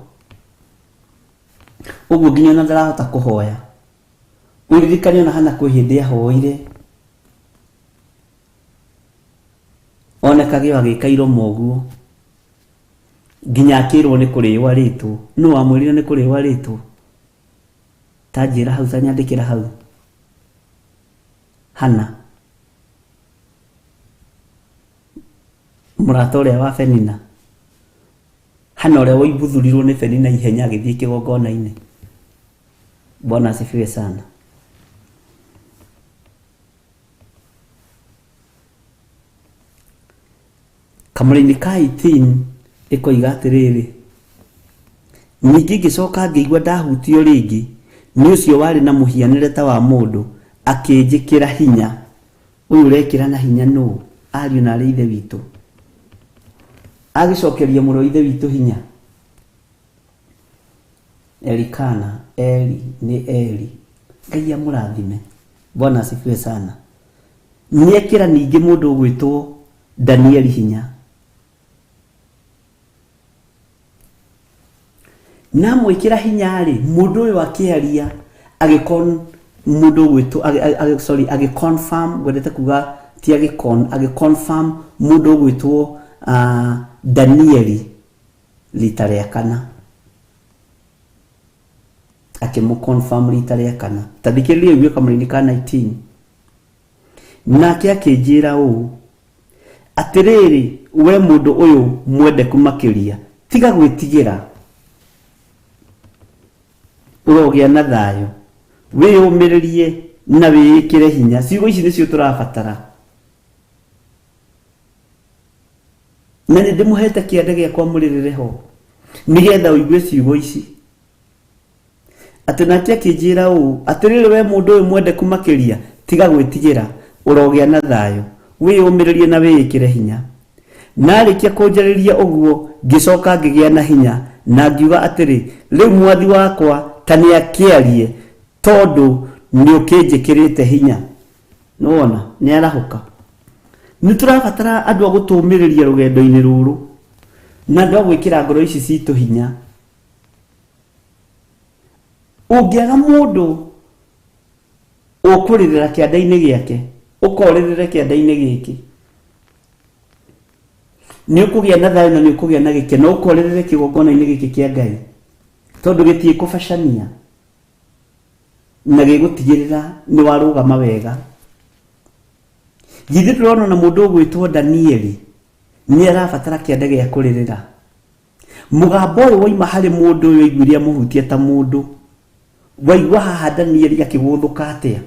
Ũguo nginya ona ndarahota kũhoya. Ũririkane ona Hana kwĩ hĩndĩ ahoire, onekage agĩka iroma ũguo, nginya akĩrwo nĩ kũrĩwa rĩtwo. Nũ wamwĩrire nĩ kũrĩwa rĩtwo? Ta njĩra hau, ta nyandĩkĩra hau. Hana, mũrata ũrĩa wa Penina. Hana ũrĩa waibuthurirwo nĩ Penina ihenya agĩthiĩ kĩgongona-inĩ. Bwana asifiwe sana. Kamũra-inĩ ka 18 ĩkoiga atĩrĩrĩ, ningĩ ngĩcoka ngĩigua ndahutio rĩngĩ nĩ ũcio warĩ na mũhianĩre ta wa mũndũ, akĩnjĩkĩra hinya. Ũyũ ũrekĩra na hinya nũ? Ariũ na arĩ ithe witũ. Agĩcokeria mũrũ wa ithe witũ hinya. Elikana, Eli nĩ Eli. Ngai amũrathime. Bwana asifiwe sana. Nĩekĩra ningĩ mũndũ ũgwĩtwo Danieli hinya. Na mwĩkĩra hinya rĩ, mũndũ ũyũ akĩaria mũndũ ũgwĩtwo agĩconfirm, gwendete kuga ti agĩconfirm mũndũ ũgwĩtwo Danieli rita rĩa kana. Akĩmũconfirm rita rĩa kana. Tathikĩrĩria ũguo kamũra-inĩ ka 19. Nake akĩnjĩra ũũ atĩrĩrĩ, we mũndũ ũyũ mwendeku makĩria, tiga gwĩtigĩra, ũrogĩa na thayũ, wĩyũmĩrĩrie na wĩĩkĩre hinya. Ciugo ici nĩcio tũrabatara. Na nĩ ndĩmũhete kĩande gĩa kwamũrĩrĩre ho nĩgetha ũigue ciugo ici. Atĩ nake akĩnjĩra ũũ atĩrĩrĩ, we mũndũ ũyũ mwendeku makĩria, tiga gwĩtigĩra, ũrogĩa na thayũ, wĩyũmĩrĩrie na wĩĩkĩre hinya. Narĩkia kũnjarĩria ũguo, ngĩcoka ngĩgĩa na hinya na ngiuga atĩrĩ, rĩu mwathi wakwa ta nĩ akĩarie, tondũ nĩ ũkĩnjĩkĩrĩte hinya. Nĩwona nĩ arahũka. Nĩ tũrabatara andũ a gũtũmĩrĩria rũgendo-inĩ rũrũ, na andũ a gwĩkĩra ngoro ici citũ hinya. Ũngĩaga mũndũ ũkũrĩrĩra kĩanda-inĩ gĩake, ũkorĩrĩre kĩanda-inĩ gĩkĩ, nĩ ũkũgĩa na thayũ na nĩ ũkũgĩa na gĩkeno, ũkorĩrĩre kĩgongona-inĩ gĩkĩ kĩa Ngai, tondũ gĩtiĩ kũbacania na gĩgũtigĩrĩra nĩ warũgama wega. Githĩ tũrona na mũndũ ũgwĩtwo Danieli nĩ arabatara kĩande gĩa kũrĩrĩra. Mũgambo ũyũ waima harĩ mũndũ ũyũ aiguire amũhutie ta mũndũ. Waigua haha Danieli akĩgũthũka atĩa?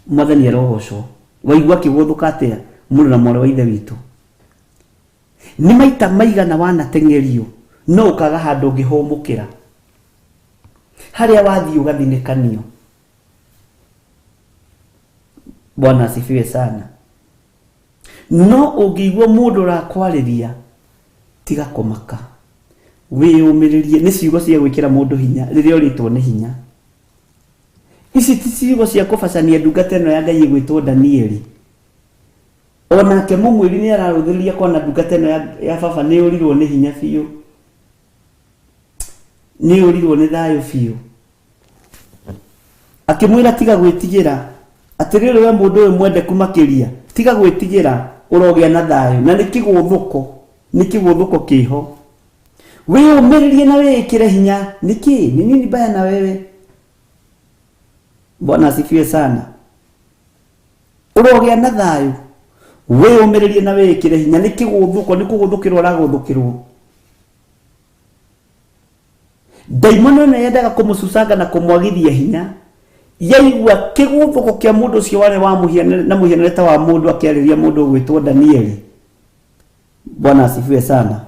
Mwathani arogocwo. Waigua akĩgũthũka atĩa mũndũ na mwarĩ wa ithe witũ? Nĩ maita maigana wanateng'erio no ũkaga handũ ũngĩhũmũkĩra, harĩa wathiĩ ũgathinĩkanio. Bwana asifiwe sana. No ũngĩigua mũndũ ũrakwarĩria, tiga kũmaka, wĩyũmĩrĩrie. Nĩ ciugo cia gwĩkĩra mũndũ hinya rĩrĩa ũrĩtwo nĩ hinya. Ici ti ciugo cia kũbacania ndungata ĩno ya Ngai ĩgwĩtwo Danieli. Onake mũmwĩri nĩ ararũthĩrĩria kwana ndungata ĩno ya baba nĩ ũrirwo nĩ hinya biũ, nĩ ũrirwo nĩ thayũ biũ. Akĩmwĩra tiga gwĩtigĩra, atĩrĩrĩ we mũndũ ũyũ mwendeku makĩria, tiga gwĩtigĩra, ũrogĩa na thayũ. Na nĩ kĩgũthũko kĩho. Wĩyũmĩrĩrie na wĩĩkĩre hinya. Nĩkĩ? Nĩ nini mbaya na wewe? Bwana asifiwe sana. Ũrogĩa na thayũ, wĩyũmĩrĩrie na wĩĩkĩre hinya. Nĩ kĩgũthũko, nĩ kũgũthũkĩrwo ũragũthũkĩrwo. Daimono ĩno yendaga kũmũcucanga na kũmwagithia hinya. Yaigua kĩgũthũko kĩa mũndũ ũcio warĩ wa mũhianĩre na mũhianĩre ta wa mũndũ akĩarĩria mũndũ ũgwĩtwo Danieli. Bwana asifiwe sana.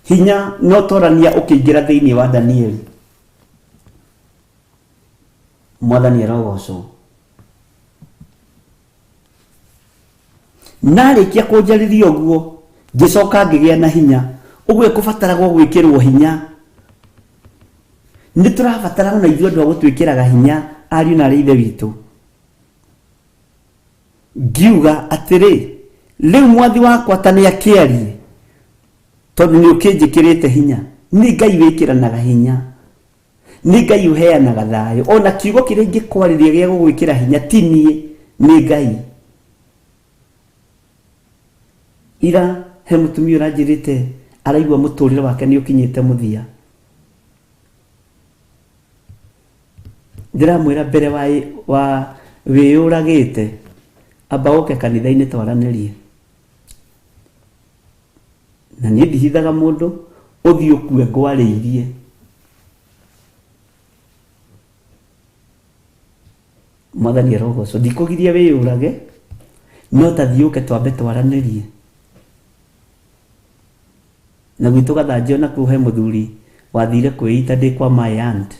Hinya no torania ũkĩingĩra thĩinĩ wa Danieli. Mwathani arogocwo. Narĩkia kũnjarĩria ũguo, ngĩcoka ngĩgĩa na hinya. Ũguo kũbataragwo gwĩkĩrwo hinya. nĩ tũrabatara na ithuĩ andũ a gũtwĩkĩraga hinya ariũ na ithe witũ. Ngiuga atĩrĩ, rĩu mwathi wakwa ta nĩ akĩarie tondũ nĩ ũkĩnjĩkĩrĩte hinya. Nĩ Ngai wĩkĩranaga hinya, nĩ Ngai ũheanaga thayũ. Ona kiugo kĩrĩa ingĩkwarĩria gĩa gũgwĩkĩra hinya ti niĩ, nĩ Ngai. Ira he mũtumia ũranjĩrĩte araigua mũtũrĩre wake nĩ ũkinyĩte mũthia. Ndĩramwĩra mbere wa wĩyũragĩte amba ũke kanitha-inĩ twaranĩrie. Na niĩ ndihithaga mũndũ ũthiĩ ũkue ngwarĩirie. Mwathani arogocwo. Ndikũgiria wĩyũrage, no ta thiĩ ũke twambe twaranĩrie. Na gwitũ Gathanjĩ ona kũu he mũthuri wathire kwĩita ndĩ kwa my aunt.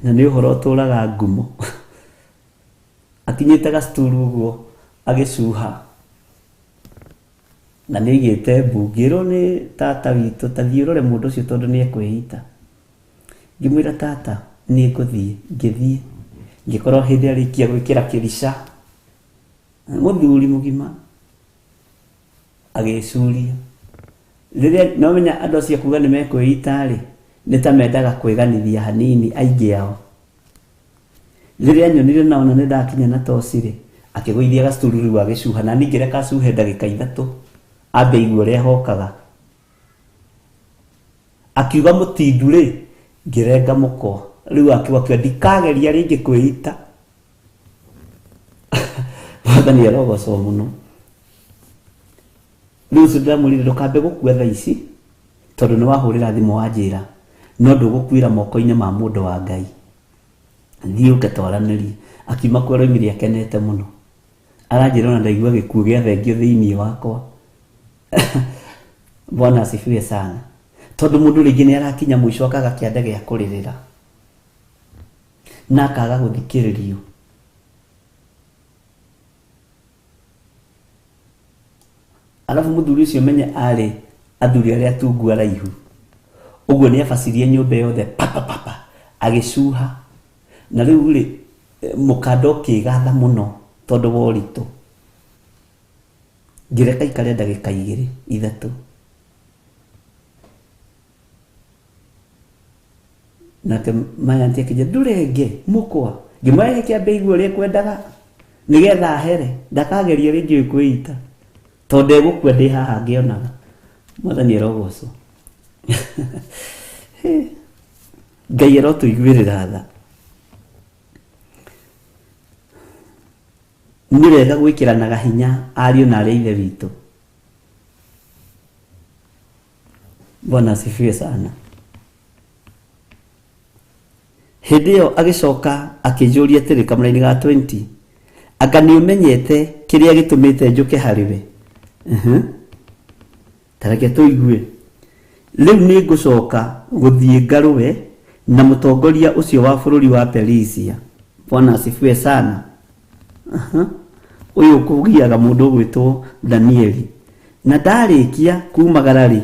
Na nĩ ũhoro ũtũraga ngumo. Akinyĩte gacituru ũguo agĩcuha. Na nĩ oigĩte mbungĩrwo nĩ tata witũ ta thiĩ ũrore mũndũ ũcio tondũ nĩ ekwĩita. Ngĩmwĩra tata nĩ ngũthiĩ. Ngĩthiĩ ngĩkorwo hĩndĩ arĩkia gwĩkĩra kĩrica, mũthuri mũgima agĩcuria. Rĩrĩa no menya andũ acio kuga nĩ mekwĩita rĩ, nĩ ta mendaga kwĩganithia hanini aingĩ ao. Rĩrĩa nyonire na ona nĩ ndakinya na tocirĩ, akĩgũithia gacituru rĩu agĩcuha, na ningĩ reka acuhe ndagĩka ithatũ ambe aigue ũrĩa hokaga. Akiuga mũtindu rĩ, ngĩrenga mũkwa. Rĩu akiuga ndikageria rĩngĩ kwĩita. Mwathani arogocwo mũno. Rĩu ũcio ndĩramwĩrire ndũkambe gũkua thaa ici tondũ nĩ wahũrĩra thimũ wanjĩra no ndũgũkuĩra moko-inĩ ma mũndũ wa Ngai. Thiĩ ũke twaranĩrie. Akiuma kuo aroimire akenete mũno. Aranjĩra ona ndaigua gĩkuũ gĩa thengio thĩinĩ wakwa. Bwana asifiwe sana. Tondũ mũndũ rĩngĩ nĩ arakinya mũico akaga kĩanda gĩa kũrĩrĩra na akaga gũthikĩrĩrio. Alafu mũthuri ũcio menye arĩ athuri arĩa atungu araihu. Ũguo nĩ abacirie nyũmba yothe papa agĩcuha. Na rĩu rĩ mũkanda ũkĩgatha mũno tondũ wa ũritũ. Ngĩreka ikare ndagĩka 2-3. Nake mayanti akĩnja ndũrenge mũkwa. Ngĩmwĩra kĩambe igua ũrĩa kwendaga nĩgetha ahere ndakageria rĩngĩ kwĩita. Tondũ egũkua ndĩ haha ngĩonaga. Mwathani arogocwo. Ngai arotũiguĩrĩra tha. Nĩ wega gwĩkĩranaga hinya ariũ na arĩa ithe witũ. Bwana asifiwe sana. Hĩndĩ ĩyo agĩcoka akĩnjũria atĩrĩ kamũra-inĩ ga 20, anga nĩ ũmenyete kĩrĩa gĩtũmĩte njũke harĩwe? Tareke tũigue. Rĩu nĩ ngũcoka gũthiĩ ngarũwe na mũtongoria ũcio wa bũrũri wa Perisia. Bwana asifiwe sana. Ũyũ kũgiaga mũndũ ũgwĩtwo Danieli. Na ndarĩkia kumagara rĩ,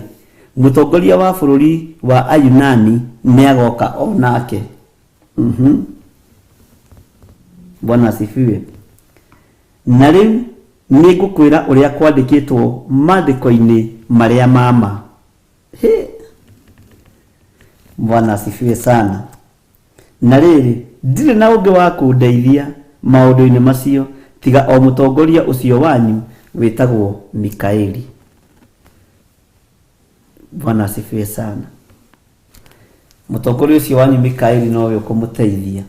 mũtongoria wa bũrũri wa Ayunani nĩ agoka o nake. Bwana asifiwe. Na rĩu nĩ ngũkwĩra ũrĩa kwandĩkĩtwo maandĩko-inĩ marĩa mama. Bwana asifiwe sana. Na rĩrĩ ndirĩ na ũngĩ wa kũndeithia maũndũ-inĩ macio tiga o mũtongoria ũcio wanyu wĩtagwo Mikaeli. Bwana asifiwe sana. Mũtongoria ũcio wanyu Mikaeli nowe ũkũmũteithia.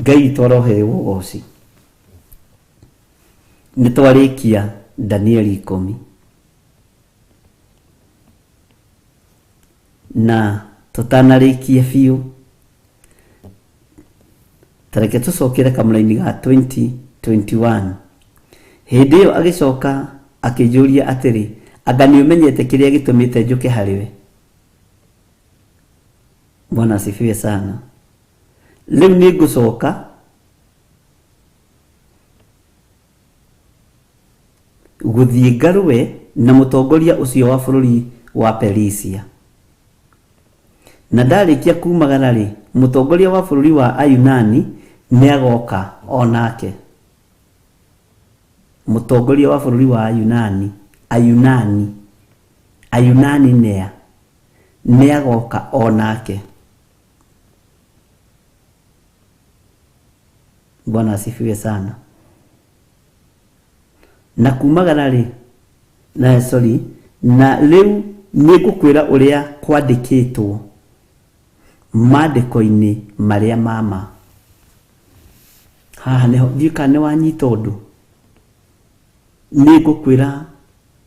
Ngai torohe ũgoci. Nĩtwarĩkia Danieli 10. Na tũtanarĩkia biũ, tareke tũcokere kamũra-inĩ ga 20:21. Hĩndĩ ĩyo agĩcoka akĩnjũria atĩrĩ, anga nĩ ũmenyete kĩrĩa gĩtũmĩte njũke harĩwe? Bwana asifiwe sana. Rĩu nĩ ngũcoka gũthiĩ ngarũwe na mũtongoria ũcio wa bũrũri wa Perisia. na ndarikia kumagara ri mutongoria wa bururi wa Ayunani ni agoka onake. Mutongoria wa bururi wa Ayunani ni agoka onake. Bwana asifiwe sana. Na kumagara ri na riu nigukwira uria kwandikitwo mandiko-ini maria mama. Haha neho thikane wanyita undu. Nigukwira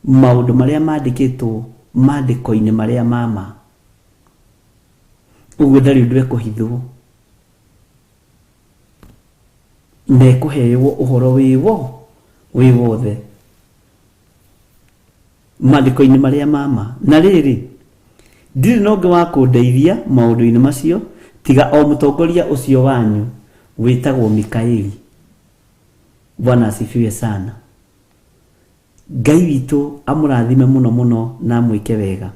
maundu maria mandikitwo mandiko-ini maria mama. Uguo ndari undu ekuhithwo. Nekuheyo uhoro wi wothe mandiko-ini maria mama. Na riri ndiri nonge wa kundeithia maundu-ini macio tiga o mutongoria ucio wanyu witagwo Mikaeli. Bwana asifiwe sana. Ngai witu amurathime muno na mwike wega.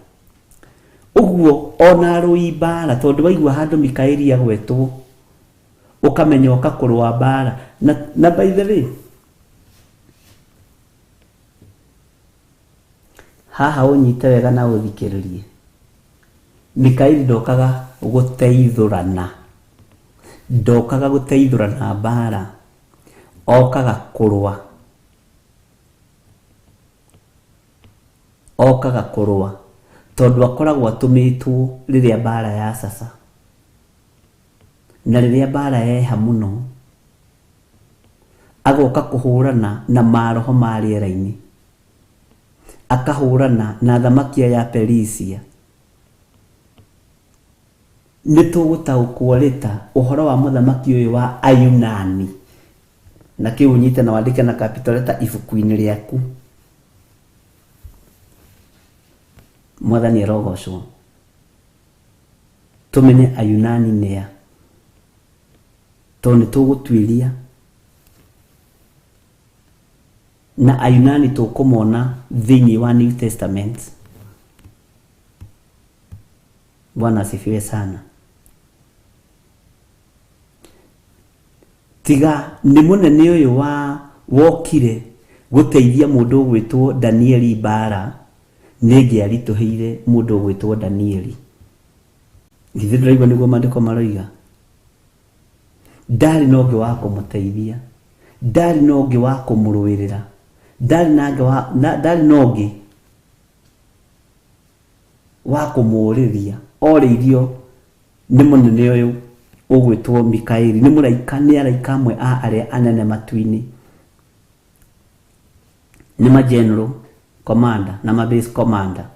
Uguo ona rui bara tondu waigua handu Mikaeli agwetwo ukamenya ukakurwa bara na by the way haha unyite wega na uthikiririe. Mikaeli ndokaga guteithurana bara, okaga kurwa tondu akoragwo atumitwo riria bara ya sasa na riria bara yeha muno agoka kuhurana na maroho ma riera-ini, akahurana na thamakia ya Perisia. Nitugutaukwo rita uhoro wa muthamaki uyu wa Ayunani na kiu nyite na wandike na capital letter ibuku-ini riaku. Mwathani arogocwo. Tumenye Ayunani nia tondu tugutwiria na Ayunani tukumona thiini wa New Testament. Bwana asifiwe sana. Tiga ni munene uyu wokire guteithia mundu gwitwo Danieli bara nege arituheire mundu gwitwo Danieli. Githe ndiraigua niguo mandiko maroiga. Ndari noge wa kumuteithia, ndari noge wa kumurwirira, ndari noge wa kumuriria. Oririo ni munene uyu ugwitwo Mikaeli, ni muraika, ni araika amwe aria anene matu-ini, ni ma general commander na ma base commander.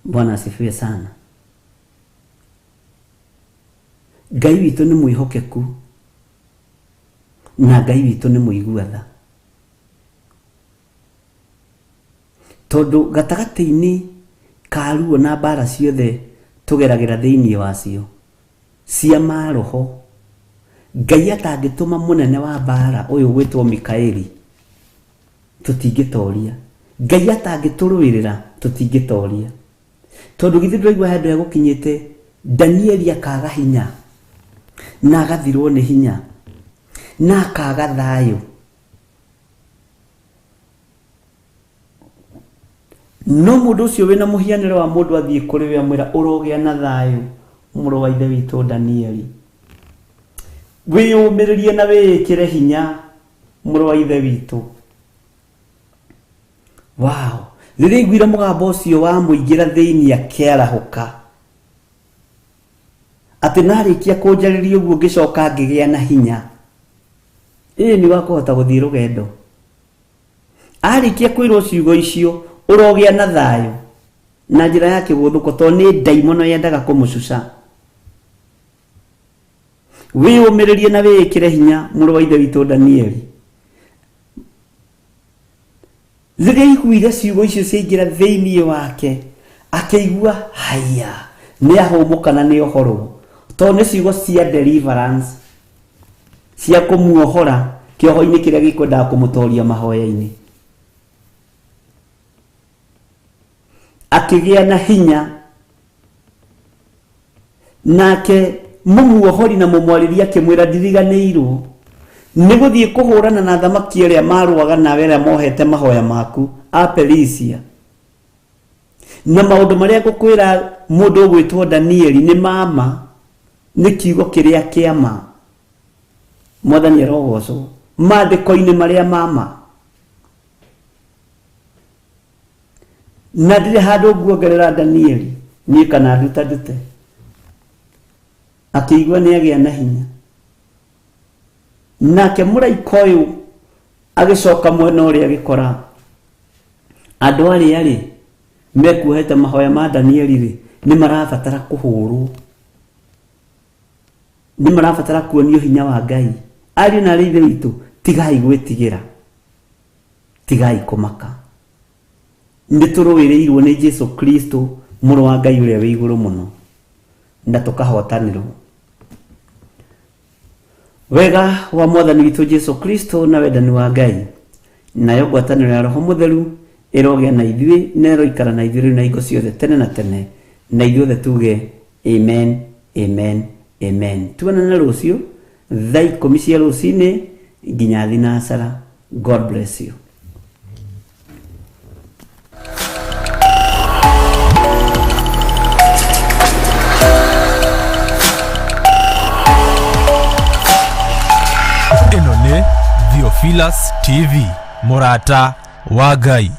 Bwana asifiwe sana. Ngai witu ni mwihokeku na Ngai witu ni muiguatha. Tondu gatagati-ini karuo na bara ciothe tugeragira thiini wacio cia maroho, Ngai atangituma munene wa bara uyu gwitwo Mikaeli tutingitoria. Ngai atangiturwirira tutingitoria. Tondu githi ndiraigua handu ya gukinyite Danieli akaga hinya na agathirwo ni hinya na akaga thayo. No mundu ucio wina muhianire wa mundu athie kuri we amwira urogia na thayo muru wa ithe witu Danieli. Wiyumiririe na wikire hinya muru wa ithe witu. Wow, riria ngwira mugambo ucio wa muingira thiini akiarahuka ati narikia kunjariria uguo ngicoka ngigia na hinya, ni wakuhota guthie rugendo. Arikia kwirwo ciugo icio urogia na thayo na njira ya kiguthuko to ni daimono yendaga kumucuca. Wiyumiririe na wikire hinya muru wa ithe witu Danieli. Riria iguire ciugo icio ciingira thiini wake akigua haya ni ahumuka na ni ohoro to ni ciugo cia deliverance cia kumuohora kioho-ini kiria gikwenda kumutoria mahoya-ini. akigĩa na hinya, nake mũmuohori na mũmwarĩria akĩmwĩra ndiriganĩirwo nĩ gũthiĩ kũhũrana na thamaki arĩa marũaga nawe arĩa mohete mahoya maku a Perisia. Na maũndũ marĩa ngũkwĩra mũndũ ũgwĩtwo Danieli nĩ mama, nĩ kiugo kĩrĩa kĩama. Mwathani arogocwo. Maandĩko-inĩ marĩa mama. Na ndirĩ handũ nguongerera Danieli, niĩ kana ndute. Akĩigua nĩ agĩa na hinya. Nake mũraika ũyũ agĩcoka mwena ũrĩa agĩkora andũ arĩa mekuohete mahoya ma Danieli nĩ marabatara kũhũrwo, nĩ marabatara kuonio hinya wa Ngai. Ariũ na ithe witũ, tigai gwĩtigĩra, tigai kũmaka. Nĩ tũrũĩrĩirwo nĩ Jesu Kristo, mũrũ wa Ngai ũrĩa wĩ igũrũ mũno, na tũkahotanĩrwo. Wega wa Mwathani witũ Jesu Kristo na wendani wa Ngai nayo ngwatanĩro ya Roho Mũtheru ĩrogĩa na ithuĩ na ĩroikara na ithuĩ rĩu na hingo ciothe tene na tene, na ithuothe tuge amen, amen, amen. Tuonane rũciũ thaa 10 cia rũcinĩ nginya thinacara. God bless you. Ĩno nĩ Theophilus TV, mũrata wa Ngai.